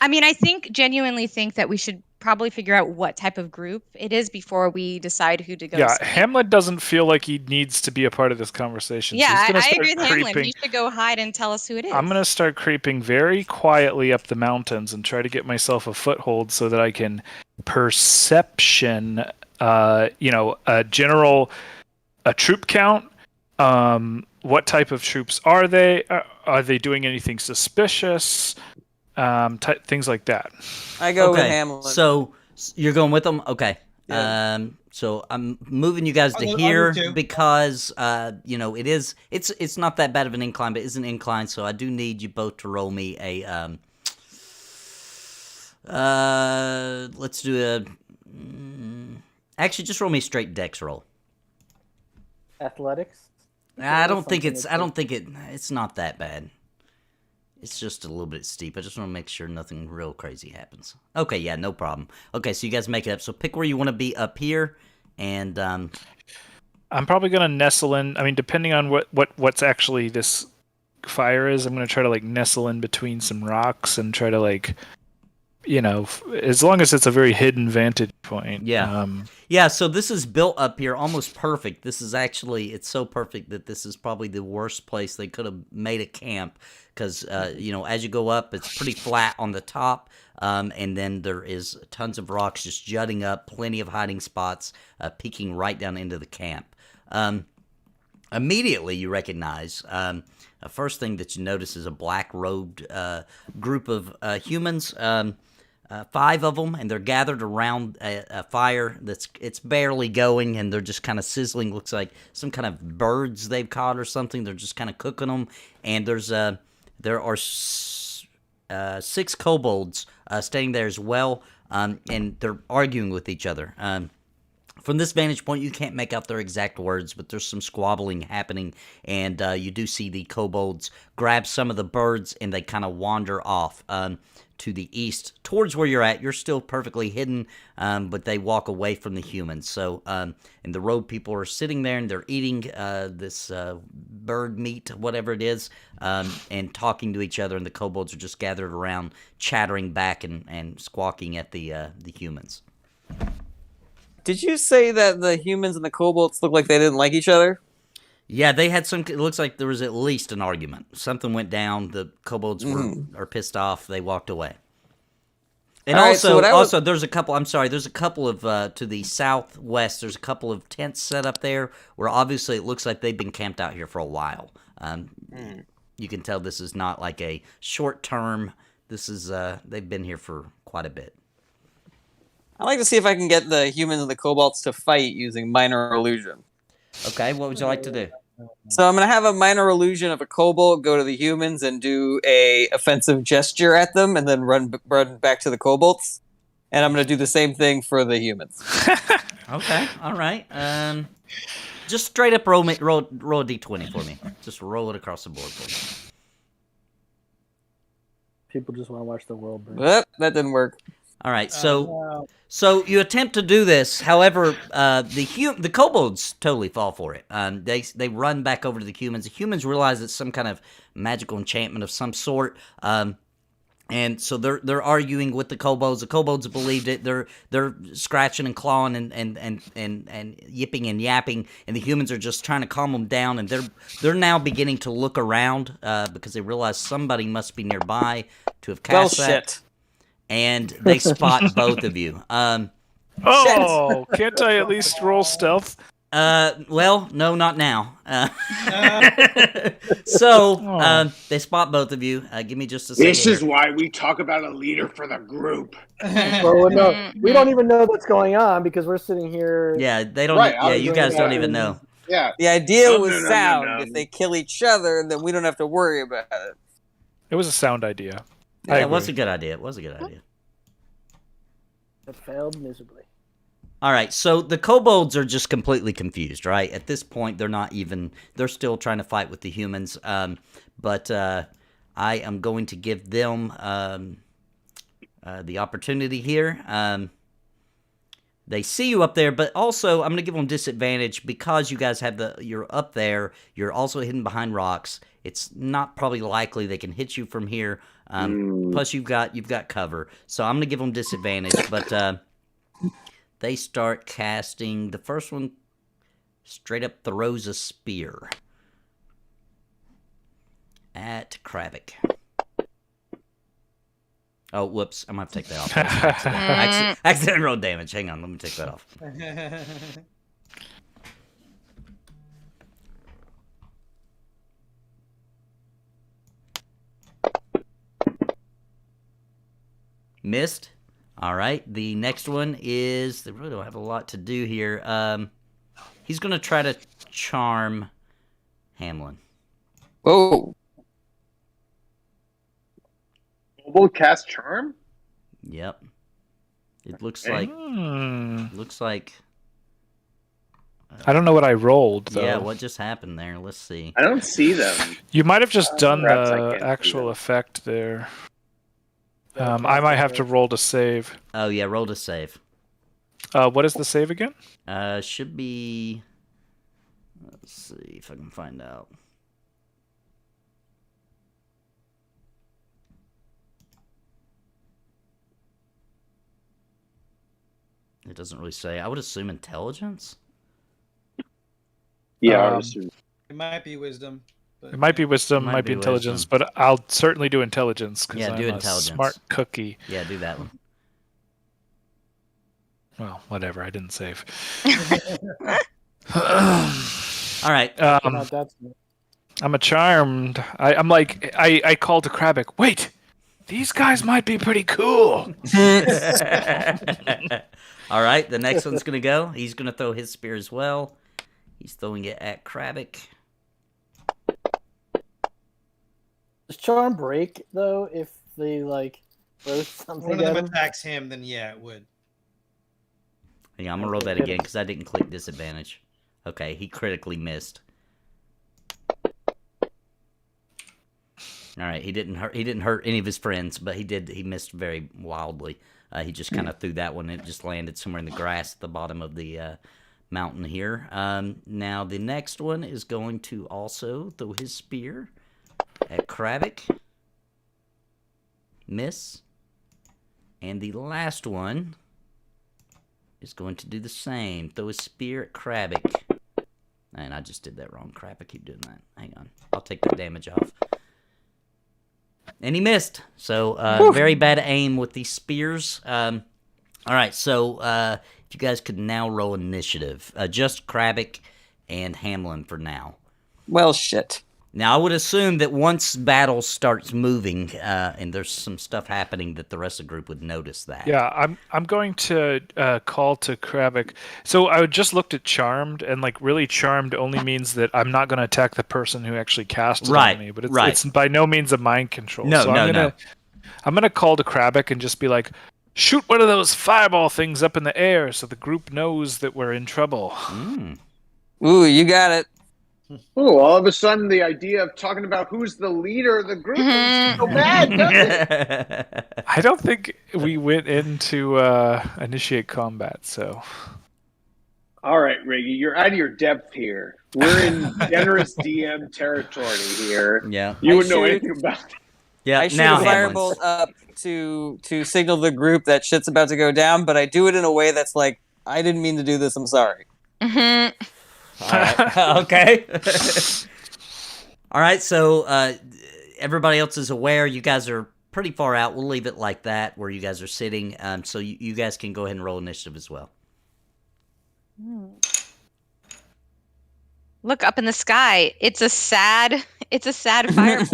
Speaker 5: I mean, genuinely think that we should probably figure out what type of group it is before we decide who to go.
Speaker 2: Yeah,
Speaker 5: speak.
Speaker 2: Hamlet doesn't feel like he needs to be a part of this conversation.
Speaker 5: Yeah,
Speaker 2: so he's gonna
Speaker 5: I
Speaker 2: start
Speaker 5: agree with Hamlin.
Speaker 2: creeping.
Speaker 5: He should go hide and tell us who it is.
Speaker 2: I'm going to start creeping very quietly up the mountains and try to get myself a foothold so that I can perception, a troop count. What type of troops are they? Are they doing anything suspicious? Things like that.
Speaker 3: I go with
Speaker 1: Okay,
Speaker 3: Hamlin.
Speaker 1: so you're going with them? Okay.
Speaker 3: Yeah.
Speaker 1: So I'm moving you guys to
Speaker 4: I'll
Speaker 1: here
Speaker 4: do too.
Speaker 1: because it's not that bad of an incline, but it's an incline, so I do need you both to roll me a let's do actually just roll me a straight dex roll.
Speaker 6: Athletics.
Speaker 1: It's not that bad. It's just a little bit steep. I just want to make sure nothing real crazy happens. Okay, yeah, no problem. Okay, so you guys make it up. So pick where you want to be up here, and
Speaker 2: I'm probably going to nestle in. I mean, depending on what's actually this fire is, I'm going to try to like nestle in between some rocks and try to like, as long as it's a very hidden vantage point.
Speaker 1: Yeah. Yeah, so this is built up here almost perfect. This is actually, it's so perfect that this is probably the worst place they could have made a camp because, as you go up, it's pretty flat on the top, and then there is tons of rocks just jutting up, plenty of hiding spots, peeking right down into the camp. Immediately you recognize, the first thing that you notice is a black-robed group of humans, 5 of them, and they're gathered around a fire it's barely going, and they're just kind of sizzling. Looks like some kind of birds they've caught or something. They're just kind of cooking them, and there are 6 kobolds standing there as well, and they're arguing with each other. From this vantage point, you can't make out their exact words, but there's some squabbling happening, and you do see the kobolds grab some of the birds, and they kind of wander off to the east towards where you're at. You're still perfectly hidden, but they walk away from the humans. So, and the road people are sitting there, and they're eating this bird meat, whatever it is, and talking to each other, and the kobolds are just gathered around, chattering back and squawking at the humans.
Speaker 3: Did you say that the humans and the kobolds look like they didn't like each other?
Speaker 1: Yeah, they had some. It looks like there was at least an argument. Something went down. The kobolds are pissed off. They walked away. And
Speaker 3: All right,
Speaker 1: also,
Speaker 3: so
Speaker 1: there's a couple. I'm sorry. There's a couple of to the southwest. There's a couple of tents set up there where obviously it looks like they've been camped out here for a while. You can tell this is not like a short term. This is they've been here for quite a bit.
Speaker 3: I'd like to see if I can get the humans and the kobolds to fight using minor illusion.
Speaker 1: Okay, what would you like to do?
Speaker 3: So I'm going to have a minor illusion of a kobold go to the humans and do a offensive gesture at them and then run back to the kobolds. And I'm going to do the same thing for the humans.
Speaker 1: Okay, all right. Just straight up roll a d20 for me. Just roll it across the board for me.
Speaker 6: People just want to watch the world burn.
Speaker 3: That didn't work.
Speaker 1: All right, so you attempt to do this. However, the kobolds totally fall for it. They run back over to the humans. The humans realize it's some kind of magical enchantment of some sort. And so they're arguing with the kobolds. The kobolds believed it. They're scratching and clawing and yipping and yapping, and the humans are just trying to calm them down. And they're now beginning to look around because they realize somebody must be nearby to have cast that.
Speaker 3: Shit.
Speaker 1: And they spot both of you.
Speaker 2: Can't I at least roll stealth?
Speaker 1: Well, no, not now. So, they spot both of you. Give me just a second.
Speaker 7: This is why we talk about a leader for the group.
Speaker 6: Well, no, we don't even know what's going on because we're sitting here.
Speaker 1: Yeah, they don't.
Speaker 7: Right,
Speaker 1: yeah, you guys don't even know.
Speaker 7: Yeah.
Speaker 3: The idea
Speaker 7: No,
Speaker 3: was
Speaker 7: no, no,
Speaker 3: sound.
Speaker 7: no, no.
Speaker 3: If they kill each other, then we don't have to worry about it.
Speaker 2: It was a sound idea.
Speaker 1: Yeah, it was a good idea.
Speaker 6: It failed miserably.
Speaker 1: All right, so the kobolds are just completely confused, right? At this point, they're still trying to fight with the humans. But I am going to give them the opportunity here. They see you up there, but also I'm going to give them disadvantage because you guys have you're up there. You're also hidden behind rocks. It's not probably likely they can hit you from here. Plus, you've got cover, so I'm going to give them disadvantage. But they start casting. The first one straight up throws a spear at Kravik. Oh, whoops. I'm going to have to take that off. Accident roll damage. Hang on. Let me take that off. Missed. All right. The next one is... They really don't have a lot to do here. He's going to try to charm Hamlin.
Speaker 3: Oh.
Speaker 7: We'll cast charm.
Speaker 1: Yep. It looks
Speaker 7: Okay.
Speaker 1: like.
Speaker 2: I don't know what I rolled, though.
Speaker 1: Yeah, what just happened there? Let's see.
Speaker 7: I don't see them.
Speaker 2: You might have just done
Speaker 7: Perhaps I
Speaker 2: the
Speaker 7: can't see
Speaker 2: actual
Speaker 7: them.
Speaker 2: effect there. I might have to roll to save.
Speaker 1: Oh yeah, roll to save.
Speaker 2: What is the save again?
Speaker 1: Should be. Let's see if I can find out. It doesn't really say. I would assume intelligence.
Speaker 7: Yeah, I would assume.
Speaker 4: It might be wisdom. But...
Speaker 2: It might be wisdom,
Speaker 1: Might
Speaker 2: might be
Speaker 1: be
Speaker 2: intelligence,
Speaker 1: wisdom.
Speaker 2: but I'll certainly do intelligence because
Speaker 1: Yeah,
Speaker 2: I'm
Speaker 1: do
Speaker 2: a
Speaker 1: intelligence.
Speaker 2: smart cookie.
Speaker 1: Yeah, do that one.
Speaker 2: Well, whatever. I didn't save.
Speaker 1: All right.
Speaker 6: That's
Speaker 2: I'm a charmed. I'm like I call to Kravik. Wait, these guys might be pretty cool.
Speaker 1: All right, the next one's gonna go. He's gonna throw his spear as well. He's throwing it at Kravik.
Speaker 6: Does charm break though if they like throw something
Speaker 4: One of
Speaker 6: at
Speaker 4: them
Speaker 6: him?
Speaker 4: attacks him, then yeah, it would.
Speaker 1: Yeah, I'm gonna roll that again because I didn't click disadvantage. Okay, he critically missed. All right, he didn't hurt any of his friends, but he missed very wildly. He just kind of threw that one. It just landed somewhere in the grass at the bottom of the mountain here. Now the next one is going to also throw his spear at Kravik. Miss. And the last one is going to do the same. Throw a spear at Kravik. And I just did that wrong. Crap, I keep doing that. Hang on. I'll take that damage off. And he missed. So, very bad aim with these spears. All right, so if you guys could now roll initiative. Just Kravik and Hamlin for now.
Speaker 3: Well, shit.
Speaker 1: Now, I would assume that once battle starts moving and there's some stuff happening that the rest of the group would notice that.
Speaker 2: Yeah, I'm going to call to Kravik. So I just looked at charmed, and like really charmed only means that I'm not going to attack the person who actually cast it
Speaker 1: Right,
Speaker 2: on me, but it's,
Speaker 1: right.
Speaker 2: it's by no means a mind control.
Speaker 1: No,
Speaker 2: so I'm gonna call to Kravik and just be like, shoot one of those fireball things up in the air so the group knows that we're in trouble.
Speaker 3: Ooh, you got it.
Speaker 7: Ooh, all of a sudden, the idea of talking about who's the leader of the group is so bad, doesn't it?
Speaker 2: I don't think we went into initiate combat, so...
Speaker 7: All right, Riggy, you're out of your depth here. We're in generous DM territory here.
Speaker 1: Yeah.
Speaker 7: You
Speaker 3: I
Speaker 7: wouldn't know
Speaker 3: shoot-
Speaker 7: anything about that.
Speaker 1: Yeah,
Speaker 3: I shoot
Speaker 1: now
Speaker 3: a
Speaker 1: Hamlin's.
Speaker 3: firebolt up to signal the group that shit's about to go down, but I do it in a way that's like, I didn't mean to do this, I'm sorry.
Speaker 5: Mhm.
Speaker 1: All right. Okay. All right, so everybody else is aware. You guys are pretty far out. We'll leave it like that, where you guys are sitting. So you guys can go ahead and roll initiative as well.
Speaker 5: Look up in the sky. It's a sad fireball.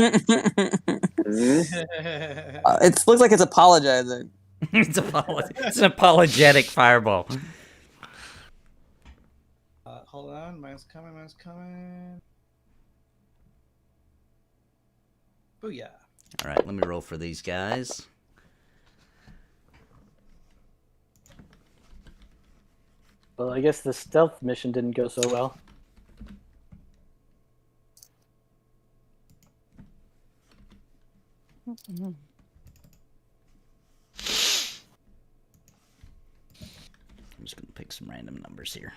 Speaker 3: It looks like it's apologizing.
Speaker 1: It's an apologetic fireball.
Speaker 4: Hold on, mine's coming. Booyah.
Speaker 1: All right, let me roll for these guys.
Speaker 6: Well, I guess the stealth mission didn't go so well.
Speaker 1: I'm just gonna pick some random numbers here.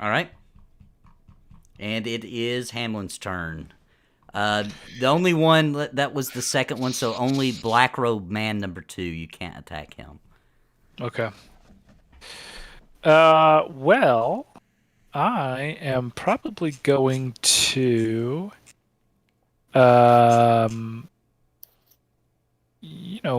Speaker 1: All right. And it is Hamlin's turn. The only one that was the second one, so only Black Robe Man number 2. You can't attack him.
Speaker 2: Okay. Well, I am probably going to,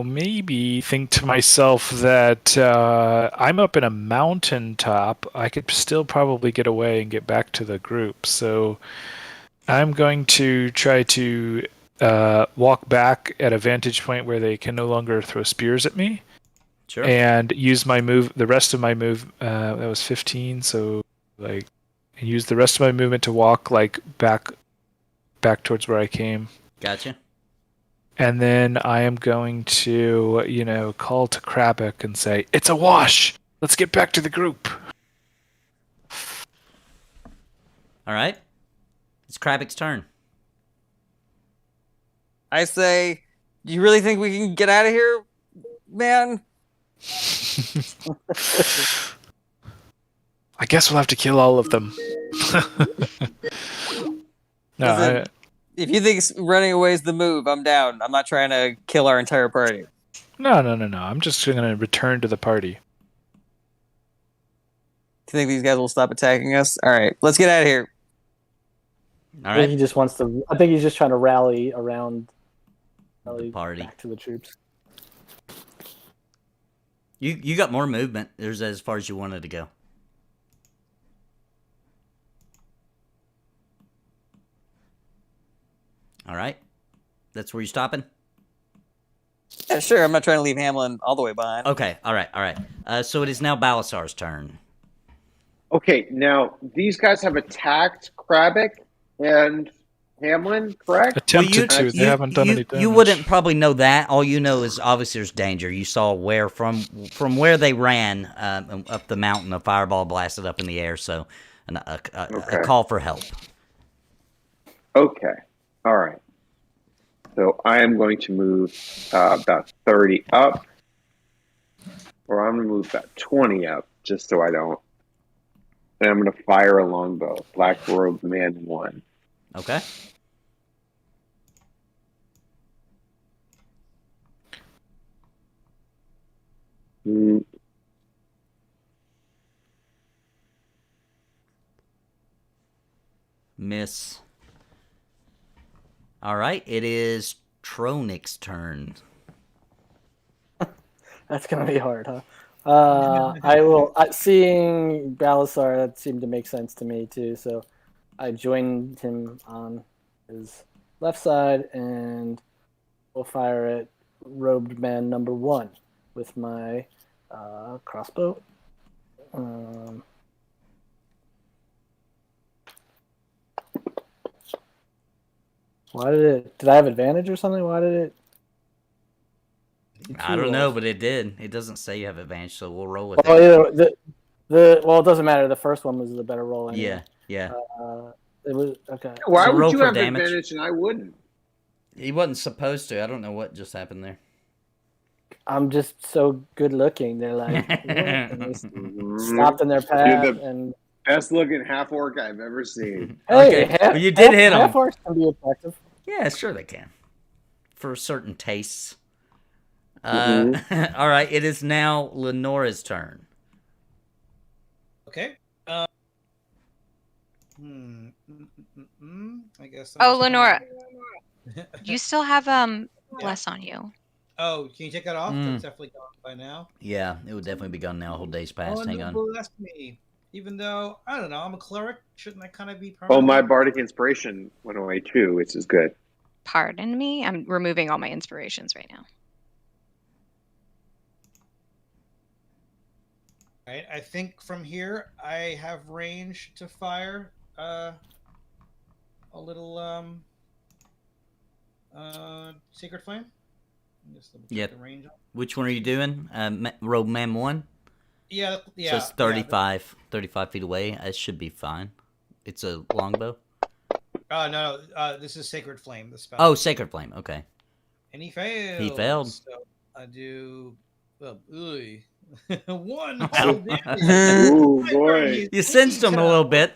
Speaker 2: maybe think to myself that I'm up in a mountaintop. I could still probably get away and get back to the group. So I'm going to try to walk back at a vantage point where they can no longer throw spears at me.
Speaker 1: Sure.
Speaker 2: And use my move, the rest of my move, that was 15, so like use the rest of my movement to walk like back towards where I came.
Speaker 1: Gotcha.
Speaker 2: And then I am going to, call to Krabik and say, "It's a wash! Let's get back to the group."
Speaker 1: All right. It's Krabik's turn.
Speaker 3: I say, "Do you really think we can get out of here, man?"
Speaker 2: I guess we'll have to kill all of them. No,
Speaker 3: If you think running away is the move, I'm down. I'm not trying to kill our entire party.
Speaker 2: no. I'm just going to return to the party.
Speaker 3: Do you think these guys will stop attacking us? All right, let's get out of here.
Speaker 1: All
Speaker 6: I think
Speaker 1: right.
Speaker 6: he just wants to. I think he's just trying to rally around
Speaker 1: The party.
Speaker 6: back to the troops.
Speaker 1: You got more movement. There's as far as you wanted to go. All right. That's where you're stopping?
Speaker 3: Yeah, sure. I'm not trying to leave Hamlin all the way behind.
Speaker 1: Okay. All right. So it is now Balasar's turn.
Speaker 7: Okay, now these guys have attacked Krabik and Hamlin, correct?
Speaker 2: Attempted to. They haven't done any damage.
Speaker 1: You wouldn't probably know that. All you know is obviously there's danger. You saw where from where they ran up the mountain, a fireball blasted up in the air. So a call for help.
Speaker 7: Okay, all right. So I am going to move about 30 up, or I'm going to move about 20 up, just so I don't. And I'm going to fire a longbow. Black Robe Man 1.
Speaker 1: Okay. Miss. All right, it is Tronic's turn.
Speaker 6: That's gonna be hard, huh? I will. Seeing Balasar, that seemed to make sense to me too. So I joined him on his left side, and will fire at robed man number 1 with my crossbow. Why did it? Did I have advantage or something? Why did it?
Speaker 1: I don't know, but it did. It doesn't say you have advantage, so we'll roll with
Speaker 6: Well,
Speaker 1: it.
Speaker 6: well, it doesn't matter. The first one was the better roll. Anyway.
Speaker 1: Yeah.
Speaker 6: It was okay.
Speaker 7: Why
Speaker 1: So
Speaker 7: would
Speaker 1: roll
Speaker 7: you
Speaker 1: for
Speaker 7: have
Speaker 1: damage.
Speaker 7: advantage and I wouldn't?
Speaker 1: He wasn't supposed to. I don't know what just happened there.
Speaker 6: I'm just so good looking. They're like what? And they
Speaker 7: Mhm.
Speaker 6: stopped in their path,
Speaker 7: You're the
Speaker 6: and
Speaker 7: best looking half orc I've ever seen.
Speaker 6: hey,
Speaker 1: Okay, well, you did hit 'em.
Speaker 6: Half orcs can be effective.
Speaker 1: Yeah, sure they can. For certain tastes.
Speaker 7: Mhm.
Speaker 1: All right, it is now Lenora's turn.
Speaker 4: Okay. I guess.
Speaker 5: Oh,
Speaker 4: just
Speaker 5: Lenora,
Speaker 4: gonna-
Speaker 5: you still have bless on you.
Speaker 4: Oh, can you take that off?
Speaker 1: Mm.
Speaker 4: That's definitely gone by now.
Speaker 1: Yeah, it would definitely be gone now. A whole day's passed. Hang on.
Speaker 4: Bless me. Even though I don't know, I'm a cleric. Shouldn't that kind of be
Speaker 7: Oh,
Speaker 4: permanent?
Speaker 7: my bardic inspiration went away too, which is good.
Speaker 5: Pardon me. I'm removing all my inspirations right now.
Speaker 4: Right. I think from here I have range to fire a little secret flame. Just double check
Speaker 1: Yep.
Speaker 4: the range.
Speaker 1: Which one are you doing? Robe Man 1?
Speaker 4: Yeah.
Speaker 1: So it's 35 feet away. It should be fine. It's a longbow.
Speaker 4: No. This is Sacred Flame, the spell.
Speaker 1: Oh, Sacred Flame. Okay.
Speaker 4: And he failed.
Speaker 1: He failed.
Speaker 4: So I do. One
Speaker 1: Ow.
Speaker 4: whole damage.
Speaker 7: Ooh, boy.
Speaker 4: He's
Speaker 1: You singed him a little bit.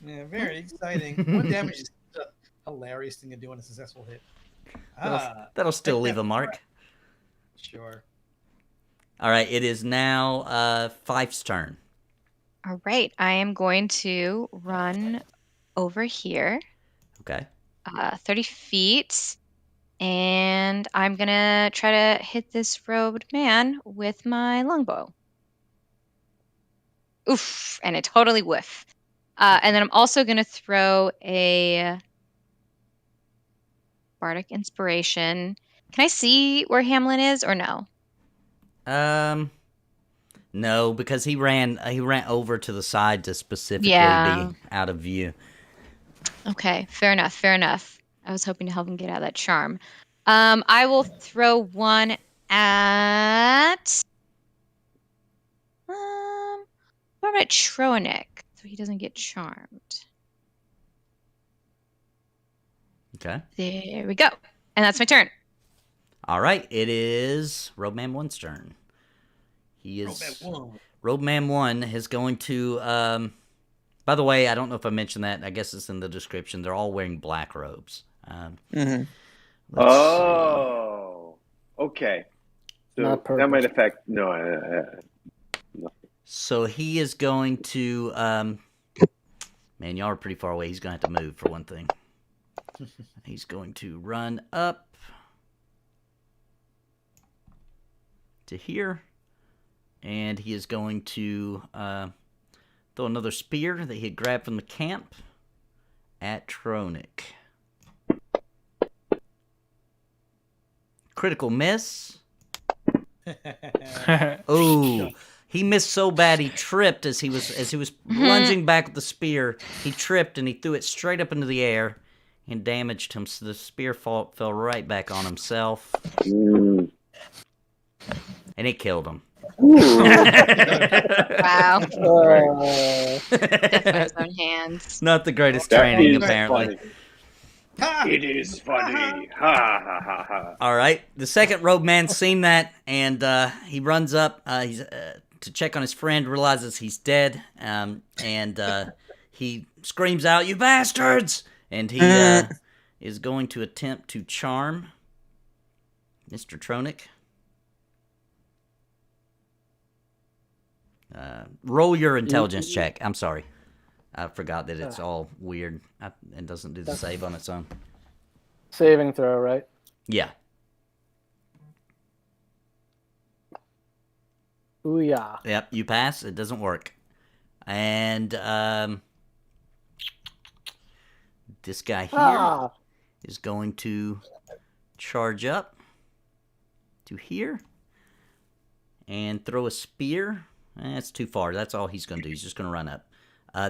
Speaker 4: Yeah, very exciting. One damage is a hilarious thing to do on a successful hit.
Speaker 1: That'll still leave a mark.
Speaker 4: Sure.
Speaker 1: All right. It is now Fife's turn.
Speaker 5: All right, I am going to run over here,
Speaker 1: Okay.
Speaker 5: 30 feet, and I'm gonna try to hit this robed man with my longbow. Oof, and it totally whiff. And then I'm also gonna throw a bardic inspiration. Can I see where Hamlin is or no?
Speaker 1: No, because he ran over to the side to specifically
Speaker 5: Yeah.
Speaker 1: be out of view.
Speaker 5: Okay, fair enough, fair enough. I was hoping to help him get out of that charm. I will throw one at what about Troenick, so he doesn't get charmed.
Speaker 1: Okay.
Speaker 5: There we go. And that's my turn.
Speaker 1: All right. It is Roadman 1's turn. He is Roadman 1 is going to. By the way, I don't know if I mentioned that. I guess it's in the description. They're all wearing black robes. Let's
Speaker 7: Oh, okay. So
Speaker 6: Not
Speaker 7: that
Speaker 6: purple.
Speaker 7: might affect. No,
Speaker 1: So he is going to. Man, y'all are pretty far away. He's going to have to move for one thing. He's going to run up to here. And he is going to throw another spear that he had grabbed from the camp at Troenick. Critical miss. Oh, he missed so bad he tripped as he was lunging back with the spear. He tripped and he threw it straight up into the air and damaged him. So the spear fell right back on himself, and it killed him.
Speaker 5: Wow. Death by his own hands.
Speaker 1: Not the greatest
Speaker 7: that
Speaker 1: training,
Speaker 7: is
Speaker 1: apparently.
Speaker 7: funny. It is funny. Ha ha ha ha.
Speaker 1: All right. The second roadman's seen that, and he runs up he's to check on his friend, realizes he's dead, and he screams out, "You bastards!" And he is going to attempt to charm Mr. Troenick. Roll your intelligence check. I'm sorry. I forgot that it's all weird and doesn't do the save on its own.
Speaker 6: Saving throw, right?
Speaker 1: Yeah.
Speaker 6: Ooh, yeah.
Speaker 1: Yep, you pass. It doesn't work. And this guy here is going to charge up to here and throw a spear. That's too far. That's all he's going to do. He's just going to run up.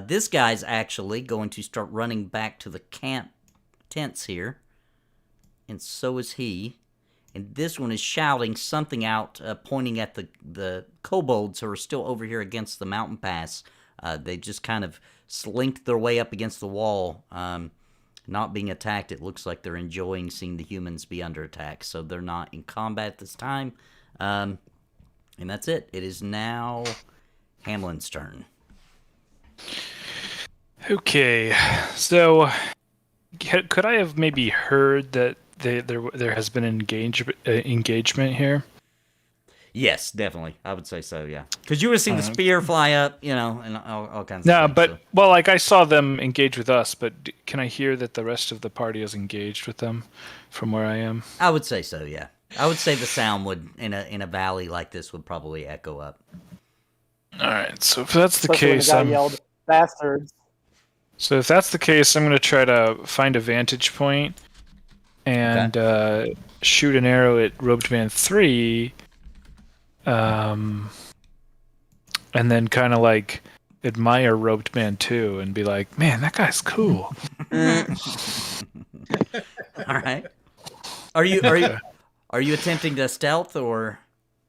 Speaker 1: This guy's actually going to start running back to the camp tents here. And so is he. And this one is shouting something out, pointing at the kobolds who are still over here against the mountain pass. They just kind of slinked their way up against the wall, not being attacked. It looks like they're enjoying seeing the humans be under attack. So they're not in combat at this time. And that's it. It is now Hamlin's turn.
Speaker 2: Okay, so could I have maybe heard that there has been an engagement here?
Speaker 1: Yes, definitely. I would say so, yeah. Because you would have seen the spear fly up, and all kinds of
Speaker 2: No,
Speaker 1: things.
Speaker 2: but, well, like, I saw them engage with us, but can I hear that the rest of the party is engaged with them from where I am?
Speaker 1: I would say so, yeah. I would say the sound would, in a valley like this, would probably echo up.
Speaker 2: All right, so if that's the
Speaker 6: Especially when
Speaker 2: case,
Speaker 6: the guy yelled, "Bastards!"
Speaker 2: So if that's the case, I'm going to try to find a vantage point and shoot an arrow at Robed Man 3, and then kind of like admire Robed Man 2 and be like, man, that guy's cool.
Speaker 1: All right. Are you attempting to stealth or?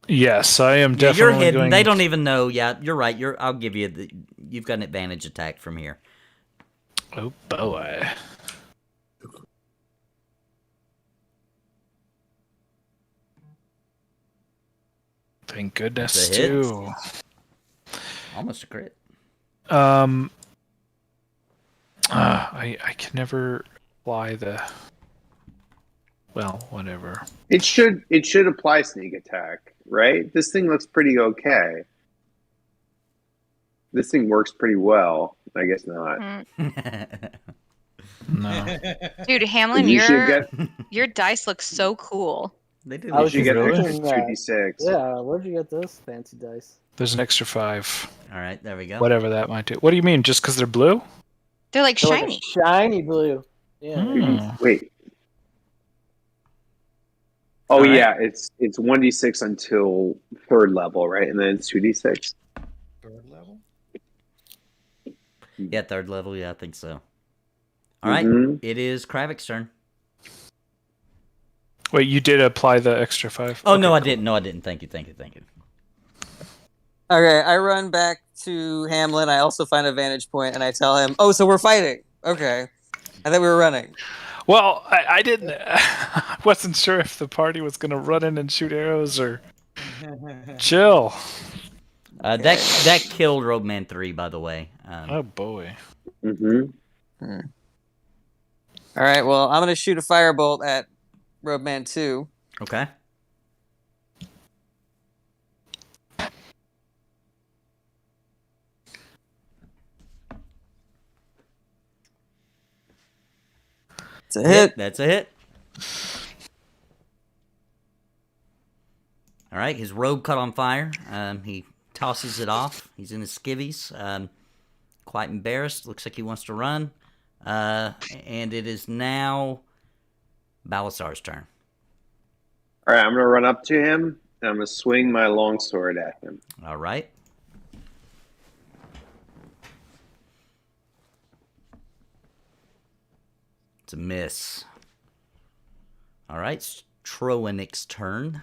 Speaker 2: Yes, I am
Speaker 1: Yeah,
Speaker 2: definitely
Speaker 1: you're hidden.
Speaker 2: going.
Speaker 1: They don't even know. Yeah, you're right. I'll give you you've got an advantage attack from here.
Speaker 2: Oh boy. Thank goodness
Speaker 1: It's a hit.
Speaker 2: too.
Speaker 1: Almost a crit.
Speaker 2: I can never apply the. Well, whatever.
Speaker 7: It should apply sneak attack, right? This thing looks pretty okay. This thing works pretty well. I guess not.
Speaker 2: No.
Speaker 5: Dude, Hamlin,
Speaker 7: You should
Speaker 5: your dice look so cool.
Speaker 1: They do.
Speaker 6: I was
Speaker 7: You should get
Speaker 6: just
Speaker 7: an
Speaker 6: thinking
Speaker 7: extra
Speaker 6: that.
Speaker 7: 2d6.
Speaker 6: Yeah, where'd you get those fancy dice?
Speaker 2: There's an extra 5.
Speaker 1: All right, there we go.
Speaker 2: Whatever that might do. What do you mean? Just because they're blue?
Speaker 5: They're like
Speaker 6: They're
Speaker 5: shiny.
Speaker 6: like a shiny blue. Yeah.
Speaker 2: Hmm.
Speaker 7: Wait. Oh
Speaker 1: All right.
Speaker 7: yeah, it's 1d6 until 3rd level, right? And then it's 2d6.
Speaker 4: 3rd level.
Speaker 1: Yeah, 3rd level. Yeah, I think so. All right,
Speaker 7: Mhm.
Speaker 1: it is Kravik's turn.
Speaker 2: Wait, you did apply the extra 5?
Speaker 1: Oh no, I
Speaker 2: Okay,
Speaker 1: didn't. No, I didn't. Thank you.
Speaker 3: Okay, I run back to Hamlin. I also find a vantage point, and I tell him, "Oh, so we're fighting." Okay, I thought we were running.
Speaker 2: Well, I didn't. I wasn't sure if the party was going to run in and shoot arrows or chill.
Speaker 1: That killed Roadman 3, by the way.
Speaker 2: Oh boy.
Speaker 7: Mm-hmm.
Speaker 3: All right, well, I'm gonna shoot a firebolt at Roadman 2.
Speaker 1: Okay.
Speaker 3: It's a hit.
Speaker 1: That's a hit. All right, his robe caught on fire. He tosses it off. He's in his skivvies. Quite embarrassed. Looks like he wants to run. And it is now Balasar's turn.
Speaker 7: All right, I'm gonna run up to him and I'm gonna swing my longsword at him.
Speaker 1: All right. It's a miss. All right, it's Troenick's turn.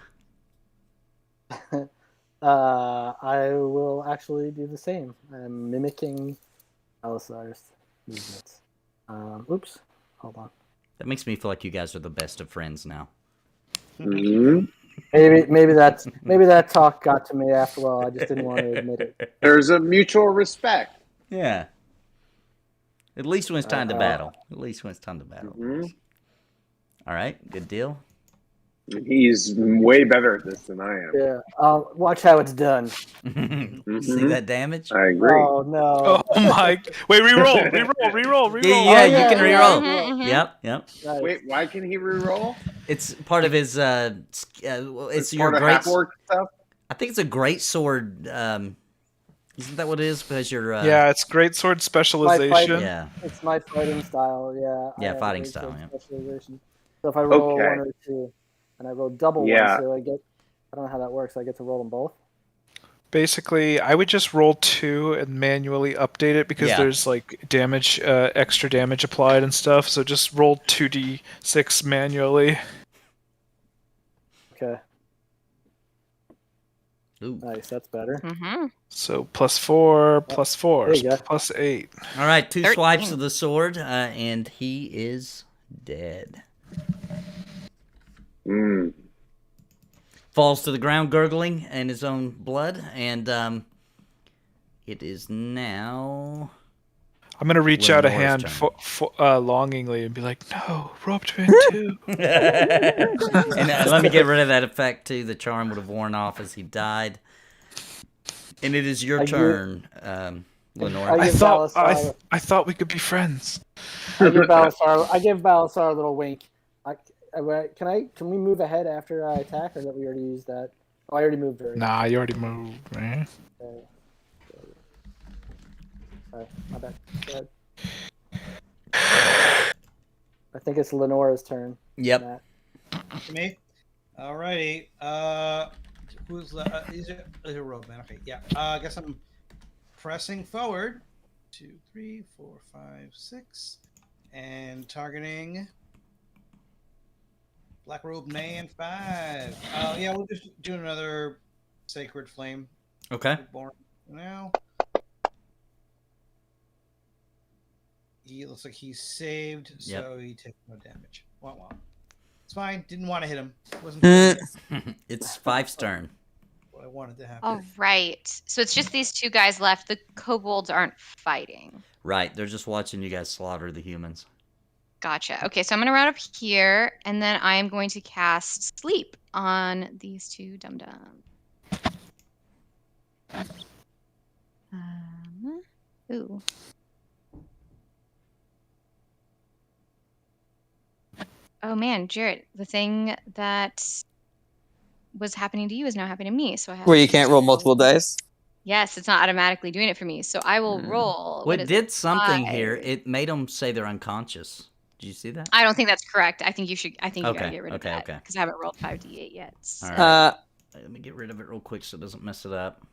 Speaker 6: I will actually do the same. I'm mimicking Alisar's movements. Oops. Hold on.
Speaker 1: That makes me feel like you guys are the best of friends now.
Speaker 7: Mhm.
Speaker 6: Maybe that talk got to me after a while. I just didn't want to admit it.
Speaker 7: There's a mutual respect.
Speaker 1: Yeah. At least when it's time to
Speaker 6: Uh-oh.
Speaker 1: battle. At least when it's time to battle.
Speaker 7: Mhm.
Speaker 1: All right, good deal.
Speaker 7: He's way better at this than I am.
Speaker 6: Yeah. Watch how it's done.
Speaker 1: You see that damage?
Speaker 7: I agree.
Speaker 6: Oh no.
Speaker 2: Oh my! Wait, reroll.
Speaker 1: Yeah, you can reroll.
Speaker 5: Mhm.
Speaker 1: Yep.
Speaker 6: Nice.
Speaker 7: Wait, why can he reroll?
Speaker 1: It's part of his. It's your
Speaker 7: part of
Speaker 1: great.
Speaker 7: half-orc stuff.
Speaker 1: I think it's a great sword. Isn't that what it is? Because you're.
Speaker 2: Yeah, it's great sword specialization.
Speaker 1: Yeah.
Speaker 6: It's my fighting style. Yeah. I
Speaker 1: Yeah,
Speaker 6: have a
Speaker 1: fighting
Speaker 6: great
Speaker 1: style,
Speaker 6: sword
Speaker 1: yeah.
Speaker 6: specialization. So if I roll
Speaker 7: Okay.
Speaker 6: 1 or 2, and I roll double
Speaker 7: Yeah.
Speaker 6: one, so I don't know how that works. I get to roll them both.
Speaker 2: Basically, I would just roll 2 and manually update it because
Speaker 1: Yeah.
Speaker 2: there's like damage, extra damage applied and stuff. So just roll 2d6 manually.
Speaker 6: Okay.
Speaker 1: Ooh.
Speaker 6: Nice. That's better.
Speaker 5: Mm-hmm.
Speaker 2: So +4, +4,
Speaker 6: There you go.
Speaker 2: +8.
Speaker 1: All right, 2
Speaker 5: 13.
Speaker 1: swipes of the sword, and he is dead.
Speaker 7: Mm.
Speaker 1: Falls to the ground, gurgling in his own blood, and it is now.
Speaker 2: I'm gonna reach out a
Speaker 1: Lenore's
Speaker 2: hand
Speaker 1: turn.
Speaker 2: longingly and be like, "No, Ropeman 2."
Speaker 1: And let me get rid of that effect too. The charm would have worn off as he died. And it is your
Speaker 6: I give-
Speaker 1: turn, Lenore.
Speaker 6: I
Speaker 2: I
Speaker 6: give
Speaker 2: thought
Speaker 6: Balasar-
Speaker 2: I thought we could be friends.
Speaker 6: I give Balasar a little wink. Can we move ahead after I attack, or that we already used that? Oh, I already moved already.
Speaker 2: Nah, you already moved, man.
Speaker 6: Sorry, my bad. Go ahead. I think it's Lenora's turn.
Speaker 1: Yep.
Speaker 6: Matt.
Speaker 4: Me? Alrighty. Who's left? Is it Roadman? Okay, yeah. I guess I'm pressing forward. 2, 3, 4, 5, 6. And targeting Black Robe Man 5. Yeah, we'll just do another Sacred Flame.
Speaker 1: Okay.
Speaker 4: Born now. He looks like he's saved, so he takes no damage. Wow. It's fine. Didn't want to hit him. Wasn't
Speaker 1: It's Fife's turn.
Speaker 4: what I wanted to happen.
Speaker 5: All right. So it's just these two guys left. The kobolds aren't fighting.
Speaker 1: Right. They're just watching you guys slaughter the humans.
Speaker 5: Gotcha. Okay, so I'm going to round up here, and then I am going to cast Sleep on these two dum-dums. Ooh. Oh man, Jarrett, the thing that was happening to you is now happening to me. So I have
Speaker 3: Where you can't roll multiple dice.
Speaker 5: Yes, it's not automatically doing it for me. So I will roll.
Speaker 1: Well, it did something
Speaker 5: 5?
Speaker 1: here. It made them say they're unconscious. Did you see that?
Speaker 5: I don't think that's correct. I think you should. I think you gotta
Speaker 1: Okay,
Speaker 5: get rid of
Speaker 1: okay,
Speaker 5: that
Speaker 1: okay.
Speaker 5: because I haven't rolled 5d8 yet. So.
Speaker 1: All right. Let me get rid of it real quick so it doesn't mess it up.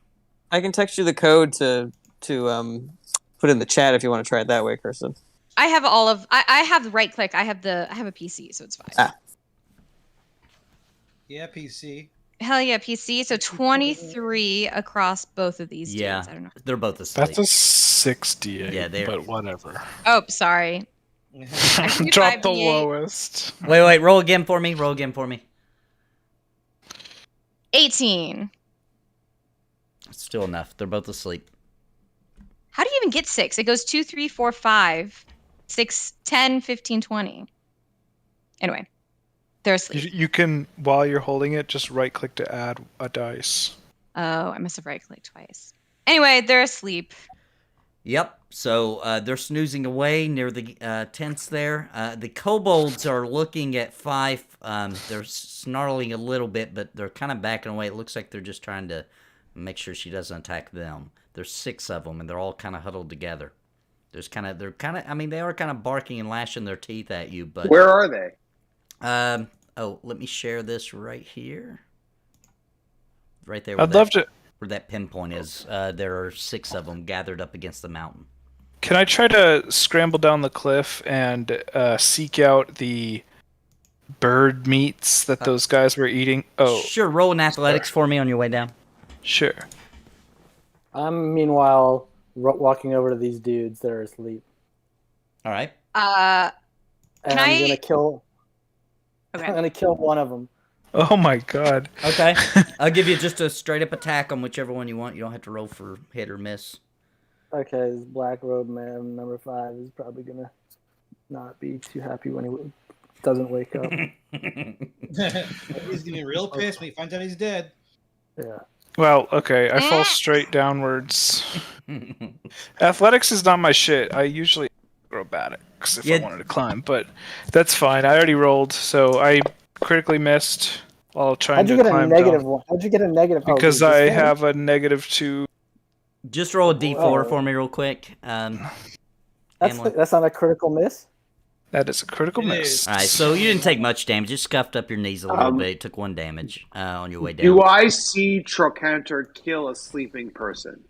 Speaker 3: I can text you the code to put in the chat if you want to try it that way, Kirsten.
Speaker 5: I have all of. I have the right click. I have a PC, so it's fine.
Speaker 3: Ah.
Speaker 4: Yeah, PC.
Speaker 5: Hell yeah, PC. So 23 across both of these dudes. I don't know.
Speaker 1: They're both asleep.
Speaker 2: That's a 6d8.
Speaker 1: Yeah, they're-
Speaker 2: but whatever.
Speaker 5: Oh, sorry. I can do
Speaker 2: Drop the
Speaker 5: 5d8.
Speaker 2: lowest.
Speaker 1: Wait. Roll again for me. Roll again for me.
Speaker 5: 18.
Speaker 1: Still enough. They're both asleep.
Speaker 5: How do you even get 6? It goes 2, 3, 4, 5, 6, 10, 15, 20. Anyway, they're asleep.
Speaker 2: You can, while you're holding it, just right click to add a dice.
Speaker 5: Oh, I must have right clicked twice. Anyway, they're asleep.
Speaker 1: Yep. So they're snoozing away near the tents there. The kobolds are looking at Fife. They're snarling a little bit, but they're kind of backing away. It looks like they're just trying to make sure she doesn't attack them. There's 6 of them, and they're all kind of huddled together. They are kind of barking and lashing their teeth at you. But
Speaker 7: Where are they?
Speaker 1: Let me share this right here. Right there.
Speaker 2: I'd love to.
Speaker 1: Where that pinpoint is, there are 6 of them gathered up against the mountain.
Speaker 2: Can I try to scramble down the cliff and seek out the bird meats that those guys were eating? Oh,
Speaker 1: Sure, roll an athletics for me on your way down.
Speaker 2: sure.
Speaker 6: I'm meanwhile walking over to these dudes that are asleep.
Speaker 1: All right.
Speaker 6: And
Speaker 5: Can
Speaker 6: I'm gonna kill.
Speaker 5: Okay.
Speaker 6: I'm gonna kill one of them.
Speaker 2: Oh my god.
Speaker 1: Okay. I'll give you just a straight up attack on whichever one you want. You don't have to roll for hit or miss.
Speaker 6: Okay, this Black Robe Man number 5 is probably gonna not be too happy when he doesn't wake up.
Speaker 4: He's gonna be real pissed when he finds out he's dead.
Speaker 6: Yeah.
Speaker 2: Well, okay, I fall straight downwards. Athletics is not my shit. I usually acrobatics if I wanted to climb, but that's fine. I already rolled, so I critically missed while trying
Speaker 6: How'd you
Speaker 2: to
Speaker 6: get a
Speaker 2: climb
Speaker 6: negative
Speaker 2: down.
Speaker 6: one? How'd you get a negative?
Speaker 2: Because I have a -2.
Speaker 1: Just roll a d4 for me real quick.
Speaker 6: That's not a critical miss.
Speaker 2: That is a critical miss.
Speaker 1: All right, so you didn't take much damage. It scuffed up your knees a little bit. It took 1 damage on your way down.
Speaker 7: Do I see Trochanter kill a sleeping person?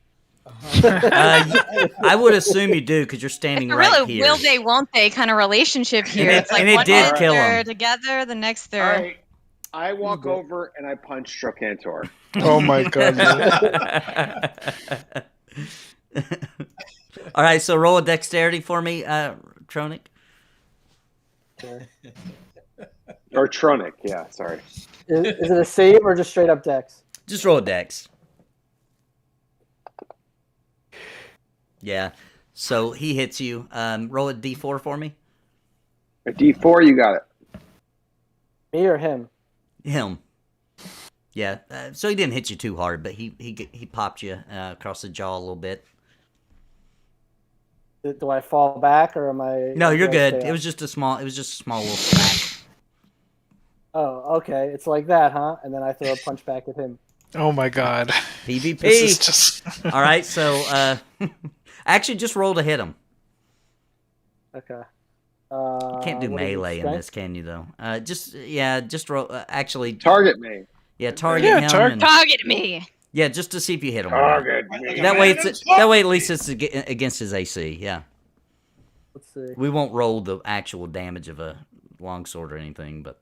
Speaker 1: I would assume you do because you're standing
Speaker 5: It's a
Speaker 1: right
Speaker 5: really
Speaker 1: here.
Speaker 5: will they, won't they kind of relationship here. It's like
Speaker 1: and it
Speaker 5: one
Speaker 1: did
Speaker 5: minute
Speaker 1: kill
Speaker 5: they're
Speaker 1: him.
Speaker 5: together, the next
Speaker 7: All
Speaker 5: they're...
Speaker 7: right. I walk over and I punch Trochanter.
Speaker 2: Oh my god.
Speaker 1: All right, so roll a dexterity for me, Tronic.
Speaker 7: Or Tronic, yeah, sorry.
Speaker 6: Is it a save or just straight up dex?
Speaker 1: Just roll a dex. Yeah. So he hits you. Roll a d4 for me.
Speaker 7: A D4, you got it.
Speaker 6: Me or him?
Speaker 1: Him. Yeah. So he didn't hit you too hard, but he popped you across the jaw a little bit.
Speaker 6: Do I fall back or am I?
Speaker 1: No, you're
Speaker 6: do I
Speaker 1: good.
Speaker 6: stay
Speaker 1: It was just a small little smack.
Speaker 6: Oh, okay. It's like that, huh? And then I throw a punch back at him.
Speaker 2: Oh my god.
Speaker 1: PvP.
Speaker 2: This is just...
Speaker 1: All right, so actually just roll to hit him.
Speaker 6: Okay.
Speaker 1: You can't do
Speaker 6: what is it,
Speaker 1: melee in
Speaker 6: strength?
Speaker 1: this, can you? Though. Just roll. Actually,
Speaker 7: Target me.
Speaker 1: yeah, target
Speaker 2: Yeah,
Speaker 1: him.
Speaker 5: Target me!
Speaker 1: Yeah, just to see if you hit him.
Speaker 7: Target me.
Speaker 1: That way, at least it's against his AC. Yeah,
Speaker 6: Let's see.
Speaker 1: we won't roll the actual damage of a longsword or anything, but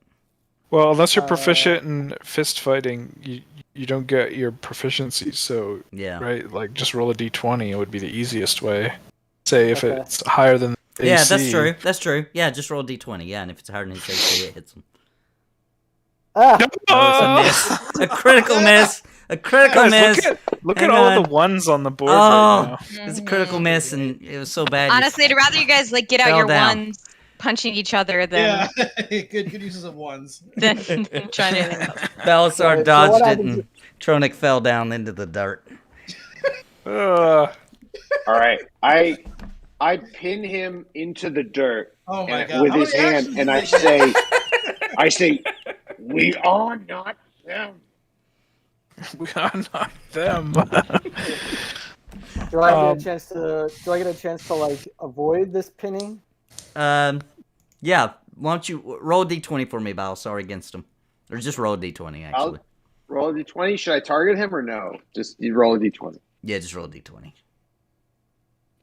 Speaker 2: Well, unless you're proficient in fist fighting, you you don't get your proficiency. So
Speaker 1: Yeah.
Speaker 2: right, like just roll a d20. It would be the easiest way. Say if
Speaker 6: Okay.
Speaker 2: it's higher than the
Speaker 1: Yeah,
Speaker 2: AC.
Speaker 1: that's true. That's true. Yeah, just roll a d20. Yeah, and if it's higher than his AC, it hits him.
Speaker 6: Ah,
Speaker 1: Oh, it's a miss. A critical miss. A critical
Speaker 2: Guys,
Speaker 1: miss.
Speaker 2: look
Speaker 1: Hang
Speaker 2: at all
Speaker 1: on.
Speaker 2: the ones on the board
Speaker 1: Oh.
Speaker 2: right now.
Speaker 1: It's a critical miss, and it was so bad.
Speaker 5: Honestly, I'd rather you guys like get out
Speaker 1: Fell
Speaker 5: your
Speaker 1: down.
Speaker 5: ones, punching each other than
Speaker 4: Yeah, good uses of ones.
Speaker 5: than trying anything else.
Speaker 1: Belisar
Speaker 6: So
Speaker 1: dodged
Speaker 6: what
Speaker 1: it,
Speaker 6: happens
Speaker 1: and Tronic fell down into the dirt.
Speaker 7: All right, I pin him into the dirt
Speaker 4: Oh my
Speaker 7: and-
Speaker 4: god!
Speaker 7: with
Speaker 4: How
Speaker 7: his
Speaker 4: many
Speaker 7: hand,
Speaker 4: actions
Speaker 7: and
Speaker 4: did
Speaker 7: I
Speaker 4: they
Speaker 7: say, I say, we are not them.
Speaker 2: We are not them.
Speaker 6: do I get a chance to? Do I get a chance to like avoid this pinning?
Speaker 1: Yeah. Why don't you roll a d20 for me, Belisar, against him, or just roll a d20 actually.
Speaker 7: I'll roll a d20. Should I target him or no? Just you roll a d20.
Speaker 1: Yeah, just roll a d20.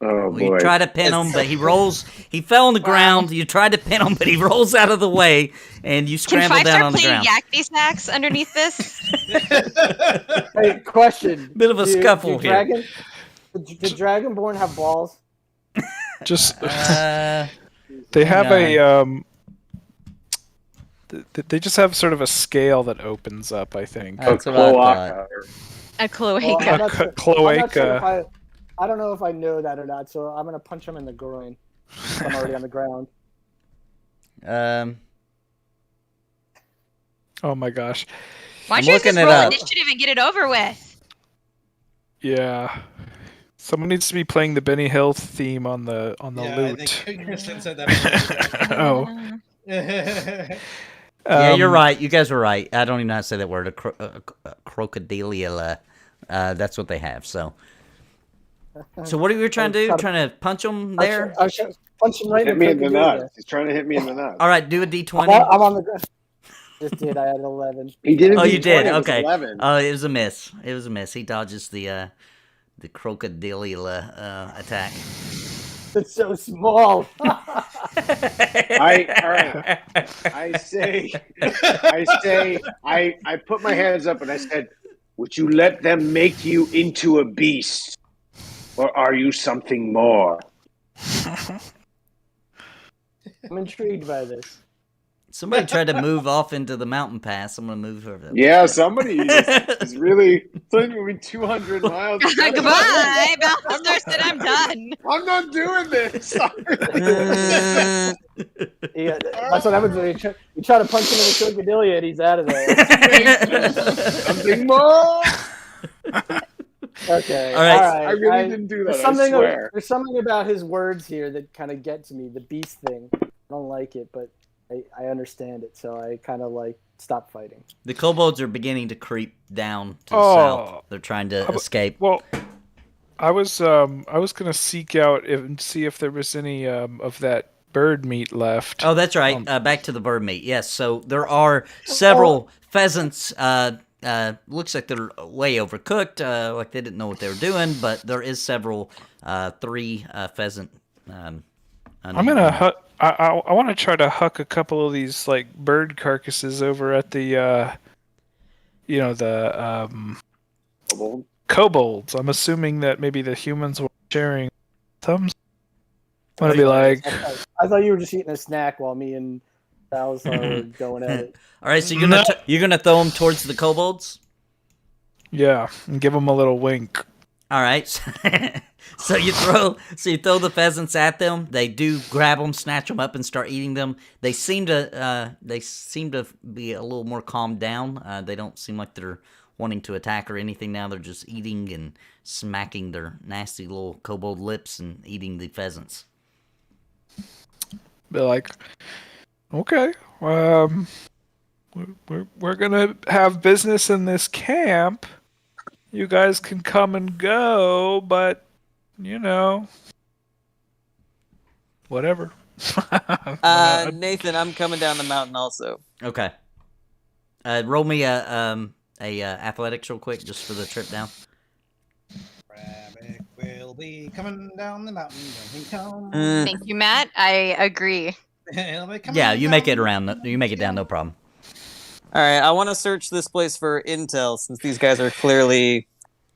Speaker 7: Oh
Speaker 1: Well, you
Speaker 7: boy.
Speaker 1: try to pin him, but he rolls. He fell on the ground. You tried to pin him, but he rolls out of the way, and you
Speaker 5: Can
Speaker 1: scramble
Speaker 5: Five
Speaker 1: down
Speaker 5: start
Speaker 1: on the
Speaker 5: playing
Speaker 1: ground.
Speaker 5: yakety sax underneath this?
Speaker 6: Hey, question.
Speaker 1: Bit of a scuffle here.
Speaker 6: Did Dragonborn have balls?
Speaker 2: Just they
Speaker 1: hang
Speaker 2: have
Speaker 1: on.
Speaker 2: they just have sort of a scale that opens up. I think.
Speaker 1: That's what I thought.
Speaker 7: Cloaca.
Speaker 5: A cloaca.
Speaker 6: Well, I'm not sure- I'm not
Speaker 2: Cloaca.
Speaker 6: sure if I don't know if I know that or not, so I'm gonna punch him in the groin. I'm already on the ground.
Speaker 2: Oh my gosh.
Speaker 5: Why
Speaker 1: I'm
Speaker 5: don't you just
Speaker 1: looking it
Speaker 5: roll
Speaker 1: up.
Speaker 5: initiative and get it over with?
Speaker 2: Yeah. Someone needs to be playing the Benny Hill theme on the
Speaker 4: Yeah,
Speaker 2: loot.
Speaker 4: I think Kristen said that.
Speaker 2: Oh.
Speaker 1: Yeah, you're right. You guys were right. I don't even know how to say that word. A crocodilia. That's what they have. So what are you trying to do? Trying to punch them there?
Speaker 6: I should punch him right
Speaker 7: Hit
Speaker 6: in
Speaker 7: me
Speaker 6: the
Speaker 7: in the
Speaker 6: crocodile.
Speaker 7: nuts. He's trying to hit me in the nuts.
Speaker 1: All right, do a d20.
Speaker 6: I'm on the ground. Just did. I had 11.
Speaker 7: He did.
Speaker 1: Oh, you did.
Speaker 7: It was
Speaker 1: Okay.
Speaker 7: 11.
Speaker 1: Oh, it was a miss. It was a miss. He dodges the crocodilia attack.
Speaker 6: It's so small.
Speaker 7: All right. I put my hands up and I said, "Would you let them make you into a beast, or are you something more?"
Speaker 6: I'm intrigued by this.
Speaker 1: Somebody tried to move off into the mountain pass. I'm gonna move over there.
Speaker 7: Yeah, somebody is really. It's only moving 200 miles.
Speaker 5: Goodbye, Balthazar said I'm done.
Speaker 7: I'm not doing this.
Speaker 6: Yeah, that's what happens when you try to punch him in the crocodilia and he's out of there.
Speaker 7: Something more.
Speaker 6: Okay.
Speaker 1: All right.
Speaker 7: I really didn't do that.
Speaker 6: There's something,
Speaker 7: I swear.
Speaker 6: there's something about his words here that kind of get to me. The beast thing. I don't like it, but I understand it, so I kind of like stop fighting.
Speaker 1: The kobolds are beginning to creep down to the
Speaker 2: Oh.
Speaker 1: south. They're trying to escape.
Speaker 2: Well, I was gonna seek out and see if there was any of that bird meat left.
Speaker 1: Oh, that's right. Back to the bird meat. Yes. So there are several pheasants. Looks like they're way overcooked. Like they didn't know what they were doing. But there is several 3 pheasant.
Speaker 2: I'm gonna I want to try to huck a couple of these like bird carcasses over at the kobolds. I'm assuming that maybe the humans were sharing thumbs. I'm gonna be like,
Speaker 6: I thought you were just eating a snack while me and Salazar were going at it.
Speaker 1: All right. So you're gonna throw them towards the kobolds.
Speaker 2: yeah, and give them a little wink.
Speaker 1: All right. So you throw the pheasants at them. They do grab them, snatch them up, and start eating them. They seem to be a little more calmed down. They don't seem like they're wanting to attack or anything now. They're just eating and smacking their nasty little kobold lips and eating the pheasants.
Speaker 2: Be like, okay, we're gonna have business in this camp. You guys can come and go, but whatever.
Speaker 3: Nathan, I'm coming down the mountain also.
Speaker 1: Okay. Roll me a athletics real quick just for the trip down.
Speaker 4: Rabbit will be coming down the mountain when he comes.
Speaker 5: Thank you, Matt. I agree.
Speaker 1: Yeah, you make it around. You make it down, no problem.
Speaker 3: All right, I want to search this place for intel since these guys are clearly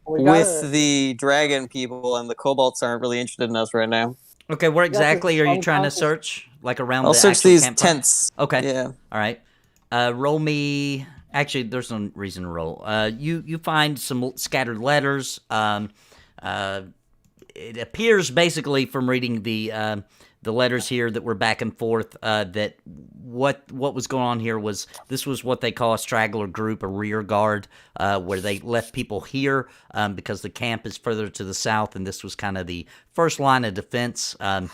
Speaker 3: with the dragon people, and the kobolds aren't really interested in us right now.
Speaker 1: Okay, where exactly are you trying to
Speaker 6: unconscious-
Speaker 1: search? Like around
Speaker 3: I'll
Speaker 1: the
Speaker 3: search
Speaker 1: actual
Speaker 3: these
Speaker 1: campfire?
Speaker 3: tents.
Speaker 1: Okay.
Speaker 3: Yeah.
Speaker 1: All right. Roll me. Actually, there's no reason to roll. You find some scattered letters. It appears basically from reading the letters here that were back and forth that what was going on here was this was what they call a straggler group, a rear guard, where they left people here because the camp is further to the south, and this was kind of the first line of defense. And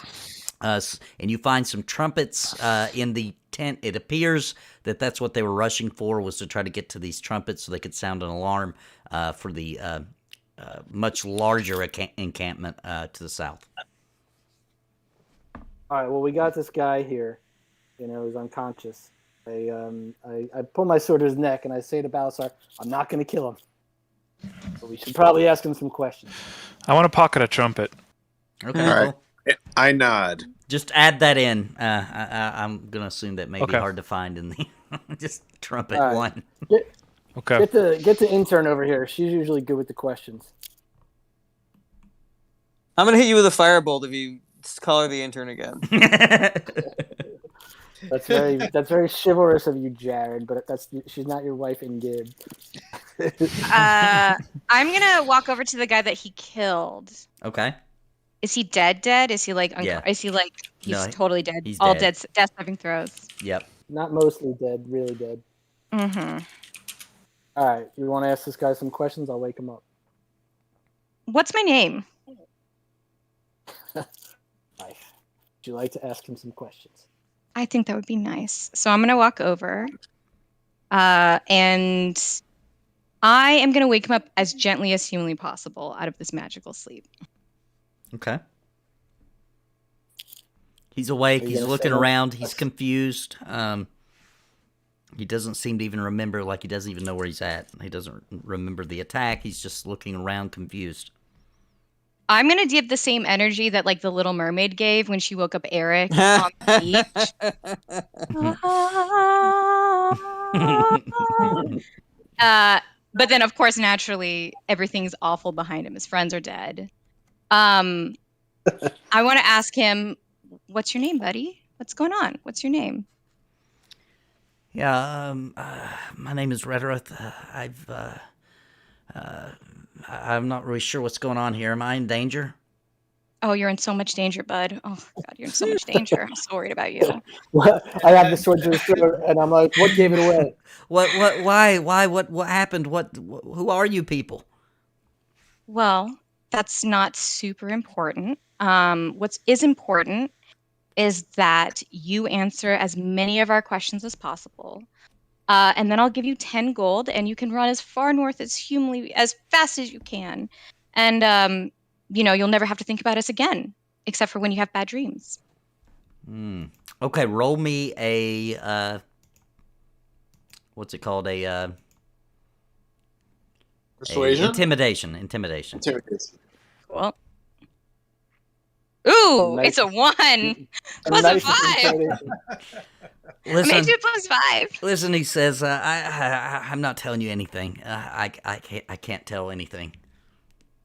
Speaker 1: you find some trumpets in the tent. It appears that that's what they were rushing for, was to try to get to these trumpets so they could sound an alarm for the much larger encampment to the south.
Speaker 6: All right. Well, we got this guy here. He's unconscious. I pull my sword to his neck and I say to Balasar, "I'm not going to kill him. But we should probably ask him some questions."
Speaker 2: I want to pocket a trumpet.
Speaker 1: Okay,
Speaker 7: All right.
Speaker 1: cool.
Speaker 7: I nod.
Speaker 1: Just add that in. I'm gonna assume that may be
Speaker 2: Okay.
Speaker 1: hard to find in the just trumpet
Speaker 6: All right.
Speaker 1: one.
Speaker 2: Okay.
Speaker 6: Get the intern over here. She's usually good with the questions.
Speaker 3: I'm gonna hit you with a firebolt if you call her the intern again.
Speaker 6: That's very chivalrous of you, Jared. But she's not your wife in Gib.
Speaker 5: I'm gonna walk over to the guy that he killed.
Speaker 1: Okay.
Speaker 5: Is he dead? Dead? Is he like?
Speaker 1: Yeah.
Speaker 5: Is he like? He's
Speaker 1: No,
Speaker 5: totally dead.
Speaker 1: he's
Speaker 5: All
Speaker 1: dead.
Speaker 5: dead. Death saving throws.
Speaker 1: Yep.
Speaker 6: Not mostly dead, really dead.
Speaker 5: Mm-hmm.
Speaker 6: All right. You want to ask this guy some questions? I'll wake him up.
Speaker 5: What's my name?
Speaker 6: Nice. Would you like to ask him some questions?
Speaker 5: I think that would be nice. So I'm gonna walk over, and I am gonna wake him up as gently as humanly possible out of this magical sleep.
Speaker 1: Okay. He's awake.
Speaker 6: Are you
Speaker 1: He's
Speaker 6: gonna
Speaker 1: looking
Speaker 6: say-
Speaker 1: around. He's confused. He doesn't seem to even remember. Like he doesn't even know where he's at. He doesn't remember the attack. He's just looking around, confused.
Speaker 5: I'm gonna give the same energy that like the Little Mermaid gave when she woke up Eric on the beach. But then, of course, naturally, everything's awful behind him. His friends are dead. I want to ask him, "What's your name, buddy? What's going on? What's your name?"
Speaker 1: Yeah. My name is Redruth. I'm not really sure what's going on here. Am I in danger?
Speaker 5: Oh, you're in so much danger, bud. Oh God, you're in so much danger. I'm so worried about you.
Speaker 6: I have the sword to his throat, and I'm like, "What gave it away?"
Speaker 1: Why? What happened? Who are you people?
Speaker 5: Well, that's not super important. What is important is that you answer as many of our questions as possible. And then I'll give you 10 gold, and you can run as far north as fast as you can. And, you'll never have to think about us again, except for when you have bad dreams.
Speaker 1: Okay, roll me a, what's it called?
Speaker 7: Persuasion?
Speaker 1: Intimidation.
Speaker 5: Cool. Ooh,
Speaker 6: Nice.
Speaker 5: it's a 1 plus a
Speaker 6: Nice
Speaker 5: 5.
Speaker 6: intimidation.
Speaker 1: Listen,
Speaker 5: Maybe plus 5.
Speaker 1: listen. He says, I'm not telling you anything. I can't tell anything.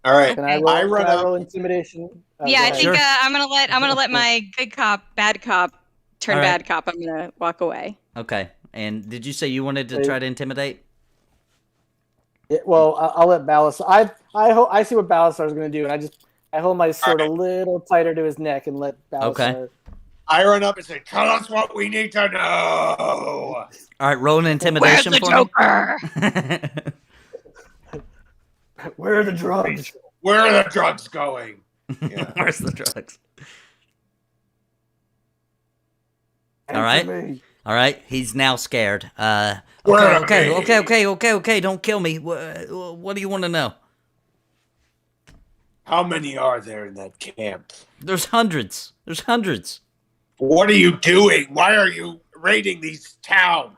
Speaker 7: All right.
Speaker 6: Can I
Speaker 5: Okay.
Speaker 6: roll intimidation?
Speaker 5: Yeah,
Speaker 6: go
Speaker 5: I
Speaker 6: ahead.
Speaker 5: think
Speaker 1: Sure.
Speaker 5: I'm gonna let my good cop, bad cop turn
Speaker 1: All right.
Speaker 5: bad cop. I'm gonna walk away.
Speaker 1: Okay. And did you say you wanted to try to intimidate?
Speaker 6: Yeah, well, I'll let Balasar. I see what Balasar's going to do, and I hold my sword a little tighter to his neck and let Balasar.
Speaker 1: Okay.
Speaker 7: I run up and say, "Tell us what we need to know."
Speaker 1: All right, roll an intimidation for
Speaker 5: Joker?
Speaker 1: me.
Speaker 6: Where are the drugs?
Speaker 7: Where are the drugs going? Yeah.
Speaker 1: Where's the drugs?
Speaker 6: Answer
Speaker 1: right.
Speaker 6: me.
Speaker 1: All right, he's now scared.
Speaker 7: Where
Speaker 1: Okay.
Speaker 7: are they?
Speaker 1: Don't kill me. What do you want to know?
Speaker 7: How many are there in that camp?
Speaker 1: There's hundreds.
Speaker 7: What are you doing? Why are you raiding these towns?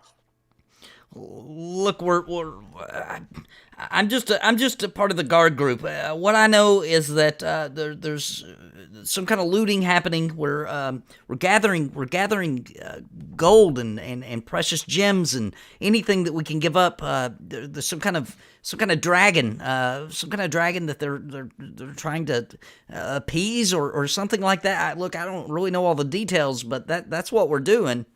Speaker 1: Look, I'm just a part of the guard group. What I know is that there's some kind of looting happening. We're gathering gold and precious gems and anything that we can give up. There's some kind of dragon, that they're trying to appease or something like that. Look, I don't really know all the details, but that's what we're doing.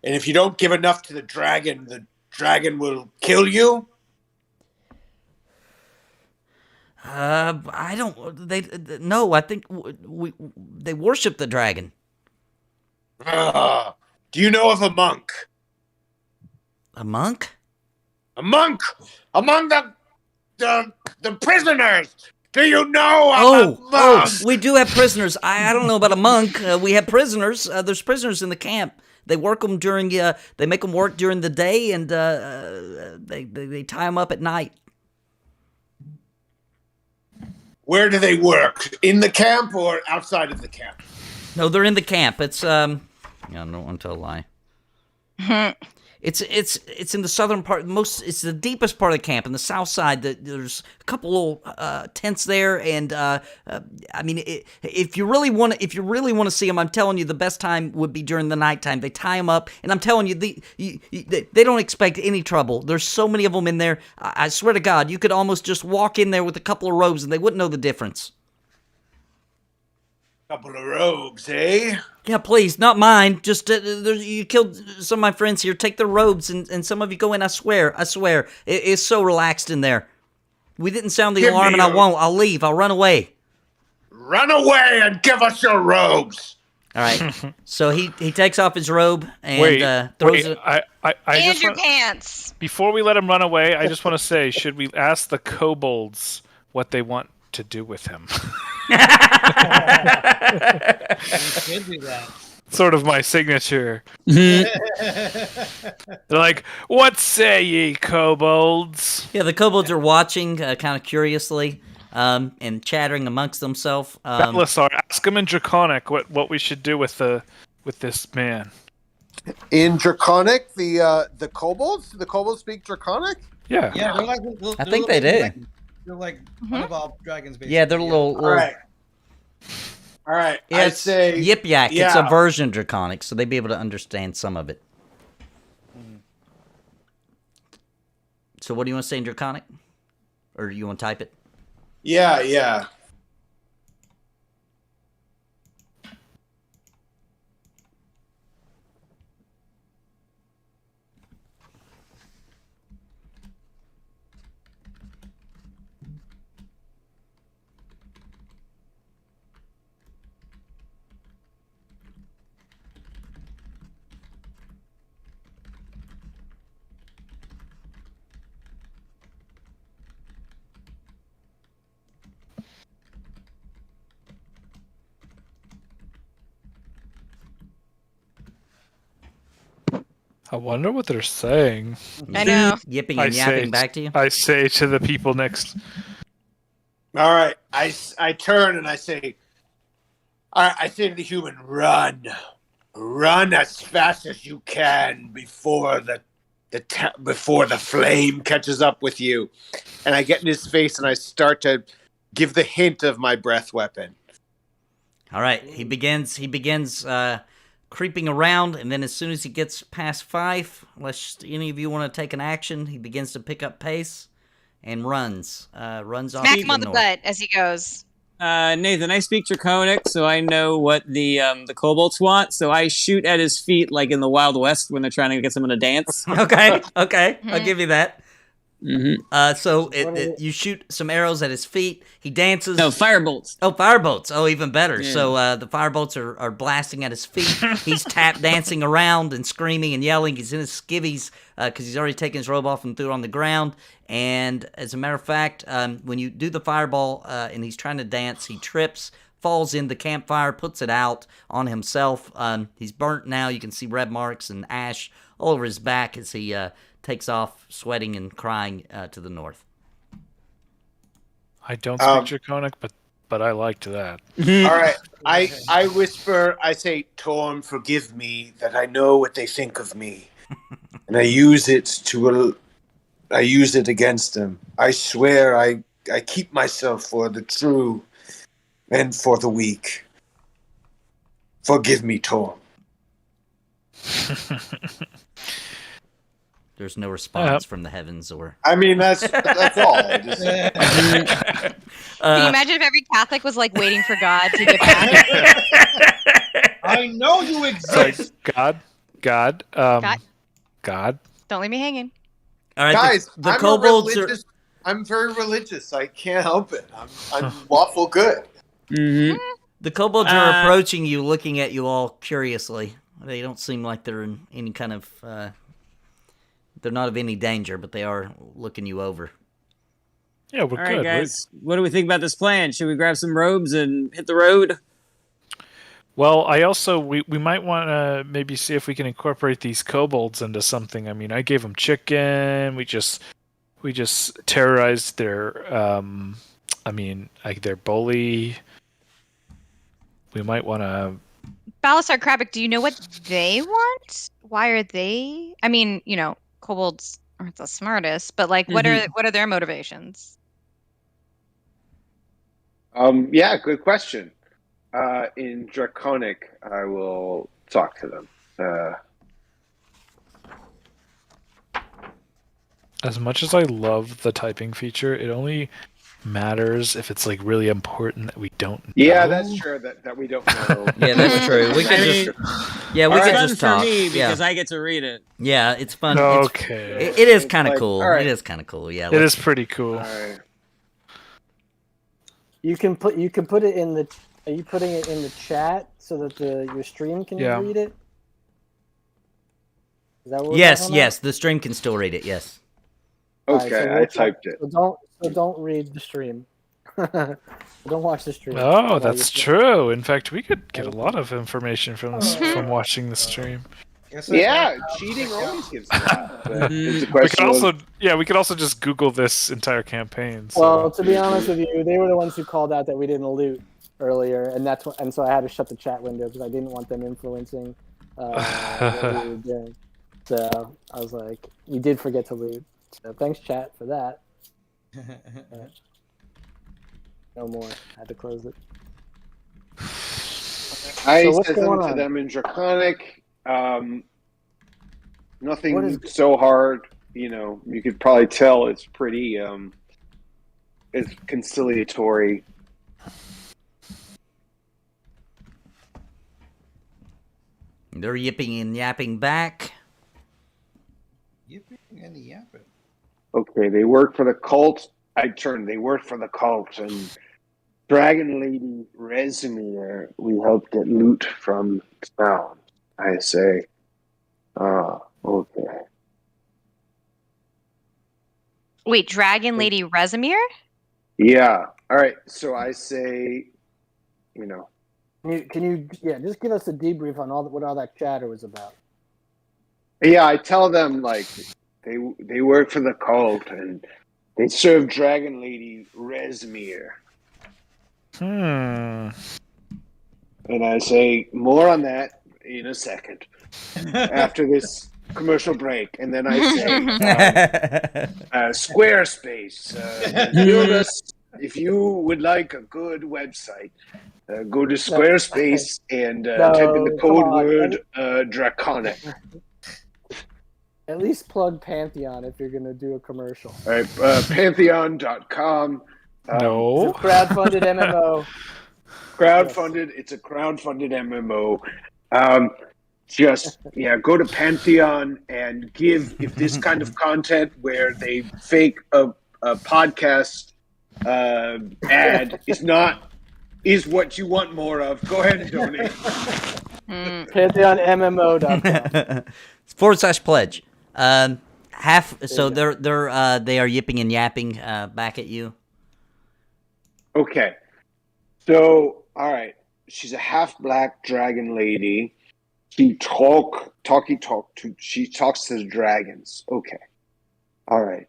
Speaker 8: And if you don't give enough to the dragon will kill you?
Speaker 1: I don't. No, I think they worship the dragon.
Speaker 8: Do you know of a monk?
Speaker 1: A monk?
Speaker 8: A monk among the prisoners. Do you know of a monk?
Speaker 1: Oh, we do have prisoners. I don't know about a monk. We have prisoners. There's prisoners in the camp. They work them during. They make them work during the day, and they tie them up at night.
Speaker 8: Where do they work? In the camp or outside of the camp?
Speaker 1: No, they're in the camp. It's I don't want to tell a lie. It's in the southern part. It's the deepest part of the camp. In the south side, there's a couple little tents there, and I mean, if you really want to see them, I'm telling you, the best time would be during the nighttime. They tie them up, and I'm telling you, they don't expect any trouble. There's so many of them in there. I swear to God, you could almost just walk in there with a couple of robes, and they wouldn't know the difference.
Speaker 8: Couple of robes, eh?
Speaker 1: Yeah, please, not mine. Just you killed some of my friends here. Take their robes, and some of you go in. I swear, it's so relaxed in there. We didn't sound the alarm, and I won't. I'll leave. I'll run away.
Speaker 8: Run away and give us your robes.
Speaker 1: All right. So he takes off his robe and throws it.
Speaker 2: I
Speaker 5: And
Speaker 2: just
Speaker 5: your
Speaker 2: want,
Speaker 5: pants.
Speaker 2: before we let him run away, I just want to say, should we ask the kobolds what they want to do with him?
Speaker 4: You should do that.
Speaker 2: Sort of my signature. They're like, "What say ye, kobolds?"
Speaker 1: Yeah, the kobolds are watching kind of curiously and chattering amongst themselves.
Speaker 2: Belisar, ask him in Draconic what we should do with this man.
Speaker 8: In Draconic, the kobolds? Do the kobolds speak Draconic?
Speaker 2: Yeah.
Speaker 4: Yeah, they're like.
Speaker 1: I think they do.
Speaker 4: They're like unevolved dragons, basically.
Speaker 1: Yeah, they're little.
Speaker 8: All right.
Speaker 1: Yeah,
Speaker 8: I
Speaker 1: it's
Speaker 8: say
Speaker 1: Yip Yak.
Speaker 8: yeah.
Speaker 1: It's a version of Draconic, so they'd be able to understand some of it. So what do you want to say in Draconic? Or you want to type it?
Speaker 8: Yeah.
Speaker 2: I wonder what they're saying.
Speaker 5: I know.
Speaker 1: Yipping and yapping back to you?
Speaker 2: I say to the people next.
Speaker 8: All right. I turn and I say, all right, I say to the human, run as fast as you can before the flame catches up with you. And I get in his face and I start to give the hint of my breath weapon.
Speaker 1: All right, he begins creeping around, and then as soon as he gets past 5, unless any of you want to take an action, he begins to pick up pace and runs off.
Speaker 5: Smack him on the butt as he goes.
Speaker 3: Nathan, I speak Draconic, so I know what the kobolds want. So I shoot at his feet like in the Wild West when they're trying to get someone to dance.
Speaker 1: Okay, I'll give you that.
Speaker 3: Mm-hmm.
Speaker 1: So you shoot some arrows at his feet. He dances.
Speaker 3: No, firebolts.
Speaker 1: Oh, firebolts. Oh, even better.
Speaker 3: Yeah.
Speaker 1: So the firebolts are blasting at his feet. He's tap dancing around and screaming and yelling. He's in his skivvies because he's already taken his robe off and threw it on the ground. And as a matter of fact, when you do the fireball and he's trying to dance, he trips, falls in the campfire, puts it out on himself. He's burnt now. You can see red marks and ash all over his back as he takes off, sweating and crying to the north.
Speaker 2: I don't speak Draconic, but I liked that.
Speaker 8: All right. I whisper, I say, Torm, forgive me that I know what they think of me. and I use it against them. I swear I keep myself for the true and for the weak. Forgive me, Torm.
Speaker 1: There's no response from the heavens, or
Speaker 8: I mean, that's all. I just,
Speaker 5: Can you imagine if every Catholic was like waiting for God to get back?
Speaker 4: I know you exist.
Speaker 2: God.
Speaker 5: God.
Speaker 2: God.
Speaker 5: Don't leave me hanging.
Speaker 1: all right,
Speaker 8: guys,
Speaker 1: the kobolds are.
Speaker 8: I'm very religious. I can't help it. I'm lawful good.
Speaker 3: Mm-hmm.
Speaker 1: The kobolds are approaching you, looking at you all curiously. They don't seem like they're in any kind of. They're not of any danger, but they are looking you over.
Speaker 2: Yeah, we're
Speaker 3: All
Speaker 2: good.
Speaker 3: right, guys. What do we think about this plan? Should we grab some robes and hit the road?
Speaker 2: Well, I also we might want to maybe see if we can incorporate these kobolds into something. I mean, I gave them chicken. We just terrorized their their bully. We might want to.
Speaker 5: Balasar Krabik, do you know what they want? Why are they? I mean, kobolds aren't the smartest, but like, what are their motivations?
Speaker 7: Yeah, good question. In Draconic, I will talk to them.
Speaker 2: As much as I love the typing feature, it only matters if it's like really important that we don't know.
Speaker 7: Yeah, that's true. That we don't know.
Speaker 1: Yeah, that's true. We could just. Yeah, we could just talk.
Speaker 3: for me
Speaker 1: Yeah.
Speaker 3: because I get to read it.
Speaker 1: Yeah, it's fun.
Speaker 2: Okay.
Speaker 1: It is
Speaker 7: It's
Speaker 1: kind of
Speaker 7: like,
Speaker 1: cool.
Speaker 7: all right.
Speaker 1: It is kind of cool. Yeah.
Speaker 2: It is pretty cool.
Speaker 7: All right.
Speaker 6: You can put it in the. Are you putting it in the chat so that your stream can read it? Is that what we're
Speaker 1: Yes,
Speaker 6: talking
Speaker 1: yes. The stream can still read it. Yes.
Speaker 6: about?
Speaker 7: Okay,
Speaker 6: All right,
Speaker 7: I typed it.
Speaker 6: So don't read the stream. Don't watch the stream.
Speaker 2: Oh,
Speaker 6: While
Speaker 2: that's
Speaker 6: you're-
Speaker 2: true. In fact, we could get a lot of information from watching the stream.
Speaker 7: Yeah, cheating always gives that. But it's a
Speaker 2: We
Speaker 7: question
Speaker 2: we could also just Google this entire campaign. So.
Speaker 6: Well, to be honest with you, they were the ones who called out that we didn't loot earlier, and so I had to shut the chat window because I didn't want them influencing what we were doing. So I was like, we did forget to loot. So thanks, chat, for that. No more. I had to close it.
Speaker 7: I
Speaker 6: So what's
Speaker 7: said
Speaker 6: going
Speaker 7: something to
Speaker 6: on?
Speaker 7: them in Draconic. Nothing
Speaker 6: What is-
Speaker 7: so hard. You could probably tell it's pretty. It's conciliatory.
Speaker 1: They're yipping and yapping back.
Speaker 4: Yipping and yapping.
Speaker 7: Okay, they work for the cult. They work for the cult, and Dragon Lady Resimir, we helped get loot from town. I say, okay.
Speaker 5: Wait, Dragon Lady Resimir?
Speaker 7: Yeah. All right. So I say,
Speaker 6: Can you just give us a debrief on what all that chatter was about?
Speaker 7: yeah, I tell them like they work for the cult and they serve Dragon Lady Resimir.
Speaker 2: Hmm.
Speaker 7: And I say more on that in a second after this commercial break. And then I say, Squarespace, build us, if you would like a good website, go to Squarespace and type in the
Speaker 6: come
Speaker 7: code
Speaker 6: on.
Speaker 7: word Draconic.
Speaker 6: At least plug Pantheon if you're going to do a commercial.
Speaker 7: All right, Pantheon.com.
Speaker 2: No.
Speaker 6: It's a crowdfunded MMO.
Speaker 7: Crowdfunded. It's a crowdfunded MMO. Go to Pantheon and give, if this kind of content where they fake a podcast ad is what you want more of, go ahead and donate.
Speaker 6: PantheonMMO.com.
Speaker 1: /pledge. They are yipping and yapping back at you.
Speaker 7: Okay. So, all right. She's a half-black dragon lady. She talks to the dragons. Okay. All right.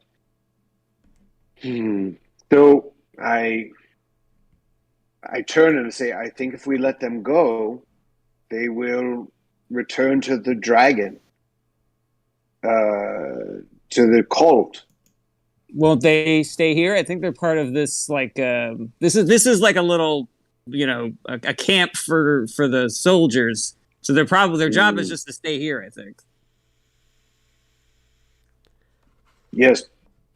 Speaker 7: So I turn and say, I think if we let them go, they will return to the dragon. to the cult.
Speaker 9: Won't they stay here? I think they're part of this. Like, this is like a little, a camp for the soldiers. So their job is just to stay here. I think.
Speaker 7: Yes,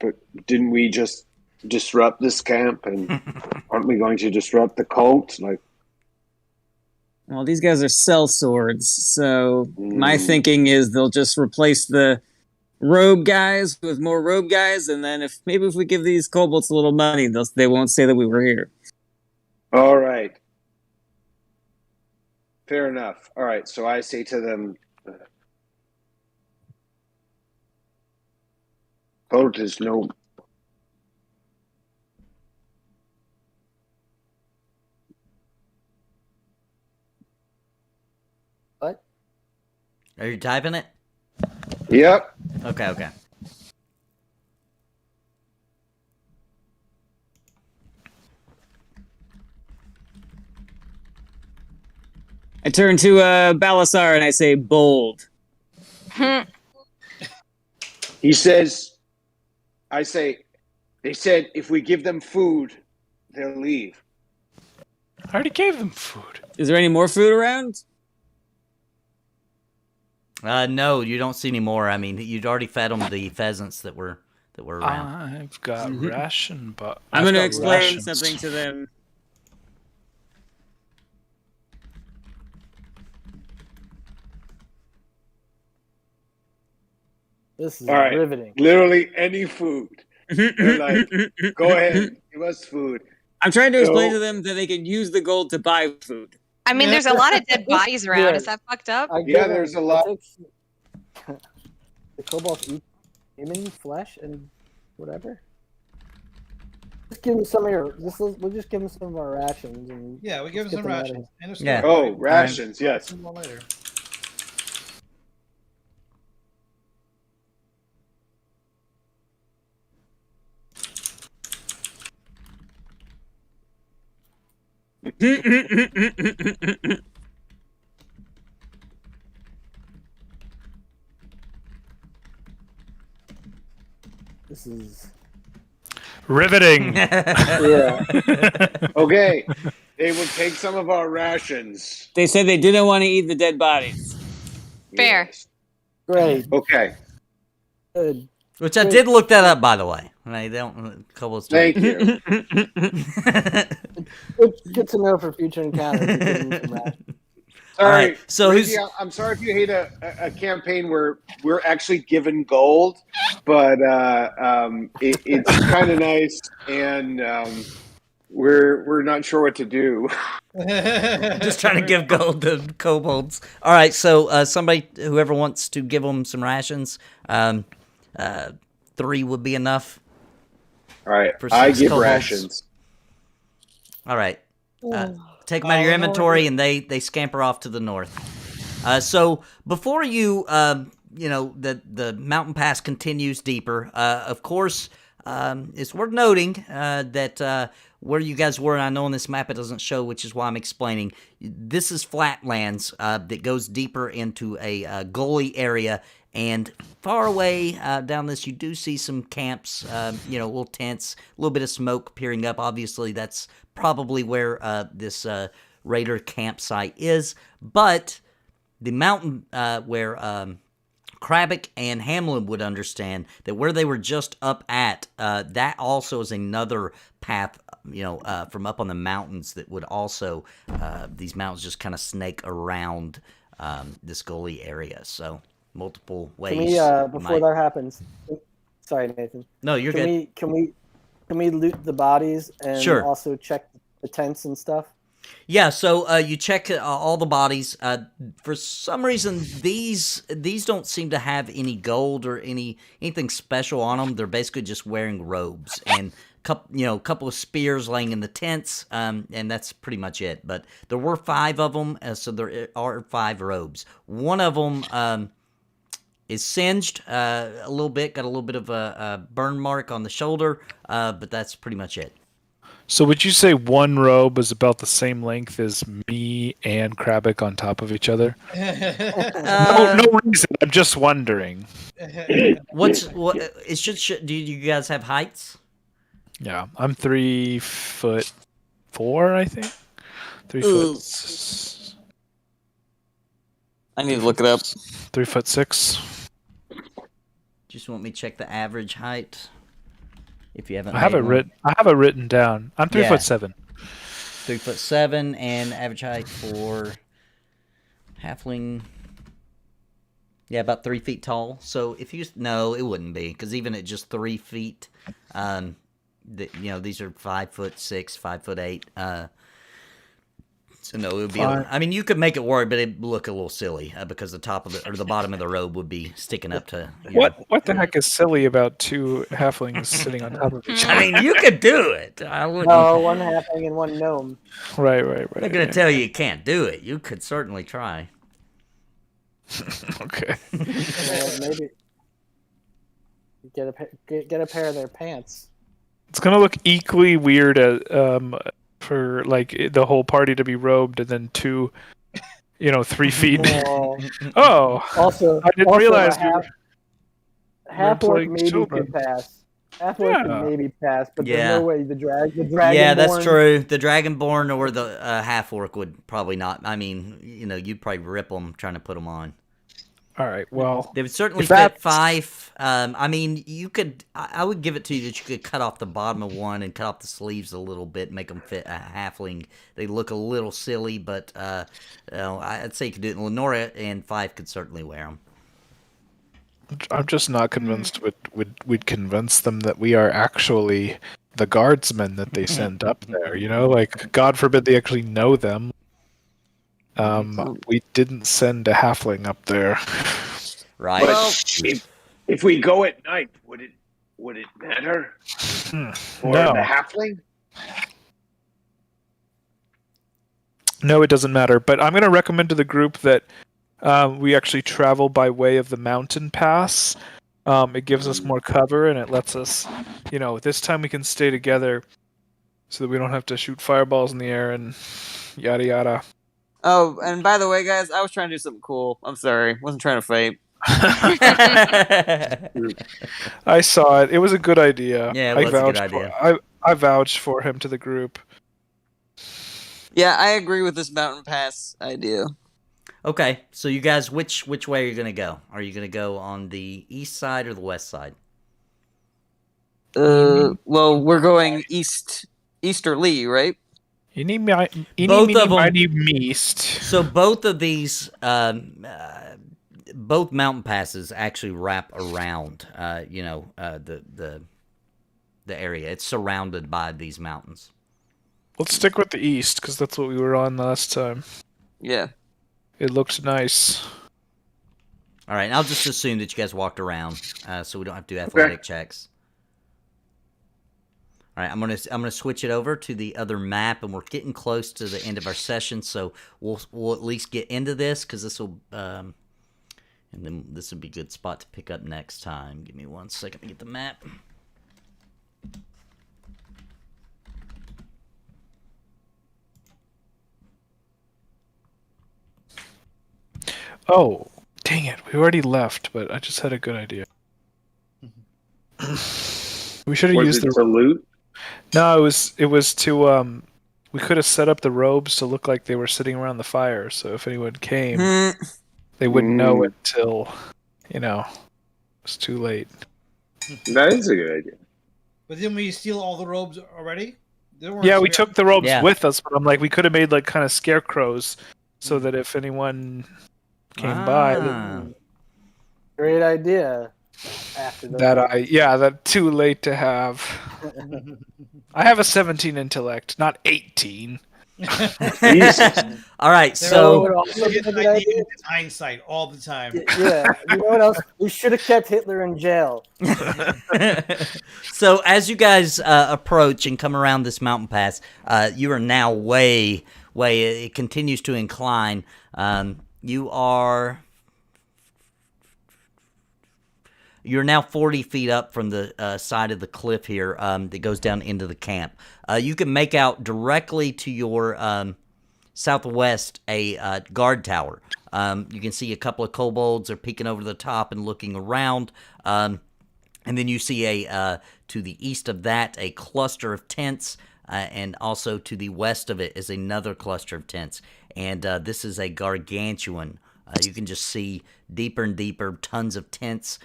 Speaker 7: but didn't we just disrupt this camp? And aren't we going to disrupt the cult? Like,
Speaker 9: well, these guys are sellswords, so my thinking is they'll just replace the robe guys with more robe guys, and then if we give these kobolds a little money, they won't say that we were here.
Speaker 7: all right. Fair enough. All right, so I say to them, cult is no...
Speaker 6: What?
Speaker 1: Are you typing it?
Speaker 7: Yep.
Speaker 1: Okay.
Speaker 9: I turn to Balasar and I say, bold.
Speaker 7: He says, I say, they said if we give them food, they'll leave.
Speaker 2: I already gave them food.
Speaker 9: Is there any more food around?
Speaker 1: No, you don't see any more. I mean, you'd already fed them the pheasants that were around.
Speaker 2: I've got ration, but
Speaker 9: I'm going to
Speaker 2: got
Speaker 9: explain
Speaker 2: rations.
Speaker 9: something to them.
Speaker 6: This is
Speaker 7: All right.
Speaker 6: riveting.
Speaker 7: Literally any food. They're like, go ahead, give us food.
Speaker 9: I'm trying to explain to them that they can use the gold to buy food.
Speaker 5: I mean, there's a lot of dead bodies around.
Speaker 6: Yeah.
Speaker 5: Is that fucked up?
Speaker 7: Yeah, there's a lot.
Speaker 6: The kobolds eat human flesh and whatever. Just give them some of your. We'll just give them some of our rations. And
Speaker 4: Yeah, we give them some
Speaker 6: get them out of
Speaker 4: rations. End of
Speaker 1: Yeah.
Speaker 4: story.
Speaker 7: Oh, rations, yes.
Speaker 4: See you all later.
Speaker 6: This is.
Speaker 2: Riveting.
Speaker 6: Yeah.
Speaker 7: Okay, they would take some of our rations.
Speaker 9: They said they didn't want to eat the dead bodies.
Speaker 5: Fair.
Speaker 7: Yes.
Speaker 6: Great.
Speaker 7: Okay,
Speaker 6: Good.
Speaker 1: Which I did look that up, by the way. I don't. Kobolds don't.
Speaker 7: thank you.
Speaker 6: Good to know for future encounters. to give them some rations.
Speaker 7: Sorry,
Speaker 1: right, so
Speaker 7: Ricky,
Speaker 1: who's-
Speaker 7: I'm sorry if you hate a campaign where we're actually given gold, but it's kind of nice, and we're not sure what to do.
Speaker 1: Just trying to give gold to kobolds. All right, so whoever wants to give them some rations, 3 would be enough.
Speaker 7: All right,
Speaker 1: For
Speaker 7: I
Speaker 1: 6
Speaker 7: give
Speaker 1: kobolds.
Speaker 7: rations.
Speaker 1: All right. Take them out of your inventory, and they scamper off to the north. So before you, the mountain pass continues deeper. Of course, it's worth noting that where you guys were, and I know on this map it doesn't show, which is why I'm explaining. This is flatlands that goes deeper into a gully area. And far away down this, you do see some camps, little tents, a little bit of smoke peering up. Obviously, that's probably where this raider campsite is. But the mountain where Krabick and Hamlin would understand that where they were just up at, that also is another path, from up on the mountains that would also, these mountains just kind of snake around this gully area. So multiple ways.
Speaker 6: Can we, before that happens, sorry, Nathan.
Speaker 1: No, you're good.
Speaker 6: Can we loot the bodies and
Speaker 1: Sure.
Speaker 6: also check the tents and stuff?
Speaker 1: Yeah, so you check all the bodies. For some reason, these don't seem to have any gold or anything special on them. They're basically just wearing robes and couple of spears laying in the tents, and that's pretty much it. But there were 5 of them, so there are 5 robes. One of them is singed a little bit, got a little bit of a burn mark on the shoulder, but that's pretty much it.
Speaker 2: So would you say one robe is about the same length as me and Krabik on top of each other? No reason. I'm just wondering.
Speaker 1: It should. Do you guys have heights?
Speaker 2: Yeah, I'm 3'4", I think. 3 foot.
Speaker 3: I need to look it up.
Speaker 2: 3'6".
Speaker 1: Just want me to check the average height. If you haven't,
Speaker 2: I have it written down. I'm 3'7".
Speaker 1: 3'7", and average height for halfling. Yeah, about 3 feet tall. So if you no, it wouldn't be, because even at just 3 feet, these are 5'6", 5'8". So no, it would be. I mean, you could make it work, but it'd look a little silly because the top of the bottom of the robe would be sticking up to.
Speaker 2: What the heck is silly about two halflings sitting on top of each other?
Speaker 1: I mean, you could do it. I wouldn't.
Speaker 6: No, one halfling and one gnome.
Speaker 2: Right.
Speaker 1: I'm not gonna tell you can't do it. You could certainly try.
Speaker 2: Okay.
Speaker 6: Maybe get a pair of their pants.
Speaker 2: It's gonna look equally weird as for like the whole party to be robed and then 3 feet. Oh,
Speaker 6: Also,
Speaker 2: I didn't realize
Speaker 6: half orc
Speaker 2: playing
Speaker 6: maybe
Speaker 2: children.
Speaker 6: could pass. Half orc could maybe pass, but
Speaker 1: Yeah.
Speaker 6: there's no way the dragon.
Speaker 1: Yeah, that's true. The dragonborn or the half orc would probably not. I mean, you'd probably rip them trying to put them on.
Speaker 2: All right. Well,
Speaker 1: They would certainly fit 5. I mean, you could. I would give it to you that you could cut off the bottom of one and cut off the sleeves a little bit, make them fit a halfling. They look a little silly, but I'd say you could do it. Lenora and 5 could certainly wear them.
Speaker 2: I'm just not convinced we'd convince them that we are actually the guardsmen that they send up there. Like God forbid they actually know them. We didn't send a halfling up there.
Speaker 1: Right.
Speaker 7: Well, if we go at night, would it matter? For
Speaker 2: No.
Speaker 7: the halfling?
Speaker 2: No, it doesn't matter. But I'm going to recommend to the group that we actually travel by way of the mountain pass. It gives us more cover and it lets us, this time we can stay together so that we don't have to shoot fireballs in the air and yada yada.
Speaker 3: Oh, and by the way, guys, I was trying to do something cool. I'm sorry. Wasn't trying to fight.
Speaker 2: I saw it. It was a good idea.
Speaker 1: Yeah, it was a good idea.
Speaker 2: I vouched for him to the group.
Speaker 3: Yeah, I agree with this mountain pass idea.
Speaker 1: Okay, so you guys, which way are you gonna go? Are you gonna go on the east side or the west side?
Speaker 3: Well, we're going easterly, right?
Speaker 1: Both of them.
Speaker 2: I need meast.
Speaker 1: So both of these, both mountain passes actually wrap around, the area. It's surrounded by these mountains.
Speaker 2: Let's stick with the east because that's what we were on last time.
Speaker 3: Yeah.
Speaker 2: It looked nice.
Speaker 1: All right, I'll just assume that you guys walked around, so we don't have to do athletic checks. All right, I'm gonna switch it over to the other map, and we're getting close to the end of our session, so we'll at least get into this because this will and then this would be a good spot to pick up next time. Give me 1 second to get the map.
Speaker 2: Oh, dang it! We already left, but I just had a good idea. We should have used the
Speaker 7: loot.
Speaker 2: No, it was to we could have set up the robes to look like they were sitting around the fire, so if anyone came, they wouldn't know it till, it's too late.
Speaker 7: That is a good idea.
Speaker 4: But didn't we steal all the robes already?
Speaker 2: Yeah, we took the robes with us, but I'm like, we could have made like kind of scarecrows so that if anyone came by,
Speaker 6: Great idea. After
Speaker 2: that too late to have. I have a 17 intellect, not 18.
Speaker 1: All right, so
Speaker 4: it's hindsight all the time.
Speaker 6: Yeah, you know what else? We should have kept Hitler in jail.
Speaker 1: So as you guys approach and come around this mountain pass, you are now way. It continues to incline. You are You're now 40 feet up from the side of the cliff here that goes down into the camp. You can make out directly to your southwest a guard tower. You can see a couple of kobolds are peeking over the top and looking around. And then you see to the east of that a cluster of tents, and also to the west of it is another cluster of tents. And this is a gargantuan. You can just see deeper and deeper, tons of tents,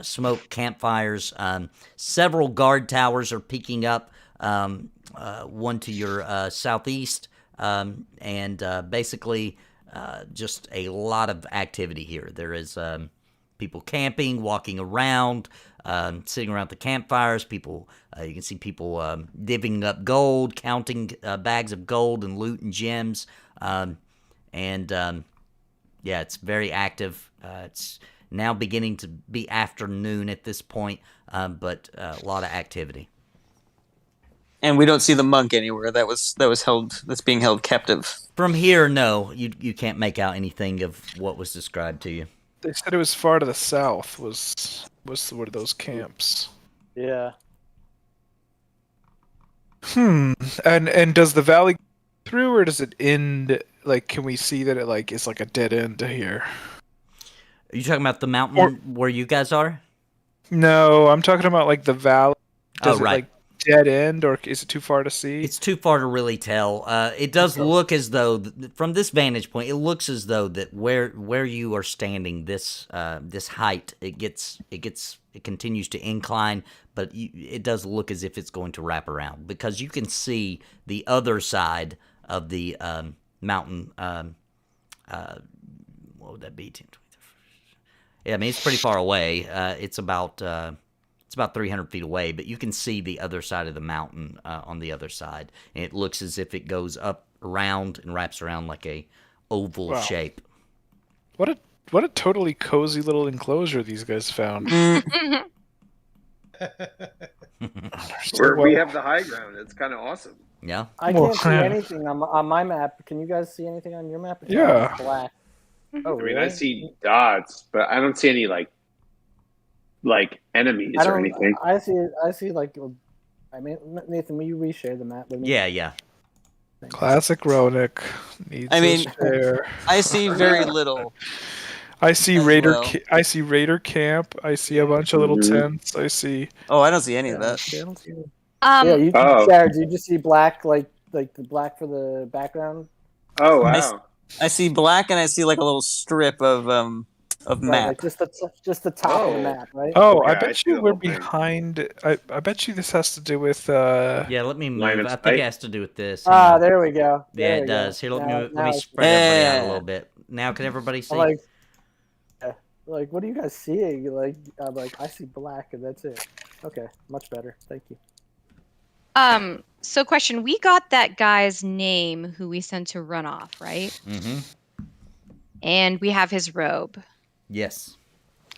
Speaker 1: smoke, campfires. Several guard towers are peeking up, one to your southeast, and basically just a lot of activity here. There is people camping, walking around, sitting around the campfires. People, you can see people divvying up gold, counting bags of gold and loot and gems, yeah, it's very active. It's now beginning to be afternoon at this point, but a lot of activity.
Speaker 3: And we don't see the monk anywhere. That's being held captive.
Speaker 1: From here, no, you can't make out anything of what was described to you.
Speaker 2: They said it was far to the south. Was one of those camps?
Speaker 6: Yeah.
Speaker 2: And does the valley go through, or does it end? Like, can we see that it like is like a dead end to here?
Speaker 1: Are you talking about the mountain where you guys are?
Speaker 2: No, I'm talking about like the valley. Does
Speaker 1: right.
Speaker 2: it like dead end, or is it too far to see?
Speaker 1: It's too far to really tell. It does look as though, from this vantage point, it looks as though that where you are standing, this height, it continues to incline, but it does look as if it's going to wrap around, because you can see the other side of the mountain. What would that be? 10, 20, 30. Yeah, I mean, it's pretty far away. It's about 300 feet away, but you can see the other side of the mountain on the other side, and it looks as if it goes up around and wraps around like a oval shape.
Speaker 2: What a totally cozy little enclosure these guys found.
Speaker 7: Where we have the high ground. It's kind of awesome.
Speaker 1: Yeah.
Speaker 6: I can't see anything on my map. Can you guys see anything on your map? It's
Speaker 2: Yeah.
Speaker 6: black. Oh,
Speaker 7: I mean,
Speaker 6: really?
Speaker 7: I see dots, but I don't see any like enemies or anything.
Speaker 6: I see like. I mean, Nathan, will you reshare the map with me?
Speaker 1: Yeah.
Speaker 2: Classic Roenick. Share.
Speaker 3: I see very little.
Speaker 2: I see
Speaker 3: as
Speaker 2: Raider.
Speaker 3: well.
Speaker 2: I see Raider camp. I see a bunch of little tents. I see.
Speaker 3: Oh, I don't see any of that.
Speaker 6: Yeah, Jared, did you just see black, like the black for the background?
Speaker 7: Oh wow!
Speaker 3: I see black, and I see like a little strip of
Speaker 6: Right,
Speaker 3: map.
Speaker 6: like just the top of the map, right?
Speaker 2: Oh,
Speaker 7: Yeah,
Speaker 2: I
Speaker 7: I
Speaker 2: bet
Speaker 7: see
Speaker 2: you
Speaker 7: the
Speaker 2: we're
Speaker 7: whole thing.
Speaker 2: behind. I bet you this has to do with.
Speaker 1: Yeah, let me move.
Speaker 7: Line of
Speaker 1: I think
Speaker 7: sight.
Speaker 1: it has to do with this.
Speaker 6: There we go.
Speaker 1: Yeah,
Speaker 6: There
Speaker 1: it
Speaker 6: we
Speaker 1: does.
Speaker 6: go.
Speaker 1: Here, let
Speaker 6: Now
Speaker 1: me
Speaker 6: it's-
Speaker 1: spread everybody out a
Speaker 3: Yeah.
Speaker 1: little bit. Now, can everybody see?
Speaker 6: I'm like, what are you guys seeing? Like, I'm like, I see black, and that's it. Okay, much better. Thank you.
Speaker 5: So question, we got that guy's name who we sent to run off, right?
Speaker 1: Mm-hmm.
Speaker 5: And we have his robe.
Speaker 1: Yes.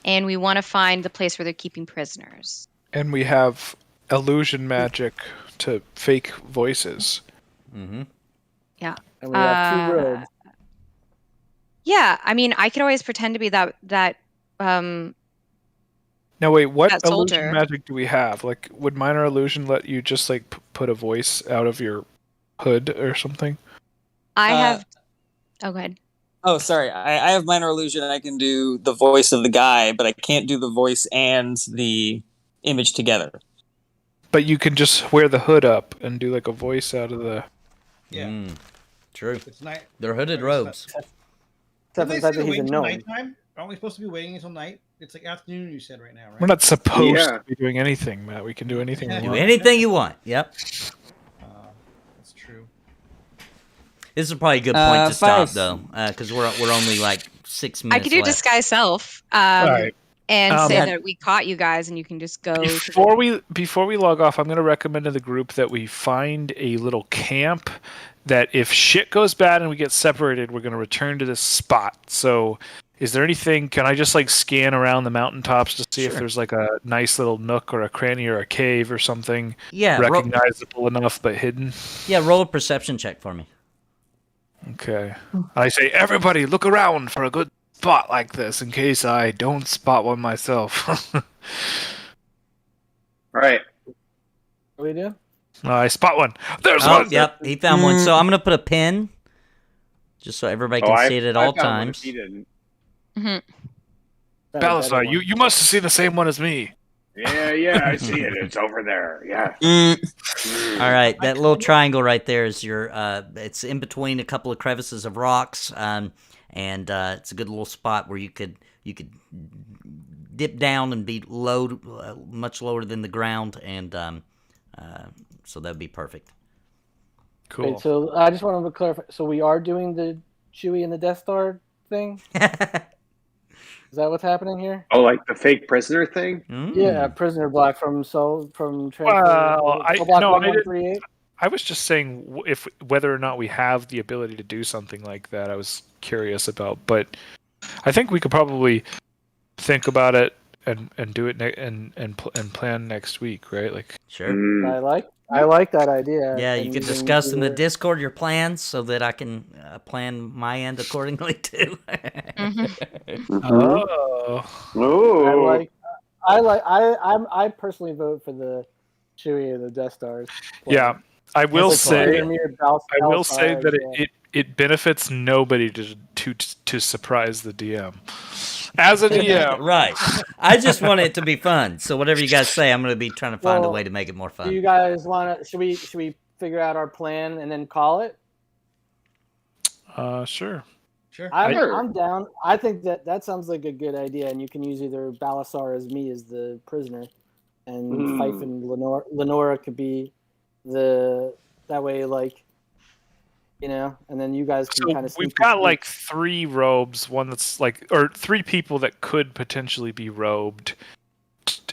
Speaker 5: And we want to find the place where they're keeping prisoners.
Speaker 2: And we have illusion magic to fake voices.
Speaker 1: Mm-hmm.
Speaker 5: Yeah.
Speaker 6: And we have two robes.
Speaker 5: Yeah, I mean, I could always pretend to be that
Speaker 2: Now wait, what
Speaker 5: That
Speaker 2: illusion
Speaker 5: soldier.
Speaker 2: magic do we have? Like, would minor illusion let you just like put a voice out of your hood or something?
Speaker 5: I have. Oh, go ahead.
Speaker 3: Oh, sorry. I have minor illusion, and I can do the voice of the guy, but I can't do the voice and the image together.
Speaker 2: But you can just wear the hood up and do like a voice out of the.
Speaker 4: Yeah.
Speaker 1: True.
Speaker 4: It's night.
Speaker 1: They're hooded robes.
Speaker 6: Except
Speaker 4: Did
Speaker 6: for
Speaker 4: they
Speaker 6: the fact
Speaker 4: say
Speaker 6: that
Speaker 4: to
Speaker 6: he's
Speaker 4: wait
Speaker 6: a
Speaker 4: until
Speaker 6: gnome.
Speaker 4: nighttime? Aren't we supposed to be waiting until night? It's like afternoon, you said right now, right?
Speaker 2: We're not supposed
Speaker 7: Yeah.
Speaker 2: to be doing anything, Matt. We can do anything we
Speaker 1: Do
Speaker 2: want.
Speaker 1: anything you want. Yep.
Speaker 4: That's true.
Speaker 1: This is probably a good point to stop,
Speaker 3: Five.
Speaker 1: though, because we're only like 6 minutes
Speaker 5: I could do
Speaker 1: left.
Speaker 5: disguise self.
Speaker 2: Alright.
Speaker 5: And say
Speaker 3: Yeah.
Speaker 5: that we caught you guys, and you can just go.
Speaker 2: Before we log off, I'm going to recommend to the group that we find a little camp. That if shit goes bad and we get separated, we're going to return to this spot. So, is there anything? Can I just like scan around the mountaintops to see if there's like a nice little nook or a cranny or a cave or something
Speaker 1: Yeah,
Speaker 2: recognizable enough but hidden?
Speaker 1: roll a perception check for me.
Speaker 2: Okay. I say, everybody, look around for a good spot like this in case I don't spot one myself.
Speaker 7: All right.
Speaker 6: What do we do?
Speaker 2: I spot one. There's
Speaker 1: Oh,
Speaker 2: one.
Speaker 1: yep, he found one. So I'm gonna put a pin, just so everybody can see it at all
Speaker 7: I found one
Speaker 1: times.
Speaker 7: if he didn't.
Speaker 2: Balasar, you must have seen the same one as me.
Speaker 7: Yeah, I see it. It's over there. Yeah.
Speaker 1: All right, that little triangle right there is your. It's in between a couple of crevices of rocks, and it's a good little spot where you could dip down and be low, much lower than the ground, and so that'd be perfect.
Speaker 2: Cool.
Speaker 6: Wait, so I just wanted to clarify. So we are doing the Chewie and the Death Star thing? Is that what's happening here?
Speaker 7: Oh, like the fake prisoner thing?
Speaker 6: Yeah, prisoner block from
Speaker 2: Well, I
Speaker 6: didn't.
Speaker 2: I was just saying whether or not we have the ability to do something like that. I was curious about, but I think we could probably think about it and do it and plan next week, right? Like,
Speaker 1: Sure.
Speaker 6: I like that idea.
Speaker 1: Yeah, you
Speaker 6: And
Speaker 1: could
Speaker 6: then
Speaker 1: discuss in the
Speaker 6: either-
Speaker 1: Discord your plans so that I can plan my end accordingly too.
Speaker 2: oh,
Speaker 7: Oh.
Speaker 6: I personally vote for the Chewie and the Death Stars.
Speaker 2: yeah. I will say
Speaker 6: that
Speaker 2: it benefits nobody to surprise the DM. As a DM,
Speaker 1: Right. I just want it to be fun. So whatever you guys say, I'm going to be trying to find a way to make it more
Speaker 6: Do
Speaker 1: fun.
Speaker 6: you guys want to? Should we figure out our plan and then call it?
Speaker 2: sure.
Speaker 4: Sure.
Speaker 6: I'm down. I think that sounds like a good idea, and you can use either Balasar as me as the prisoner, and Fife and Lenora could be that way, like, and then you guys can
Speaker 2: So
Speaker 6: kind of.
Speaker 2: we've got like 3 robes, one that's like, or 3 people that could potentially be robed,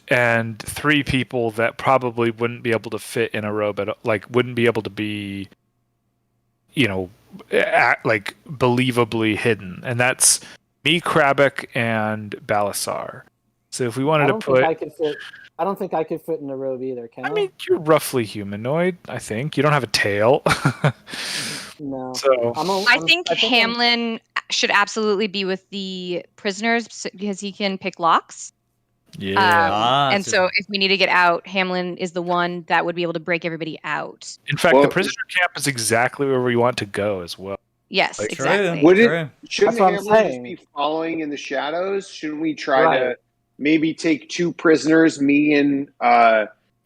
Speaker 2: and 3 people that probably wouldn't be able to fit in a robe wouldn't be able to be, like believably hidden, and that's me, Krabik, and Balasar. So if we wanted to put,
Speaker 6: I don't think I could fit in a robe either. Can I?
Speaker 2: I mean, you're roughly humanoid. I think you don't have a tail.
Speaker 6: No.
Speaker 2: So
Speaker 5: I think Hamlin should absolutely be with the prisoners because he can pick locks.
Speaker 2: yeah.
Speaker 5: And so if we need to get out, Hamlin is the one that would be able to break everybody out.
Speaker 2: In fact,
Speaker 7: Well,
Speaker 2: the prisoner camp is exactly where we want to go as well.
Speaker 5: Yes,
Speaker 2: Like,
Speaker 5: exactly.
Speaker 7: Shouldn't
Speaker 6: That's what I'm
Speaker 7: Hamlin just
Speaker 6: saying.
Speaker 7: be following in the shadows? Shouldn't we try to maybe take 2 prisoners, me and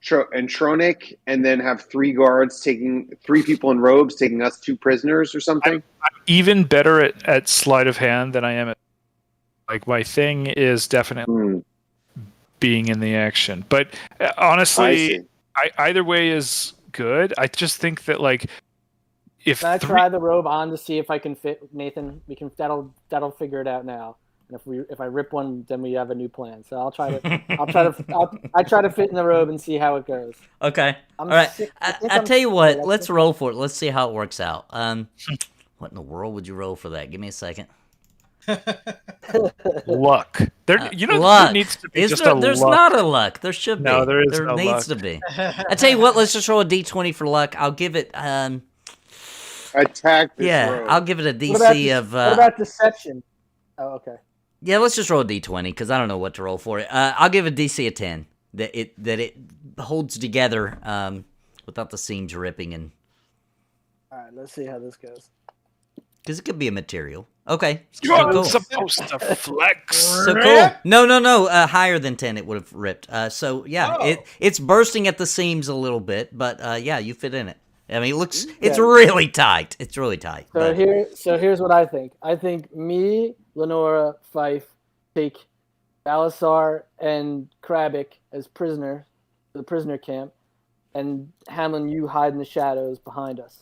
Speaker 7: Troenick, and then have 3 guards taking 3 people in robes taking us 2 prisoners or something?
Speaker 2: I'm even better at sleight of hand than I am at, like, my thing is definitely being in the action. But honestly, either way is good. I just think that, like, if
Speaker 6: Can I try the robe on to see if I can fit Nathan? That'll figure it out now. And if I rip one, then we have a new plan. So I'll try to fit in the robe and see how it goes.
Speaker 1: Okay. All right. I tell you what. Let's roll for it. Let's see how it works out. What in the world would you roll for that? Give me a second.
Speaker 2: luck. There needs to be
Speaker 1: There's
Speaker 2: luck.
Speaker 1: not a luck. There should be.
Speaker 2: No, there is
Speaker 1: There
Speaker 2: no
Speaker 1: needs
Speaker 2: luck.
Speaker 1: to be. I tell you what. Let's just roll a d20 for luck. I'll give it.
Speaker 7: Attack this
Speaker 1: Yeah,
Speaker 7: robe.
Speaker 1: I'll give it a DC of.
Speaker 6: What about deception? Oh, okay.
Speaker 1: Yeah, let's just roll a d20 because I don't know what to roll for it. I'll give a DC of 10 that it holds together without the seams ripping and.
Speaker 6: All right, let's see how this goes.
Speaker 1: Because it could be a material. Okay.
Speaker 2: You're
Speaker 1: cool.
Speaker 2: supposed to flex.
Speaker 1: So cool. No. Higher than 10, it would have ripped. So yeah, it's bursting at the seams a little bit, but yeah, you fit in it. I mean, it's really tight. It's really tight.
Speaker 6: So here's what I think. I think me, Lenora, Fife, take Balasar and Krabik as prisoner, the prisoner camp, and Hamlin, you hide in the shadows behind us.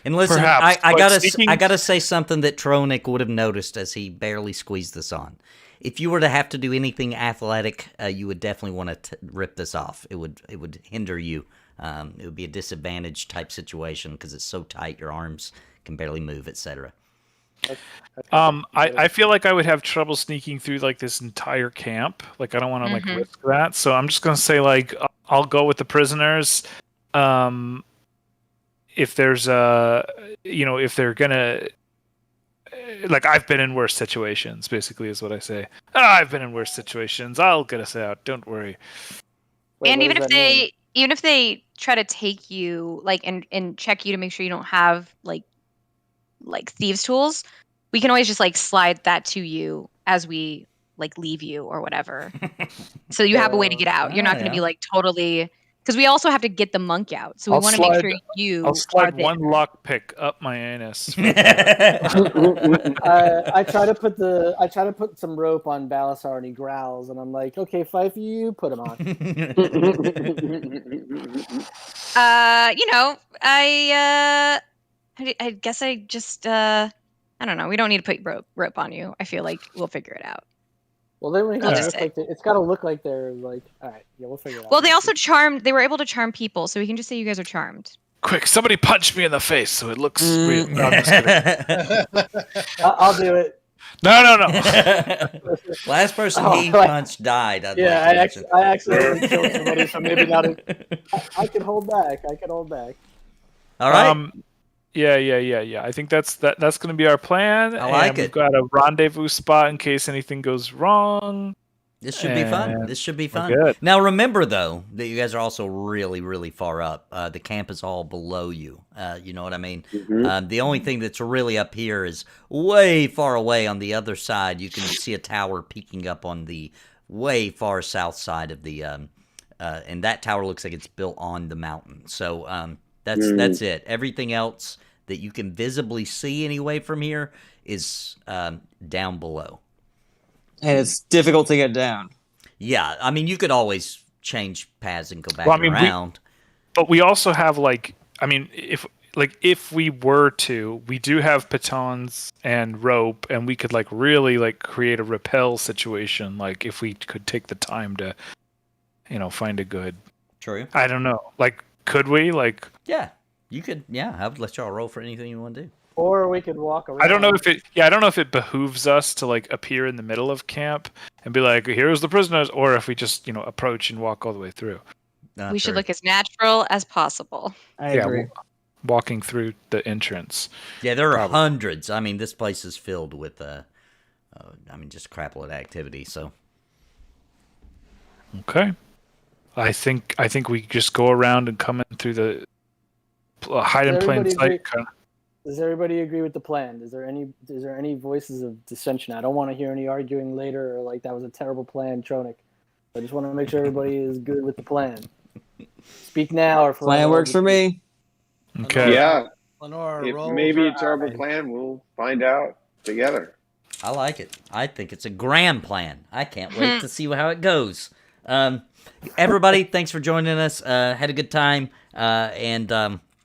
Speaker 1: And listen,
Speaker 2: Perhaps,
Speaker 1: I
Speaker 2: but
Speaker 1: gotta say something that Troenick would have noticed as he barely squeezed this on. If you were to have to do anything athletic, you would definitely want to rip this off. It would hinder you. It would be a disadvantage type situation because it's so tight, your arms can barely move, etc.
Speaker 2: I feel like I would have trouble sneaking through like this entire camp. Like I don't want to like risk that. So I'm just gonna say like I'll go with the prisoners. If there's if they're gonna like I've been in worse situations. Basically, is what I say. I've been in worse situations. I'll get us out. Don't worry.
Speaker 6: Wait,
Speaker 5: And
Speaker 6: what
Speaker 5: even
Speaker 6: does
Speaker 5: if
Speaker 6: that mean?
Speaker 5: they try to take you, like, and check you to make sure you don't have like thieves tools, we can always just like slide that to you as we like leave you or whatever. So you have a way to get out. You're not going to be like totally, because we also have to get the monk out. So we want to make sure you
Speaker 2: I'll
Speaker 5: are
Speaker 2: slide
Speaker 5: there.
Speaker 2: one lockpick up my anus.
Speaker 6: I try to put some rope on Balasar and he growls, and I'm like, okay, Fife, you put him on.
Speaker 5: I guess I just I don't know. We don't need to put rope on you. I feel like we'll figure it out.
Speaker 6: Well, they
Speaker 5: We'll just say.
Speaker 6: it's got to look like they're like, all right, yeah, we'll figure it out.
Speaker 5: Well, they also charmed. They were able to charm people, so we can just say you guys are charmed.
Speaker 2: Quick, somebody punch me in the face so it looks real. No, I'm just kidding.
Speaker 6: I'll do it.
Speaker 2: No.
Speaker 1: Last person he punched died.
Speaker 6: I accidentally killed somebody, so maybe not. I can hold back.
Speaker 1: All right.
Speaker 2: Yeah. I think that's going to be our plan.
Speaker 1: I like
Speaker 2: and
Speaker 1: it.
Speaker 2: We've got a rendezvous spot in case anything goes wrong.
Speaker 1: This should be fun. This should be fun.
Speaker 2: Good.
Speaker 1: Now remember though that you guys are also really, really far up. The camp is all below you. You know what I mean?
Speaker 7: Mhm.
Speaker 1: The only thing that's really up here is way far away on the other side. You can see a tower peeking up on the way far south side of the, and that tower looks like it's built on the mountain. So that's it. Everything else that you can visibly see anyway from here is down below.
Speaker 9: And it's difficult to get down.
Speaker 1: Yeah, I mean, you could always change paths and go back around.
Speaker 2: But we also have if we were to, we do have pitons and rope, and we could really create a rappel situation. Like if we could take the time to, find a good.
Speaker 1: True.
Speaker 2: I don't know. Could we?
Speaker 1: Yeah, you could. Yeah, I would let y'all roll for anything you want to do.
Speaker 6: Or we could walk around.
Speaker 2: I don't know if it behooves us to appear in the middle of camp and be like, here's the prisoners, or if we just approach and walk all the way through.
Speaker 5: We should look as natural as possible.
Speaker 9: I agree.
Speaker 2: Walking through the entrance.
Speaker 1: Yeah, there are hundreds. I mean, this place is filled with just crapload activity. So
Speaker 2: okay, I think we just go around and come in through the hide in plain sight.
Speaker 6: Does everybody agree with the plan? Is there any voices of dissension? I don't want to hear any arguing later or that was a terrible plan, Tronic. I just want to make sure everybody is good with the plan. Speak now or
Speaker 9: plan works for me.
Speaker 2: Okay.
Speaker 7: Yeah.
Speaker 4: Lenore,
Speaker 7: If
Speaker 4: roll
Speaker 7: maybe
Speaker 4: for
Speaker 7: a terrible
Speaker 4: eye.
Speaker 7: plan, we'll find out together.
Speaker 1: I like it. I think it's a grand plan. I can't wait to see how it goes. Everybody, thanks for joining us. Had a good time, and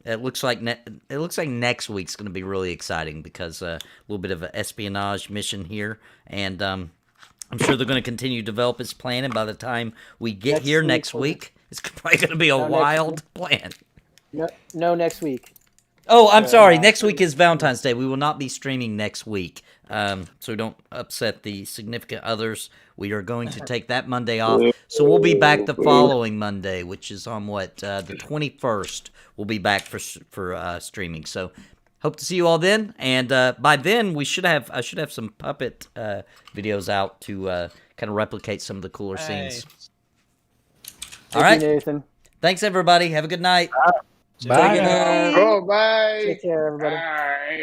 Speaker 1: it looks like next week's going to be really exciting because a little bit of an espionage mission here, and I'm sure they're going to continue to develop its plan. And by the time we get here next week, it's probably going to be a wild plan.
Speaker 6: No, next week.
Speaker 1: Oh, I'm sorry. Next week is Valentine's Day. We will not be streaming next week, so don't upset the significant others. We are going to take that Monday off, so we'll be back the following Monday, which is on the 21st. We'll be back for streaming. So hope to see you all then, and by then I should have some puppet videos out to kind of replicate some of the cooler scenes. All right,
Speaker 6: Nathan.
Speaker 1: Thanks everybody. Have a good night.
Speaker 2: Bye.
Speaker 9: Take it out.
Speaker 7: Oh, bye.
Speaker 6: Take care, everybody.
Speaker 7: Bye.